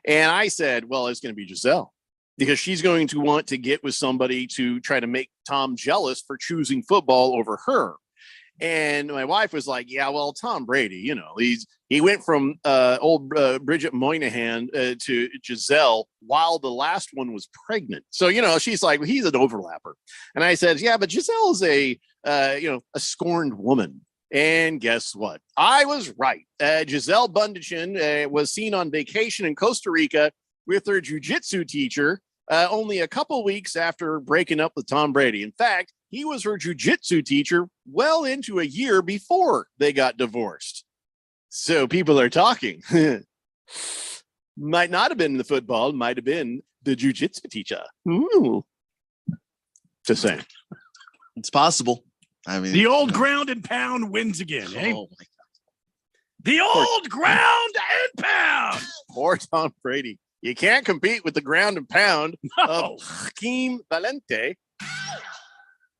And I said, well, it's going to be Giselle, because she's going to want to get with somebody to try to make Tom jealous for choosing football over her. And my wife was like, yeah, well, Tom Brady, he went from old Bridget Moynihan to Giselle while the last one was pregnant. So, she's like, well, he's an overlapper. And I said, yeah, but Giselle is a scorned woman. And guess what? I was right. Giselle Bundchen was seen on vacation in Costa Rica with her jiu-jitsu teacher only a couple weeks after breaking up with Tom Brady. In fact, he was her jiu-jitsu teacher well into a year before they got divorced. So people are talking. Might not have been the football, might have been the jiu-jitsu teacher. Ooh. Just saying. It's possible. I mean, the old ground and pound wins again. Eh? Oh my God. The old ground and pound. Poor Tom Brady. You can't compete with the ground and pound of Hakeem Valente,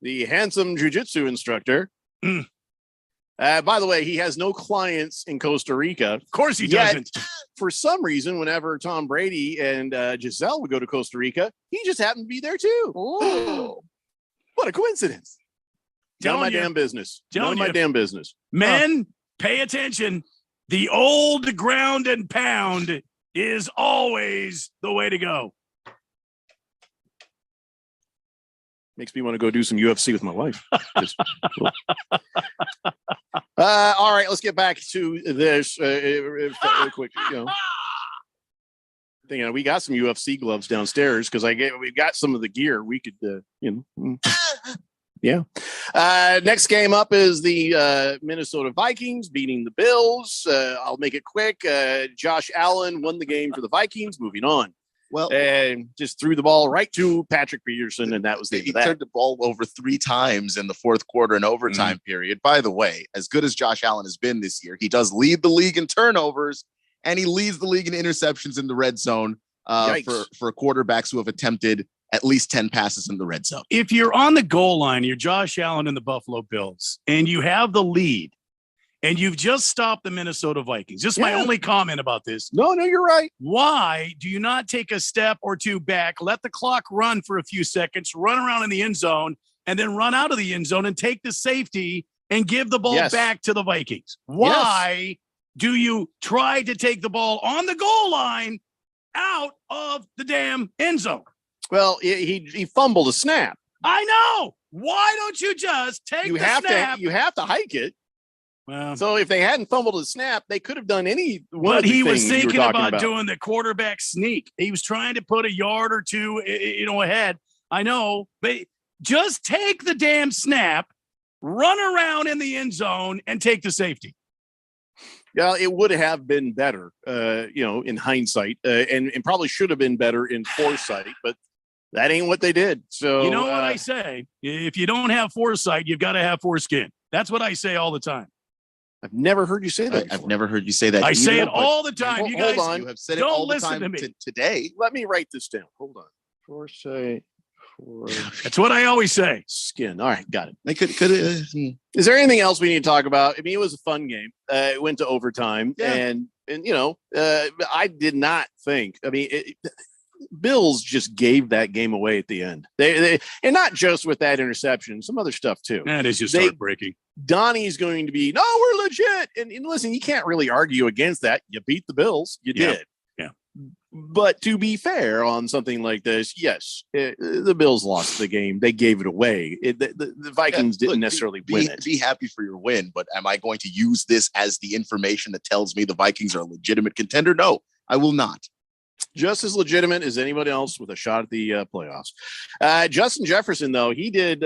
the handsome jiu-jitsu instructor. By the way, he has no clients in Costa Rica. Of course he doesn't. For some reason, whenever Tom Brady and Giselle would go to Costa Rica, he just happened to be there too. What a coincidence. None of my damn business. None of my damn business. Men, pay attention. The old ground and pound is always the way to go. Makes me want to go do some UFC with my wife. All right, let's get back to this quick. We got some UFC gloves downstairs because we've got some of the gear. We could, yeah. Next game up is the Minnesota Vikings beating the Bills. I'll make it quick. Josh Allen won the game for the Vikings. Moving on. Well, and just threw the ball right to Patrick Peterson, and that was the end of that. He turned the ball over 3 times in the fourth quarter and overtime period. By the way, as good as Josh Allen has been this year, he does lead the league in turnovers, and he leads the league in interceptions in the red zone for quarterbacks who have attempted at least 10 passes in the red zone. If you're on the goal line, you're Josh Allen and the Buffalo Bills, and you have the lead, and you've just stopped the Minnesota Vikings. Just my only comment about this. No, you're right. Why do you not take a step or two back, let the clock run for a few seconds, run around in the end zone, and then run out of the end zone and take the safety and give the ball back to the Vikings? Why do you try to take the ball on the goal line out of the damn end zone? Well, he fumbled a snap. I know. Why don't you just take the snap? You have to hike it. Well, so if they hadn't fumbled a snap, they could have done any. But he was thinking about doing the quarterback sneak. He was trying to put a yard or two, ahead. I know, but just take the damn snap, run around in the end zone, and take the safety. Yeah, it would have been better, in hindsight, and probably should have been better in foresight, but that ain't what they did. So you know what I say? If you don't have foresight, you've got to have foreskin. That's what I say all the time. I've never heard you say that. I've never heard you say that. I say it but- all the time. You guys, hold on. You have said it don't all the listen time to me. today. Let me write this down. Hold on. Foresight. That's what I always say. Skin. All right, got it. They could. Is there anything else we need to talk about? I mean, it was a fun game. It went to overtime, and I did not think. I mean, Bills just gave that game away at the end. They and not just with that interception, some other stuff too. That is just heartbreaking. Donnie's going to be, no, we're legit. And listen, you can't really argue against that. You beat the Bills. You did. Yeah. But to be fair on something like this, yes, the Bills lost the game. They gave it away. The Vikings didn't necessarily win it. Be happy for your win, but am I going to use this as the information that tells me the Vikings are a legitimate contender? No, I will not. Just as legitimate as anybody else with a shot at the playoffs. Justin Jefferson, though, he did.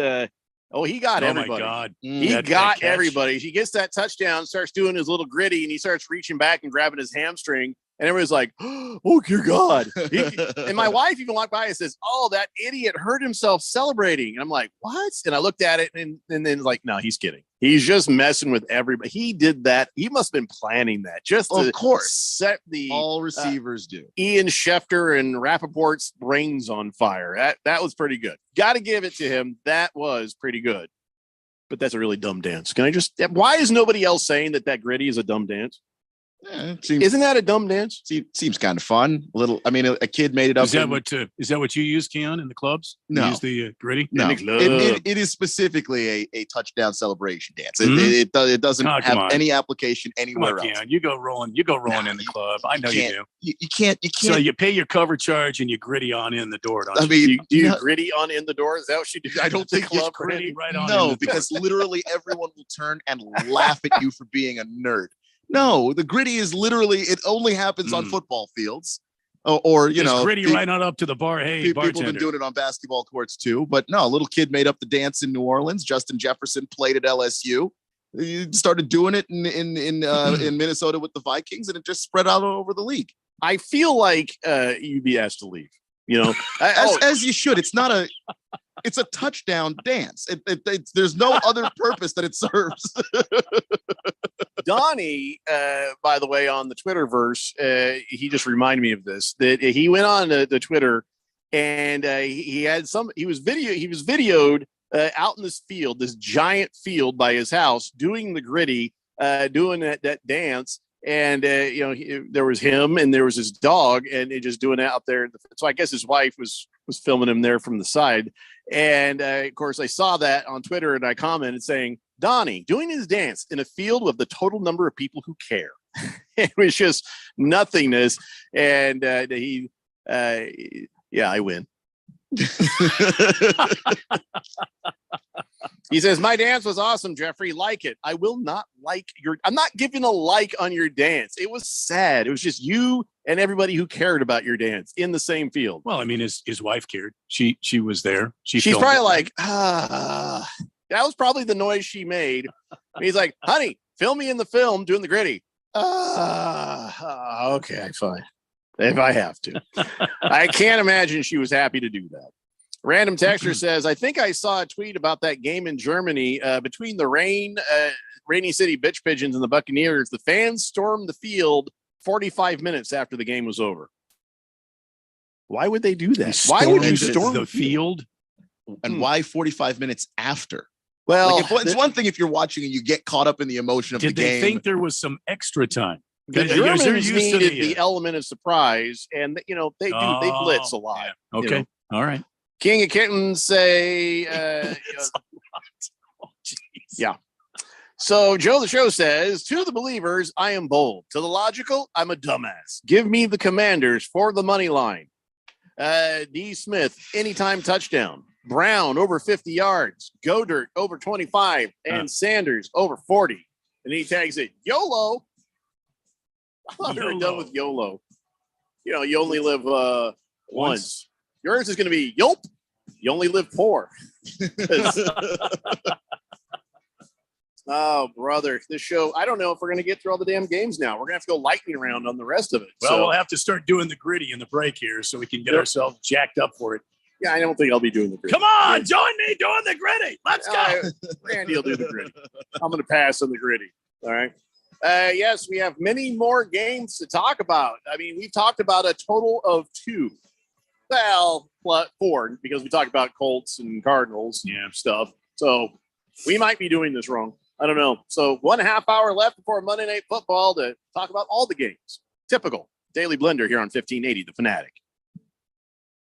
He got everybody. Oh, my God. He got everybody. He gets that touchdown, starts doing his little gritty, and he starts reaching back and grabbing his hamstring. And everybody's like, oh, dear God. And my wife even walked by and says, oh, that idiot hurt himself celebrating. And I'm like, what? And I looked at it and then like, no, he's kidding. He's just messing with everybody. He did that. He must have been planning that just to, of course, set the all receivers do. Ian Schefter and Rappaport's brains on fire. That was pretty good. Got to give it to him. That was pretty good. But that's a really dumb dance. Why is nobody else saying that gritty is a dumb dance? Isn't that a dumb dance? Seems kind of fun. A kid made it up. Is that what you use, Keon, in the clubs? No. You use the gritty? No, it is specifically a touchdown celebration dance. It doesn't have any application anywhere else. Keon, you go rolling in the club. I know you do. You can't. So you pay your cover charge and you gritty on in the door. Don't you? Do you gritty on in the door? Is that what you do? I don't think club gritty right on. No, because literally everyone will turn and laugh at you for being a nerd. No, the gritty is literally, it only happens on football fields or gritty right on up to the bar. Hey, people have been doing it on basketball courts too, but no, a little kid made up the dance in New Orleans. Justin Jefferson played at LSU. He started doing it in Minnesota with the Vikings, and it just spread out over the league. I feel like you'd be asked to leave, as you should. It's a touchdown dance. There's no other purpose that it serves. Donnie, by the way, on the Twitterverse, he just reminded me of this, that he went on the Twitter and he was videoed out in this field, this giant field by his house, doing the gritty, doing that dance. And, there was him and there was his dog and it just doing it out there. So I guess his wife was filming him there from the side. And of course, I saw that on Twitter and I commented saying, Donnie doing his dance in a field with the total number of people who care. It was just nothingness. And I win. He says, my dance was awesome, Jeffrey. Like it. I will not I'm not giving a like on your dance. It was sad. It was just you and everybody who cared about your dance in the same field. Well, I mean, his wife cared. She was there. She's probably like, that was probably the noise she made. And he's like, honey, film me in the film doing the gritty. Okay, fine. If I have to. I can't imagine she was happy to do that. Random texter says, I think I saw a tweet about that game in Germany between the Rainy City Bitch Pigeons and the Buccaneers. The fans stormed the field 45 minutes after the game was over. Why would they do that? Why would you storm the field? And why 45 minutes after? Well, it's one thing if you're watching and you get caught up in the emotion of the game. Did they think there was some extra time? The Germans needed the element of surprise, and they blitz a lot. Yeah. Okay, all right. King of Kittens say, yeah. So Joe the Show says, to the believers, I am bold. To the logical, I'm a dumbass. Give me the Commanders for the money line. D. Smith, anytime touchdown. Brown over 50 yards. Godert over 25. And Sanders over 40. And he tags it, YOLO. I thought we were done with YOLO. You only live once. Yours is going to be Yelp. You only live 4. Oh, brother, this show, I don't know if we're going to get through all the damn games now. We're going to have to go lightning round on the rest of it. Well, we'll have to start doing the gritty in the break here so we can get ourselves jacked up for it. Yeah, I don't think I'll be doing the gritty. Come on, join me doing the gritty. Let's go. Randy will do the gritty. I'm going to pass on the gritty. All right. Yes, we have many more games to talk about. I mean, we've talked about a total of 2. Well, 4, because we talked about Colts and Cardinals stuff. So we might be doing this wrong. I don't know. So 1.5 hour left before Monday Night Football to talk about all the games. Typical Daily Blender here on 1580 The Fanatic.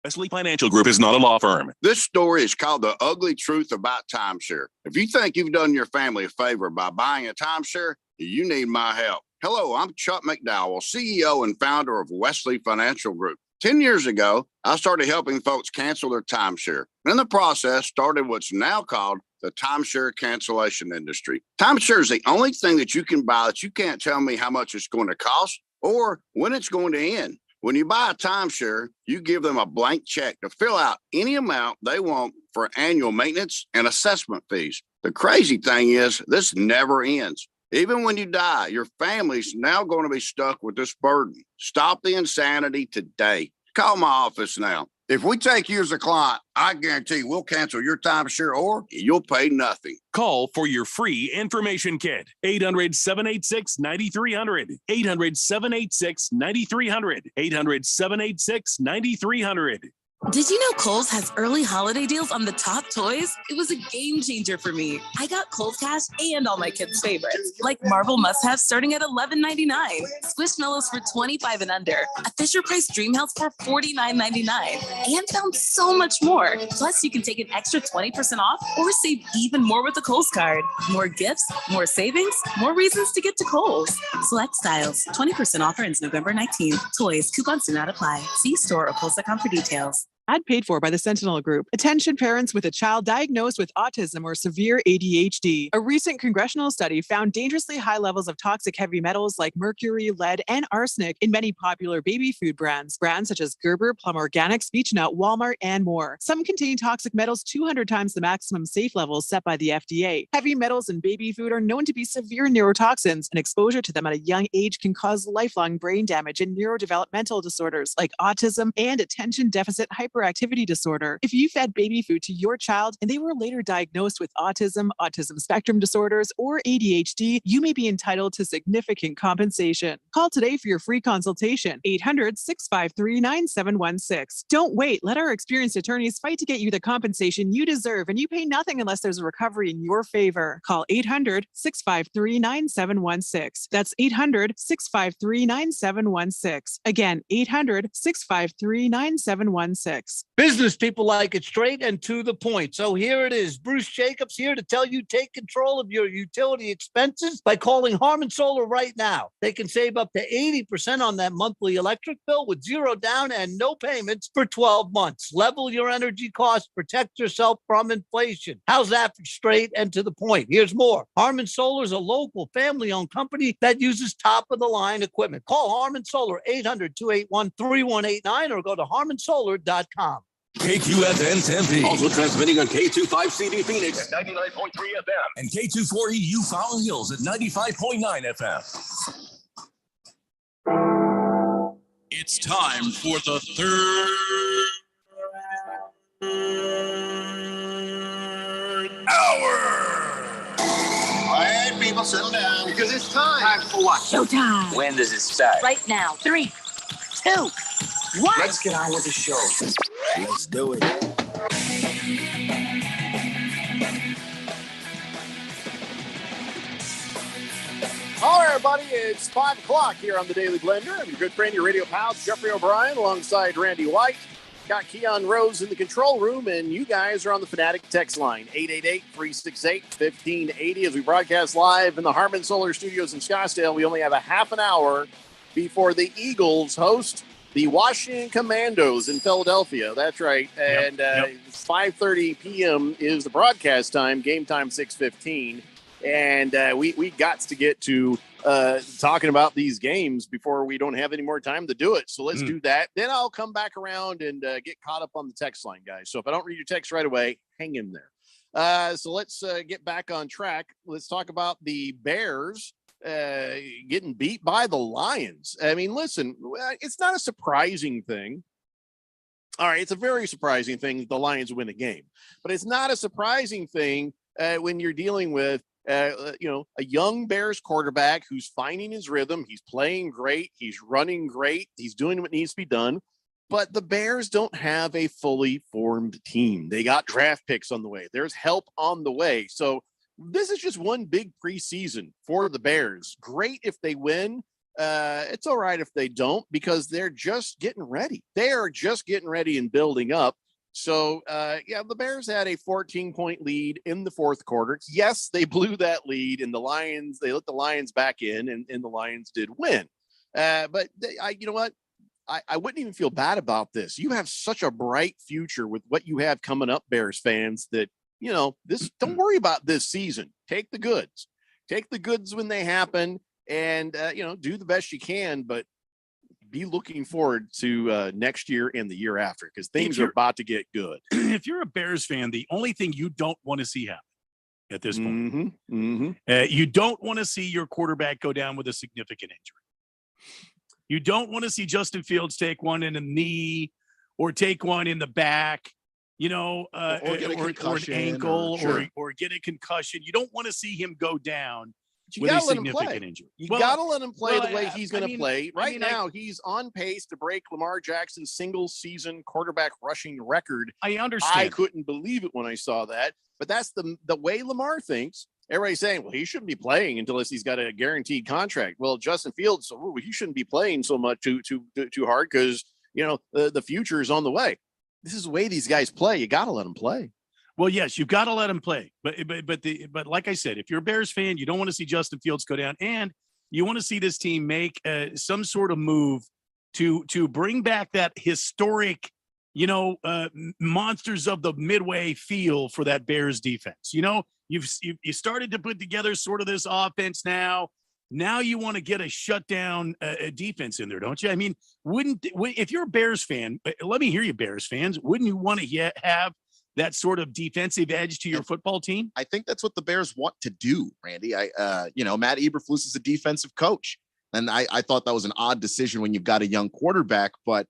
Wesley Financial Group is not a law firm. This story is called The Ugly Truth About Timeshare. If you think you've done your family a favor by buying a timeshare, you need my help. Hello, I'm Chuck McDowell, CEO and founder of Wesley Financial Group. 10 years ago, I started helping folks cancel their timeshare. In the process, started what's now called the timeshare cancellation industry. Timeshare is the only thing that you can buy that you can't tell me how much it's going to cost or when it's going to end. When you buy a timeshare, you give them a blank check to fill out any amount they want for annual maintenance and assessment fees. The crazy thing is, this never ends. Even when you die, your family's now going to be stuck with this burden. Stop the insanity today. Call my office now. If we take you as a client, I guarantee we'll cancel your timeshare or you'll pay nothing. Call for your free information kit. 800-786-9300. 800-786-9300. 800-786-9300. Did you know Kohl's has early holiday deals on the top toys? It was a game changer for me. I got Kohl's Cash and all my kids' favorites, like Marvel must-haves starting at $11.99, Squishmallows for $25 and under, a Fisher-Price Dream House for $49.99, and found so much more. Plus, you can take an extra 20% off or save even more with the Kohl's card. More gifts, more savings, more reasons to get to Kohl's. Select styles. 20% offer ends November 19th. Toys. Coupons do not apply. See store or Kohl's.com for details. Ad paid for by the Sentinel Group. Attention parents with a child diagnosed with autism or severe ADHD. A recent congressional study found dangerously high levels of toxic heavy metals like mercury, lead, and arsenic in many popular baby food brands. Brands such as Gerber, Plum Organics, Beech-Nut, Walmart, and more. Some contain toxic metals 200 times the maximum safe levels set by the FDA. Heavy metals in baby food are known to be severe neurotoxins, and exposure to them at a young age can cause lifelong brain damage and neurodevelopmental disorders like autism and attention deficit hyperactivity disorder. If you fed baby food to your child and they were later diagnosed with autism, autism spectrum disorders, or ADHD, you may be entitled to significant compensation. Call today for your free consultation. 800-653-9716. Don't wait. Let our experienced attorneys fight to get you the compensation you deserve, and you pay nothing unless there's a recovery in your favor. Call 800-653-9716. That's 800-653-9716. Again, 800-653-9716. Business people like it straight and to the point. So here it is. Bruce Jacobs here to tell you take control of your utility expenses by calling Harmon Solar right now. They can save up to 80% on that monthly electric bill with zero down and no payments for 12 months. Level your energy costs, protect yourself from inflation. How's that for straight and to the point? Here's more. Harmon Solar is a local family-owned company that uses top-of-the-line equipment. Call Harmon Solar 800-281-3189 or go to harmonsolar.com. KQFN Tempe. Also transmitting on K25CD Phoenix at 99.3 FM and K240U Fountain Hills at 95.9 FM. It's time for the third hour. All right, people, settle down because it's time. Time for what? Showtime. When does it start? Right now. 3, 2, 1. Let's get on with the show. Let's do it. Hello, everybody. It's 5 o'clock here on the Daily Blender. I'm your good friend, your radio pal, Jeffrey O'Brien, alongside Randy White. Got Keon Rose in the control room, and you guys are on the Fanatic text line, 888-368-1580. As we broadcast live in the Harmon Solar Studios in Scottsdale, we only have a half an hour before the Eagles host the Washington Commandos in Philadelphia. That's right. And 5:30 p.m. is the broadcast time, game time 6:15. And we got to get to talking about these games before we don't have any more time to do it. So let's do that. Then I'll come back around and get caught up on the text line, guys. So if I don't read your text right away, hang in there. So let's get back on track. Let's talk about the Bears getting beat by the Lions. I mean, listen, it's not a surprising thing. All right, it's a very surprising thing that the Lions win a game, but it's not a surprising thing when you're dealing with a young Bears quarterback who's finding his rhythm. He's playing great. He's running great. He's doing what needs to be done. But the Bears don't have a fully formed team. They got draft picks on the way. There's help on the way. So this is just one big preseason for the Bears. Great if they win. It's all right if they don't, because they're just getting ready. They are just getting ready and building up. So, the Bears had a 14-point lead in the fourth quarter. Yes, they blew that lead, and they let the Lions back in, and the Lions did win. But you know what? I wouldn't even feel bad about this. You have such a bright future with what you have coming up, Bears fans, that, don't worry about this season. Take the goods. Take the goods when they happen. And, do the best you can, but be looking forward to next year and the year after, because things are about to get good. If you're a Bears fan, the only thing you don't want to see happen at this point, you don't want to see your quarterback go down with a significant injury. You don't want to see Justin Fields take one in the knee or take one in the back, or an ankle or get a concussion. You don't want to see him go down with a significant injury. You got to let him play the way he's going to play. Right now, he's on pace to break Lamar Jackson's single-season quarterback rushing record. I understand. I couldn't believe it when I saw that. But that's the way Lamar thinks. Everybody's saying, well, he shouldn't be playing unless he's got a guaranteed contract. Well, Justin Fields, he shouldn't be playing so much too hard because, the future is on the way. This is the way these guys play. You got to let them play. Well, yes, you've got to let him play. But like I said, if you're a Bears fan, you don't want to see Justin Fields go down, and you want to see this team make some sort of move to bring back that historic, monsters of the Midway feel for that Bears defense. You started to put together sort of this offense now. Now you want to get a shutdown defense in there, don't you? I mean, if you're a Bears fan, let me hear you, Bears fans. Wouldn't you want to have that sort of defensive edge to your football team? I think that's what the Bears want to do, Randy. Matt Eberflus is a defensive coach, and I thought that was an odd decision when you've got a young quarterback, but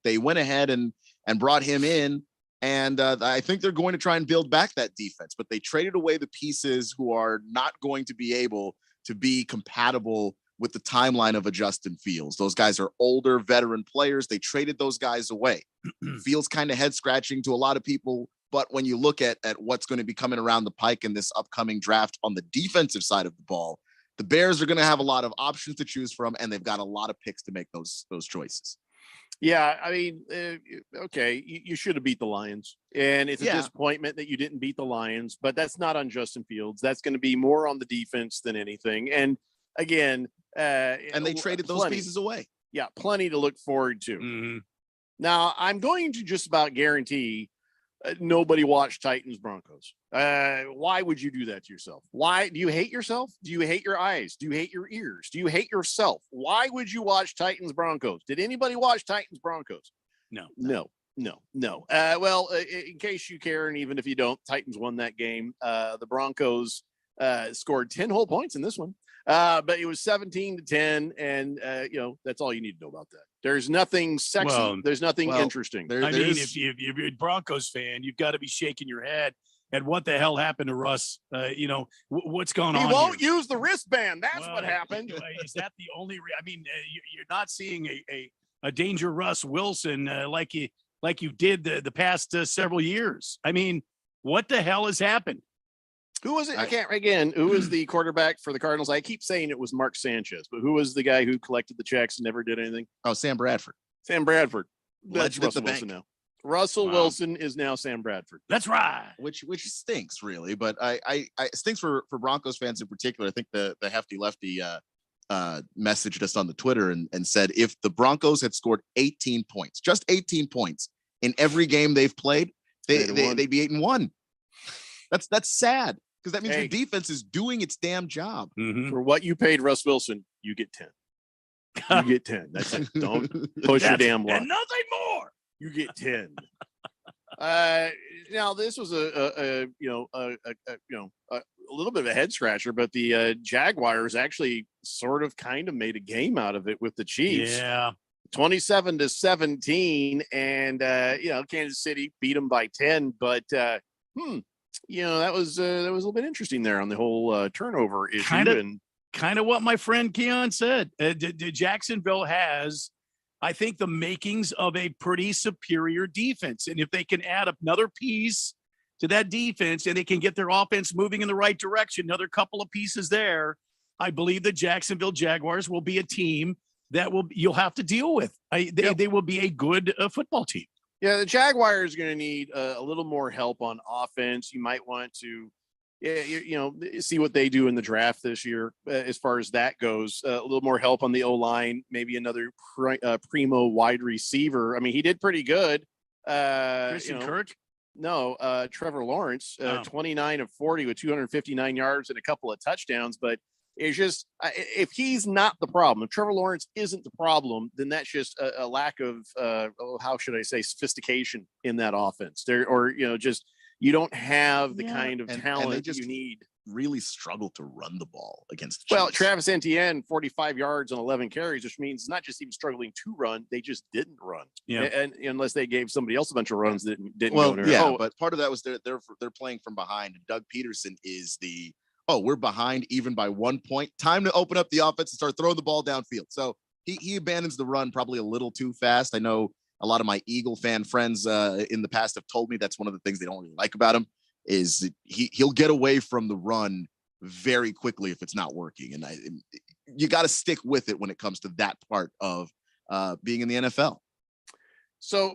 they went ahead and brought him in, and I think they're going to try and build back that defense, but they traded away the pieces who are not going to be able to be compatible with the timeline of a Justin Fields. Those guys are older veteran players. They traded those guys away. Feels kind of head scratching to a lot of people. But when you look at what's going to be coming around the pike in this upcoming draft on the defensive side of the ball, the Bears are going to have a lot of options to choose from, and they've got a lot of picks to make those choices. Yeah, I mean, okay, you should have beat the Lions, and it's a disappointment that you didn't beat the Lions, but that's not on Justin Fields. That's going to be more on the defense than anything. And again, and they traded those pieces away. Yeah, plenty to look forward to. Mm-hmm. Now, I'm going to just about guarantee nobody watched Titans Broncos. Why would you do that to yourself? Why do you hate yourself? Do you hate your eyes? Do you hate your ears? Do you hate yourself? Why would you watch Titans Broncos? Did anybody watch Titans Broncos? No. Well, in case you care, and even if you don't, Titans won that game. The Broncos scored 10 whole points in this one. But it was 17-10, and that's all you need to know about that. There's nothing sexy. There's nothing interesting. If you're a Broncos fan, you've got to be shaking your head at what the hell happened to Russ. What's going on? He won't use the wristband. That's what happened. Is that the only? You're not seeing a danger Russ Wilson like you did the past several years. I mean, what the hell has happened? Who was it? Who was the quarterback for the Cardinals? I keep saying it was Mark Sanchez, but who was the guy who collected the checks and never did anything? Oh, Sam Bradford. Sam Bradford. That's Legend at Russell the Wilson bank. now. Russell Wilson is now Sam Bradford. That's right. Which stinks, really. But I stinks for Broncos fans in particular. I think the hefty lefty messaged us on the Twitter and said if the Broncos had scored 18 points, just 18 points in every game they've played, they'd be 8-1. That's sad. Because that means your defense is doing its damn job. Mm-hmm. For what you paid Russ Wilson, you get 10. You get 10. That's it. Don't push your damn luck. And nothing more. You get 10. Now this was a little bit of a head scratcher, but the Jaguars actually sort of kind of made a game out of it with the Chiefs. Yeah. 27-17, and Kansas City beat them by 10. But that was a little bit interesting there on the whole turnover issue. Kind of what my friend Keon said. Jacksonville has, I think, the makings of a pretty superior defense, and if they can add another piece to that defense, and they can get their offense moving in the right direction, another couple of pieces there, I believe the Jacksonville Jaguars will be a team that you'll have to deal with. They will be a good football team. Yeah, the Jaguars are going to need a little more help on offense. You might want to, see what they do in the draft this year as far as that goes. A little more help on the O-line, maybe another primo wide receiver. I mean, he did pretty good. Christian Kirk? No, Trevor Lawrence, 29 of 40 with 259 yards and a couple of touchdowns, but it's just if he's not the problem, if Trevor Lawrence isn't the problem, then that's just a lack of how should I say sophistication in that offense. You don't have the kind of talent you need. Really struggle to run the ball against the Chiefs. Well, Travis Etienne, 45 yards on 11 carries, which means not just even struggling to run, they just didn't run. Yeah, and unless they gave somebody else a bunch of runs that didn't. Well, go yeah, but part of that was they're playing from behind, and Doug Peterson is we're behind even by 1 point. Time to open up the offense and start throwing the ball downfield. So he abandons the run probably a little too fast. I know a lot of my Eagle fan friends in the past have told me that's one of the things they don't really like about him is he'll get away from the run very quickly if it's not working. And you got to stick with it when it comes to that part of being in the NFL. So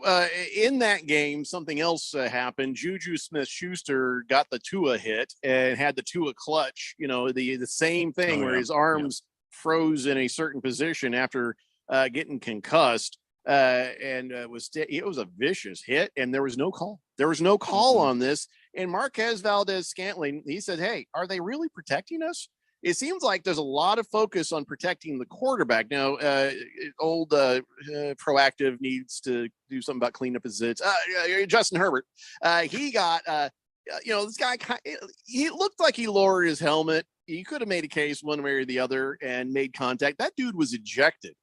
in that game, something else happened. Juju Smith-Schuster got the Tua hit and had the Tua clutch, the same thing where his arms froze in a certain position after getting concussed. It was a vicious hit, and there was no call. There was no call on this. And Marquez Valdez-Scantling, he said, "Hey, are they really protecting us?" It seems like there's a lot of focus on protecting the quarterback. Now, Proactive needs to do something about cleaning up his zits. Justin Herbert, he got, this guy, he looked like he lowered his helmet. He could have made a case one way or the other and made contact. That dude was ejected.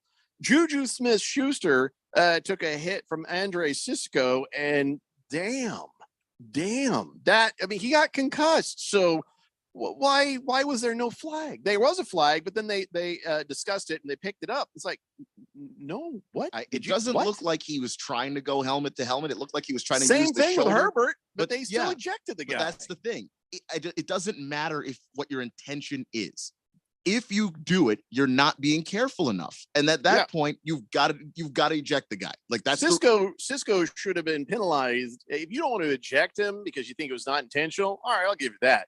Juju Smith-Schuster took a hit from Andre Cisco, and damn, he got concussed. So why was there no flag? There was a flag, but then they discussed it and they picked it up. It's like, no, what? It doesn't look like he was trying to go helmet to helmet. It looked like he was trying to same use the thing with shoulder, Herbert, but they still ejected the guy. That's the thing. It doesn't matter what your intention is. If you do it, you're not being careful enough, and at that point, you've got to eject the guy. Like that's Cisco should have been penalized. If you don't want to eject him because you think it was not intentional, all right, I'll give you that.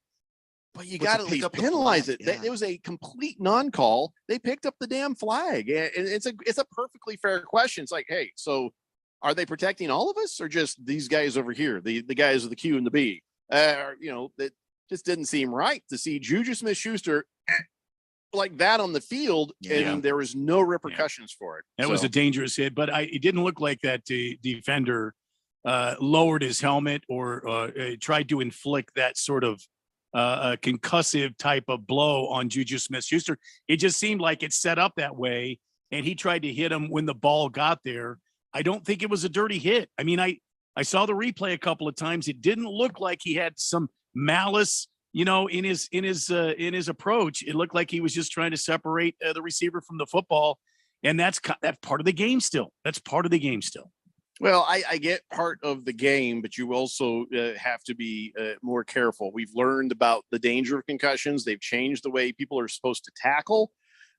But you got to at least penalize it. It was a complete non-call. They picked up the damn flag, and it's a perfectly fair question. It's like, hey, so are they protecting all of us, or just these guys over here, the guys with the Q and the B? That just didn't seem right to see Juju Smith-Schuster like that on the field, and there was no repercussions for it. That was a dangerous hit, but it didn't look like that the defender lowered his helmet or tried to inflict that sort of a concussive type of blow on Juju Smith-Schuster. It just seemed like it's set up that way, and he tried to hit him when the ball got there. I don't think it was a dirty hit. I mean, I saw the replay a couple of times. It didn't look like he had some malice, in his approach. It looked like he was just trying to separate the receiver from the football, and that's part of the game still. That's part of the game still. Well, I get part of the game, but you also have to be more careful. We've learned about the danger of concussions. They've changed the way people are supposed to tackle.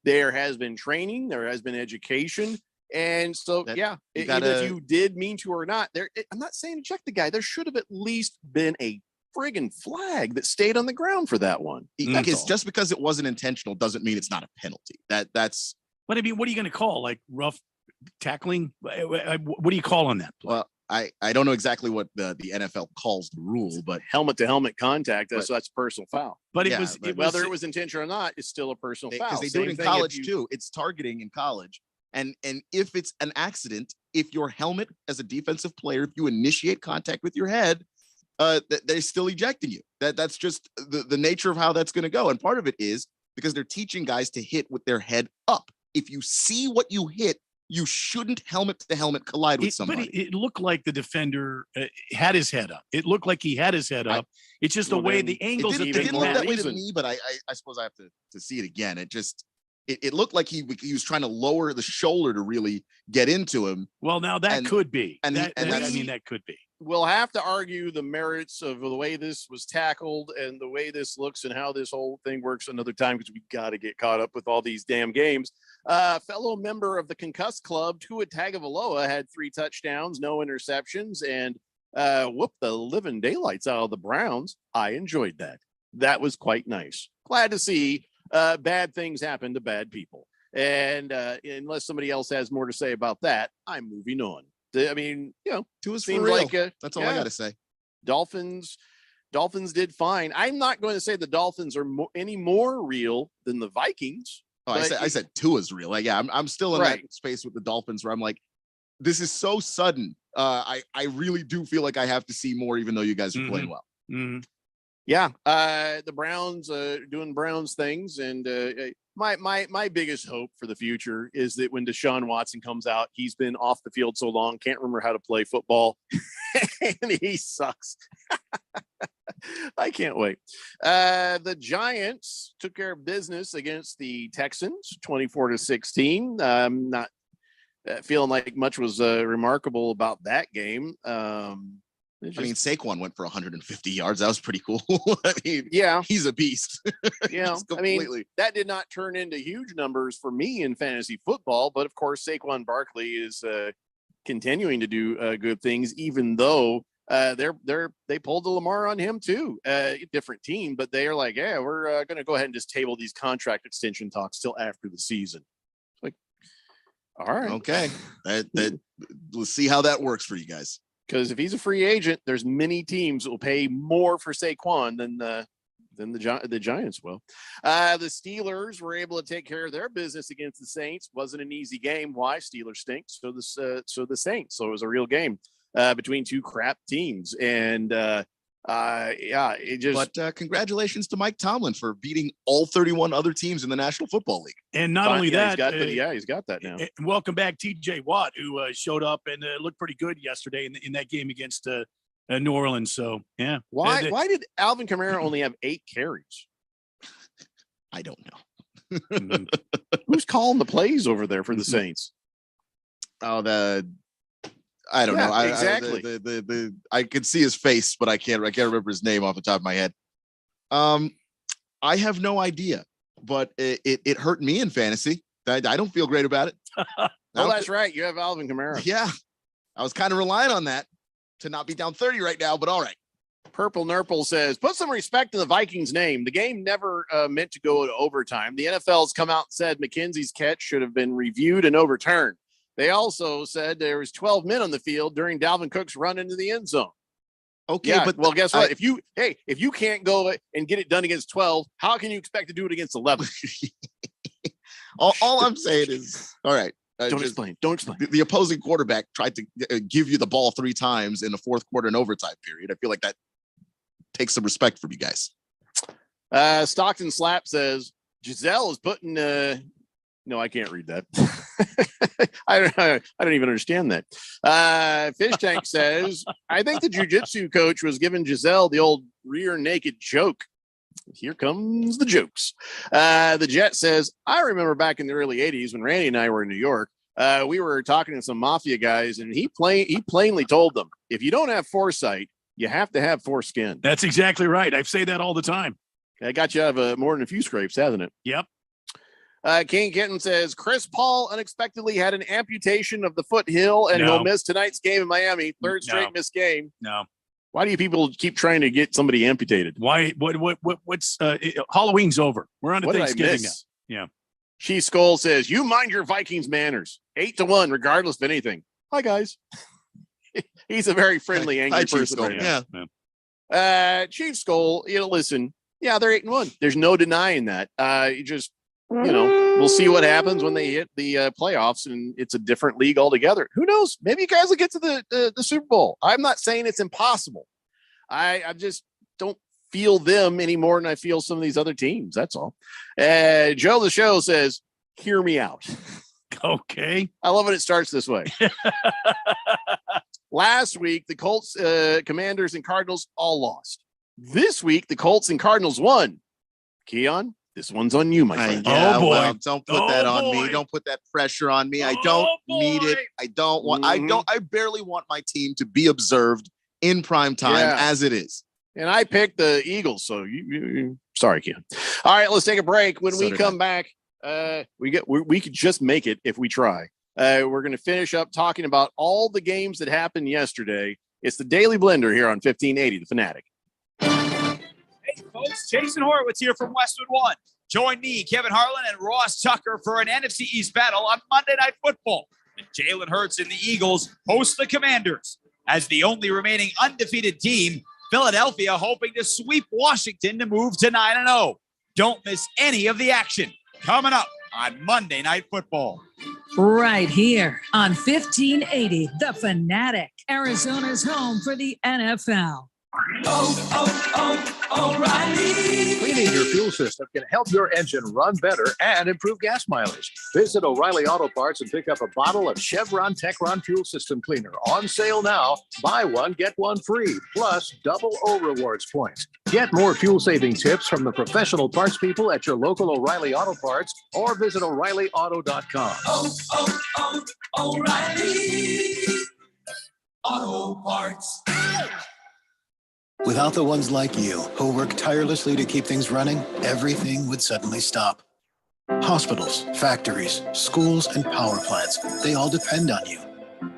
There has been training. There has been education. And so, even if you did mean to or not, I'm not saying eject the guy. There should have at least been a friggin' flag that stayed on the ground for that one. Just because it wasn't intentional doesn't mean it's not a penalty. That's. But I mean, what are you going to call, like rough tackling? What do you call on that play? Well, I don't know exactly what the NFL calls the rule, but helmet to helmet contact, so that's personal foul. But whether it was intentional or not, it's still a personal foul. Because they do it in college too. It's targeting in college, And if it's an accident, if your helmet as a defensive player, if you initiate contact with your head, they're still ejecting you. That's just the nature of how that's going to go. And part of it is because they're teaching guys to hit with their head up. If you see what you hit, you shouldn't helmet to helmet collide with somebody. But it looked like the defender had his head up. It looked like he had his head up. It's just the way the angles. It didn't look that way to me, but I suppose I have to see it again. It looked like he was trying to lower the shoulder to really get into him. Well, now that could be. That could be. We'll have to argue the merits of the way this was tackled and the way this looks and how this whole thing works another time, because we got to get caught up with all these damn games. Fellow member of the Concussed Club, Tua Tagovailoa, had 3 touchdowns, no interceptions, and whooped the living daylights out of the Browns. I enjoyed that. That was quite nice. Glad to see bad things happen to bad people. And unless somebody else has more to say about that, I'm moving on. I mean, Tua's seems for real. like That's all I got to say. Dolphins did fine. I'm not going to say the Dolphins are any more real than the Vikings. Oh, I said Tua's real. Like, yeah, I'm still in that space with the Dolphins where I'm like, this is so sudden. I really do feel like I have to see more, even though you guys are playing well. Mm-hmm. Yeah, the Browns doing Browns things, and my biggest hope for the future is that when Deshaun Watson comes out, he's been off the field so long, can't remember how to play football, and he sucks. I can't wait. The Giants took care of business against the Texans, 24-16. I'm not feeling like much was remarkable about that game. I mean, Saquon went for 150 yards. That was pretty cool. I mean, yeah, he's a beast. Yeah, I mean, that did not turn into huge numbers for me in fantasy football, but of course, Saquon Barkley is continuing to do good things, even though they pulled the Lamar on him too. Different team, but they are like, yeah, we're going to go ahead and just table these contract extension talks till after the season. It's like, all right, okay, let's see how that works for you guys. Because if he's a free agent, there's many teams that will pay more for Saquon than the Giants will. The Steelers were able to take care of their business against the Saints. Wasn't an easy game. Why? Steelers stink. So the Saints. So it was a real game between two crap teams. And it just. But congratulations to Mike Tomlin for beating all 31 other teams in the National Football League. And not only that, he's got that now. Welcome back, T.J. Watt, who showed up and looked pretty good yesterday in that game against New Orleans. So yeah, why did Alvin Kamara only have 8 carries? I don't know. Who's calling the plays over there for the Saints? Oh, I don't know. Exactly. I could see his face, but I can't remember his name off the top of my head. I have no idea, but it hurt me in fantasy. I don't feel great about it. Oh, that's right. You have Alvin Kamara. Yeah, I was kind of relying on that to not be down 30 right now, but all right. Purple Nurple says, put some respect in the Vikings name. The game never meant to go to overtime. The NFL's come out and said McKenzie's catch should have been reviewed and overturned. They also said there was 12 men on the field during Dalvin Cook's run into the end zone. Okay, yeah, but well, guess what? If you can't go and get it done against 12, how can you expect to do it against 11? all I'm saying is, all right. Don't explain. The opposing quarterback tried to give you the ball 3 times in the fourth quarter and overtime period. I feel like that takes some respect from you guys. Stockton Slap says Giselle is putting. No, I can't read that. I don't even understand that. Fish Tank says, I think the jiu-jitsu coach was giving Giselle the old rear naked joke. Here comes the jokes. The Jet says, I remember back in the early 80s when Randy and I were in New York, we were talking to some mafia guys, and he plainly told them, if you don't have foresight, you have to have foreskin. That's exactly right. I say that all the time. I got you out of more than a few scrapes, hasn't it? Yep. King Kitten says, Chris Paul unexpectedly had an amputation of the foothill, and he'll miss tonight's game in Miami. Third straight missed game. No. Why do you people keep trying to get somebody amputated? Why? What's Halloween's over. We're on to Thanksgiving now. Yeah. She Skull says, you mind your Vikings manners. 8-1, regardless of anything. Hi, guys. He's a very friendly, angry person. Right now. Chief Skull, listen. Yeah, they're 8-1. There's no denying that. we'll see what happens when they hit the playoffs and it's a different league altogether. Who knows? Maybe you guys will get to the Super Bowl. I'm not saying it's impossible. I just don't feel them any more than I feel some of these other teams. That's all. Joe the Show says, hear me out. Okay. I love when it starts this way. Last week, the Colts, Commanders, and Cardinals all lost. This week, the Colts and Cardinals won. Keon, this one's on you, my friend. Yeah, Oh, boy. well, don't put that on me. boy. Don't put that pressure on me. I don't need it. I don't want. I barely want my team to be observed in prime time as it is. And I picked the Eagles, so you sorry, Keon. All right, let's take a break. When we come back, we could just make it if we try. We're going to finish up talking about all the games that happened yesterday. It's the Daily Blender here on 1580, The Fanatic. Hey, folks, Jason Horowitz here from Westwood One. Join me, Kevin Harlan, and Ross Tucker for an NFC East battle on Monday Night Football. And Jalen Hurts and the Eagles host the Commanders. As the only remaining undefeated team, Philadelphia hoping to sweep Washington to move to 9-0. Don't miss any of the action coming up on Monday Night Football. Right here on 1580, The Fanatic, Arizona's home for the NFL. O'Reilly. Cleaning your fuel system can help your engine run better and improve gas mileage. Visit O'Reilly Auto Parts and pick up a bottle of Chevron Techron Fuel System Cleaner. On sale now. Buy one, get one free. Plus, double O Rewards points. Get more fuel-saving tips from the professional parts people at your local O'Reilly Auto Parts or visit O'ReillyAuto.com. O'Reilly Auto Parts. Without the ones like you, who work tirelessly to keep things running, everything would suddenly stop. Hospitals, factories, schools, and power plants, they all depend on you.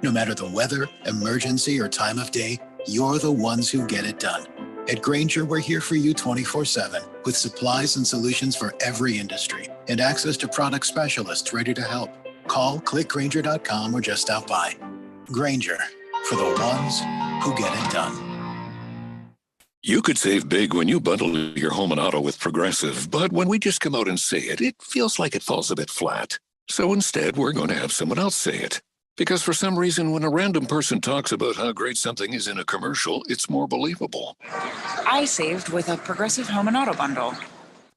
No matter the weather, emergency, or time of day, you're the ones who get it done. At Grainger, we're here for you 24/7 with supplies and solutions for every industry and access to product specialists ready to help. Call, click Grainger.com, or just stop by. Grainger, for the ones who get it done. You could save big when you bundle your home and auto with Progressive, but when we just come out and say it, it feels like it falls a bit flat. So instead, we're going to have someone else say it. Because for some reason, when a random person talks about how great something is in a commercial, it's more believable. I saved with a Progressive home and auto bundle.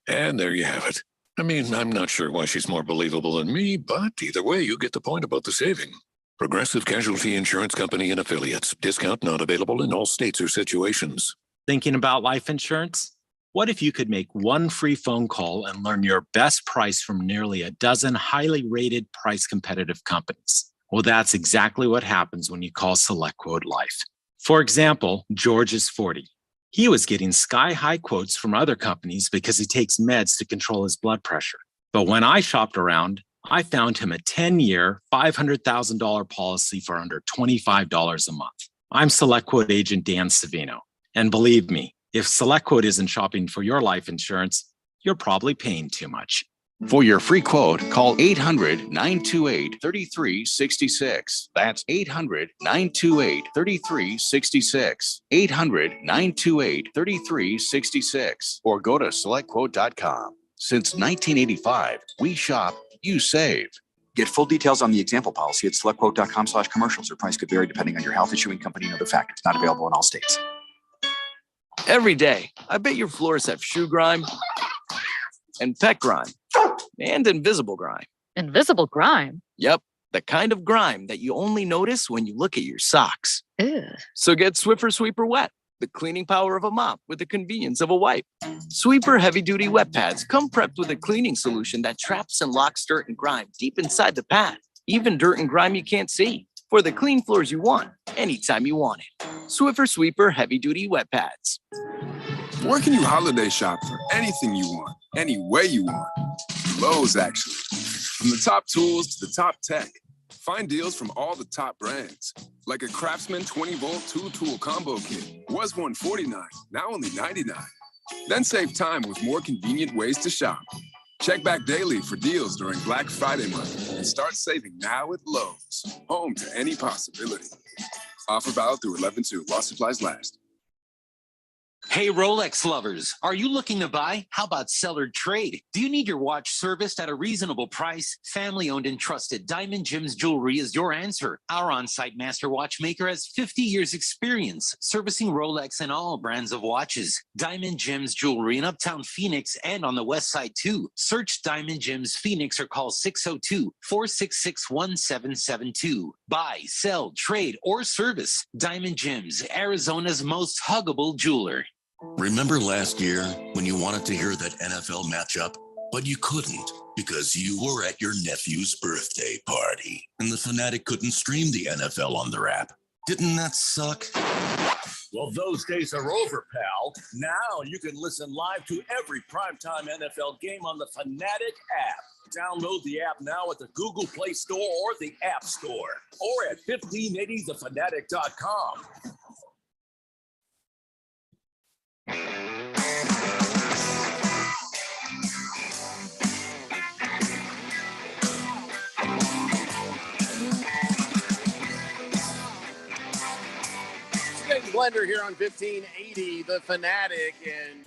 And there you have it. I mean, I'm not sure why she's more believable than me, but either way, you get the point about the saving. Progressive Casualty Insurance Company and Affiliates. Discount not available in all states or situations. Thinking about life insurance? What if you could make one free phone call and learn your best price from nearly a dozen highly rated, price competitive companies? Well, that's exactly what happens when you call SelectQuote Life. For example, George is 40. He was getting sky-high quotes from other companies because he takes meds to control his blood pressure. But when I shopped around, I found him a 10-year, $500,000 policy for under $25 a month. I'm SelectQuote agent Dan Savino. And believe me, if SelectQuote isn't shopping for your life insurance, you're probably paying too much. For your free quote, call 800-928-3366. That's 800-928-3366. 800-928-3366. Or go to SelectQuote.com. Since 1985, we shop, you save. Get full details on the example policy at SelectQuote.com/commercials. Or price could vary depending on your health, issuing company, and other factors. Not available in all states. Every day, I bet your floors have shoe grime and pet grime and invisible grime. Invisible grime? Yep, the kind of grime that you only notice when you look at your socks. Ew. So get Swiffer Sweeper Wet, the cleaning power of a mop with the convenience of a wipe. Sweeper heavy-duty wet pads come prepped with a cleaning solution that traps and locks dirt and grime deep inside the pad, even dirt and grime you can't see. For the clean floors you want, anytime you want it. Swiffer Sweeper heavy-duty wet pads. Where can you holiday shop for anything you want, any way you want? Lowe's, actually. From the top tools to the top tech, find deals from all the top brands. Like a Craftsman 20-volt two-tool combo kit. Was $149, now only $99. Then save time with more convenient ways to shop. Check back daily for deals during Black Friday month and start saving now at Lowe's. Home to any possibility. Offer valid through 11/2 while supplies last. Hey, Rolex lovers, are you looking to buy? How about sell or trade? Do you need your watch serviced at a reasonable price? Family owned and trusted Diamond Gems Jewelry is your answer. Our on-site master watchmaker has 50 years experience servicing Rolex and all brands of watches. Diamond Gems Jewelry in Uptown Phoenix and on the west side too. Search Diamond Gems Phoenix or call 602-466-1772. Buy, sell, trade, or service. Diamond Gems, Arizona's most huggable jeweler. Remember last year when you wanted to hear that NFL matchup, but you couldn't because you were at your nephew's birthday party and the Fanatic couldn't stream the NFL on their app? Didn't that suck? Well, those days are over, pal. Now you can listen live to every primetime NFL game on the Fanatic app. Download the app now at the Google Play Store or the App Store or at 1580thefanatic.com. Blender here on 1580, the Fanatic, and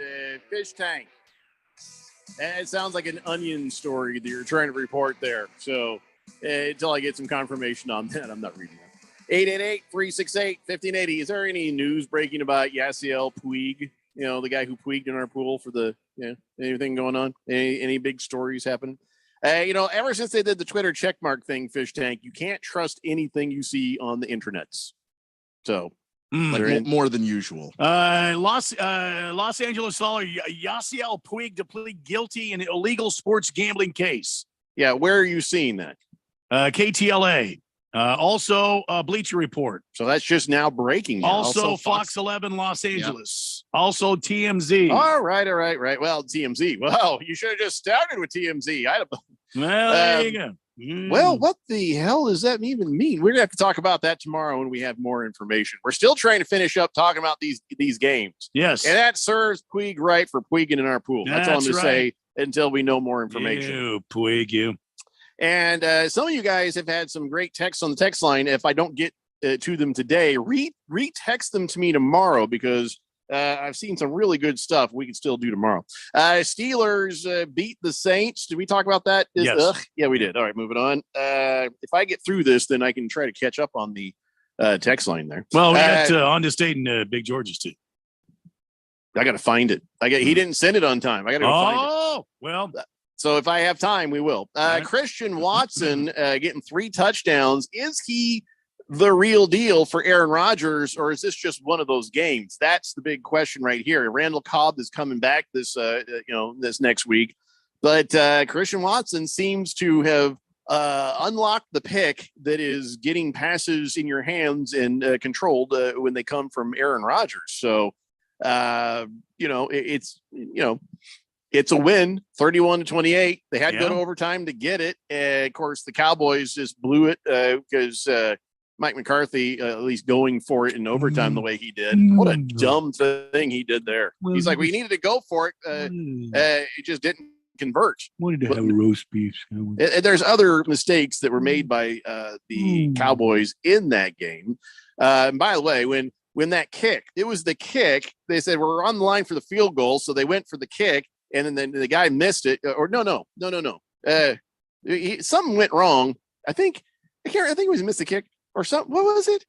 Fish Tank. And it sounds like an Onion story that you're trying to report there. So until I get some confirmation on that, I'm not reading that. 888-368-1580. Is there any news breaking about Yasiel Puig? You know, the guy who Puig'd in our pool for the, anything going on? Any big stories happening? Ever since they did the Twitter checkmark thing, Fish Tank, you can't trust anything you see on the internets. So more than usual. Los Angeles Dollar Yasiel Puig to plead guilty in an illegal sports gambling case. Yeah, where are you seeing that? KTLA. Also, Bleacher Report. So that's just now breaking. Now. Also, Fox 11 Los Angeles. Yep. Also, TMZ. All right. Well, TMZ. Well, you should have just started with TMZ. Well, there you go. Well, what the hell does that even mean? We're going to have to talk about that tomorrow when we have more information. We're still trying to finish up talking about these games. Yes. And that serves Puig right for Puiging in our pool. That's all I'm going to say until we know more information. You, Puig, you. And some of you guys have had some great texts on the text line. If I don't get to them today, re-text them to me tomorrow because I've seen some really good stuff we can still do tomorrow. Steelers beat the Saints. Did we talk about that? Yes. Yeah, we did. All right, moving on. If I get through this, then I can try to catch up on the text line there. Well, we got On to State and Big George's too. I got to find it. He didn't send it on time. I got to find it. Oh, well. So if I have time, we will. Right. Christian Watson getting 3 touchdowns. Is he the real deal for Aaron Rodgers, or is this just one of those games? That's the big question right here. Randall Cobb is coming back this next week, but Christian Watson seems to have unlocked the pick that is getting passes in your hands and controlled when they come from Aaron Rodgers. So, it's a win, 31-28. They had to go to overtime to get it. Of course, the Cowboys just blew it because Mike McCarthy, at least going for it in overtime the way he did. What a dumb thing he did there. He's like, we needed to go for it. It just didn't convert. Wanted to have a roast beef. There's other mistakes that were made by the Cowboys in that game. And by the way, when that kick, it was the kick. They said we're on the line for the field goal, so they went for the kick, and then the guy missed it. Or no. Something went wrong. I think it was missed the kick or something. What was it?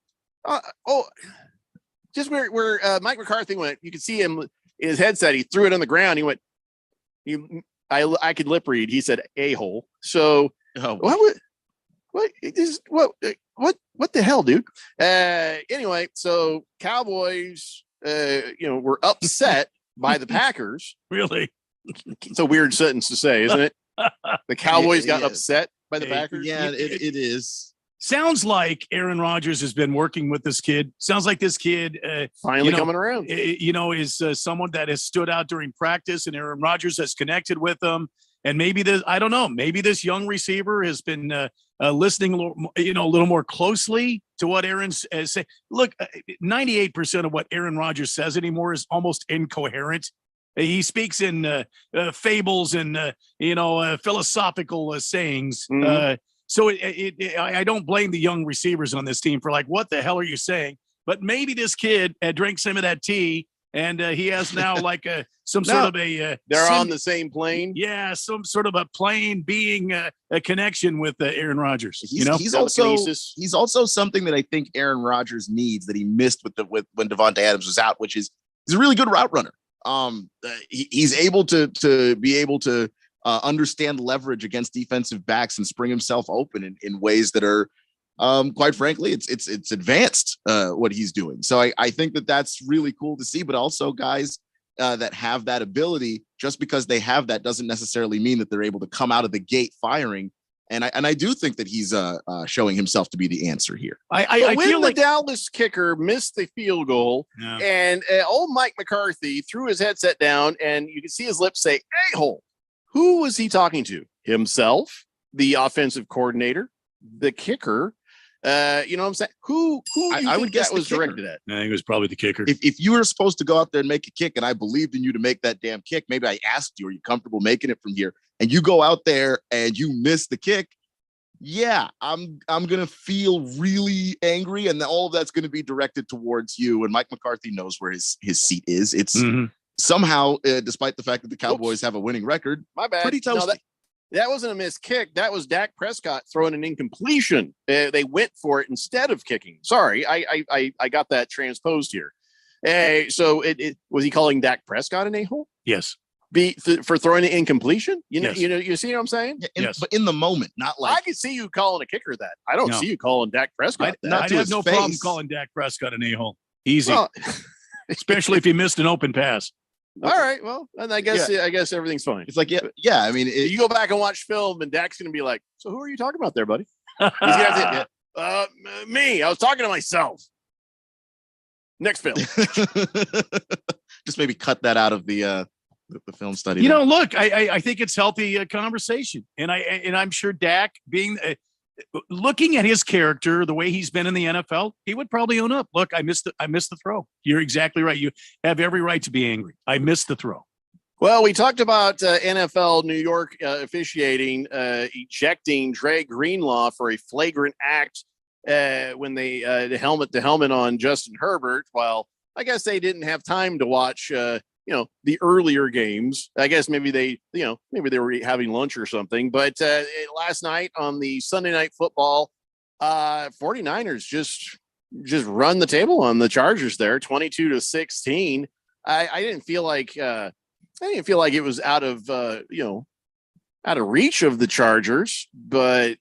Just where Mike McCarthy went. You could see him in his headset. He threw it on the ground. He went. I could lip read. He said a-hole. So what the hell, dude? Anyway, so Cowboys, were upset by the Packers. Really? It's a weird sentence to say, isn't it? The Cowboys got upset by the Packers. Yeah, it is. Sounds like Aaron Rodgers has been working with this kid. Sounds like this kid finally coming around. Is someone that has stood out during practice, and Aaron Rodgers has connected with them. And maybe this young receiver has been listening a little more closely to what Aaron's saying. Look, 98% of what Aaron Rodgers says anymore is almost incoherent. He speaks in fables and philosophical sayings. Mm-hmm. So I don't blame the young receivers on this team for like, what the hell are you saying? But maybe this kid drank some of that tea And he has now like some sort of a they're on the same plane. Yeah, some sort of a plane being a connection with Aaron Rodgers. He's also something that I think Aaron Rodgers needs that he missed with when Devontae Adams was out, which is he's a really good route runner. He's able to be able to understand leverage against defensive backs and spring himself open in ways that are quite frankly, it's advanced what he's doing. So I think that's really cool to see, but also guys that have that ability, just because they have that doesn't necessarily mean that they're able to come out of the gate firing. And I do think that he's showing himself to be the answer here. I when feel the like Dallas kicker missed the field goal, and old Mike McCarthy threw his headset down, and you can see his lips say "a-hole." Who was he talking to? Himself, the offensive coordinator, the kicker. You know what I'm saying? Who I would guess that was directed at? I think it was probably the kicker. If you were supposed to go out there and make a kick, and I believed in you to make that damn kick, maybe I asked you, are you comfortable making it from here? And you go out there and you miss the kick. Yeah, I'm gonna feel really angry, and all of that's gonna be directed towards you. And Mike McCarthy knows where his seat is. It's somehow, despite the fact that the Cowboys have a winning record, my bad. Pretty toasty. No, that wasn't a missed kick. That was Dak Prescott throwing an incompletion. They went for it instead of kicking. Sorry, I got that transposed here. So it was he calling Dak Prescott an a-hole? Yes. For throwing an incompletion? Yes. You see what I'm saying? Yes. But in the moment, not like I can see you calling a kicker that. I don't see you calling Dak Prescott that. I have no problem calling Dak Prescott an a-hole. Easy. Well, especially if he missed an open pass. All right, well, and I guess everything's fine. It's like yeah. I mean, you go back and watch film, and Dak's going to be like, "So who are you talking about there, buddy?" He's gonna say, me. I was talking to myself. Next film. Just maybe cut that out of the film study. You know, look, I think it's healthy conversation, and I'm sure Dak being. Looking at his character, the way he's been in the NFL, he would probably own up. Look, I missed the throw. You're exactly right. You have every right to be angry. I missed the throw. Well, we talked about NFL New York officiating ejecting Dre Greenlaw for a flagrant act when they the helmet on Justin Herbert. Well, I guess they didn't have time to watch the earlier games. I guess maybe they were having lunch or something. But last night on the Sunday Night Football, 49ers just run the table on the Chargers there, 22-16. I didn't feel like it was out of reach of the Chargers, but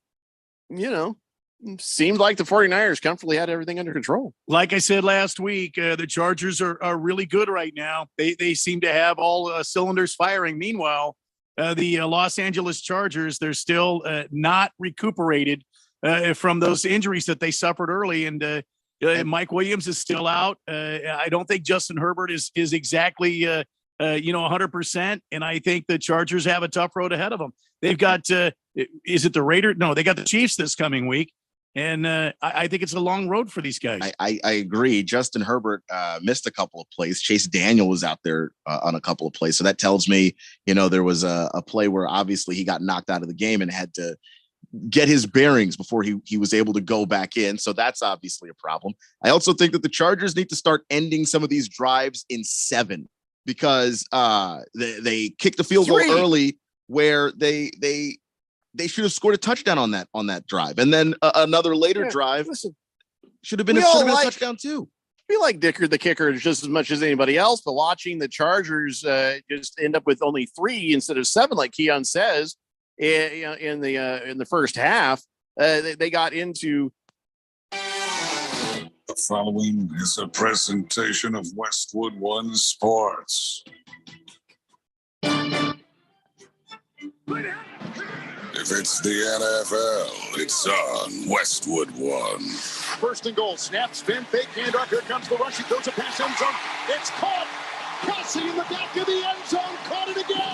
seemed like the 49ers comfortably had everything under control. Like I said last week, the Chargers are really good right now. They seem to have all cylinders firing. Meanwhile, the Los Angeles Chargers, they're still not recuperated from those injuries that they suffered early. And Mike Williams is still out. I don't think Justin Herbert is exactly 100%. And I think the Chargers have a tough road ahead of them. They've got, is it the Raiders? No, they got the Chiefs this coming week. And I think it's a long road for these guys. I agree. Justin Herbert missed a couple of plays. Chase Daniel was out there on a couple of plays. So that tells me, there was a play where obviously he got knocked out of the game and had to get his bearings before he was able to go back in. So that's obviously a problem. I also think that the Chargers need to start ending some of these drives in 7 because they kicked the field goal early where they should have scored a touchdown on that drive, and then another later drive should have been a touchdown too. We like Dicker, the kicker, just as much as anybody else, but watching the Chargers just end up with only 3 instead of 7, like Keon says, in the first half, they got into. The following is a presentation of Westwood One Sports. If it's the NFL, it's on Westwood One. First and goal, snap, spin, fake, hand off. Here comes the rush. He throws a pass, end zone. It's caught. Kelsey in the back of the end zone, caught it again.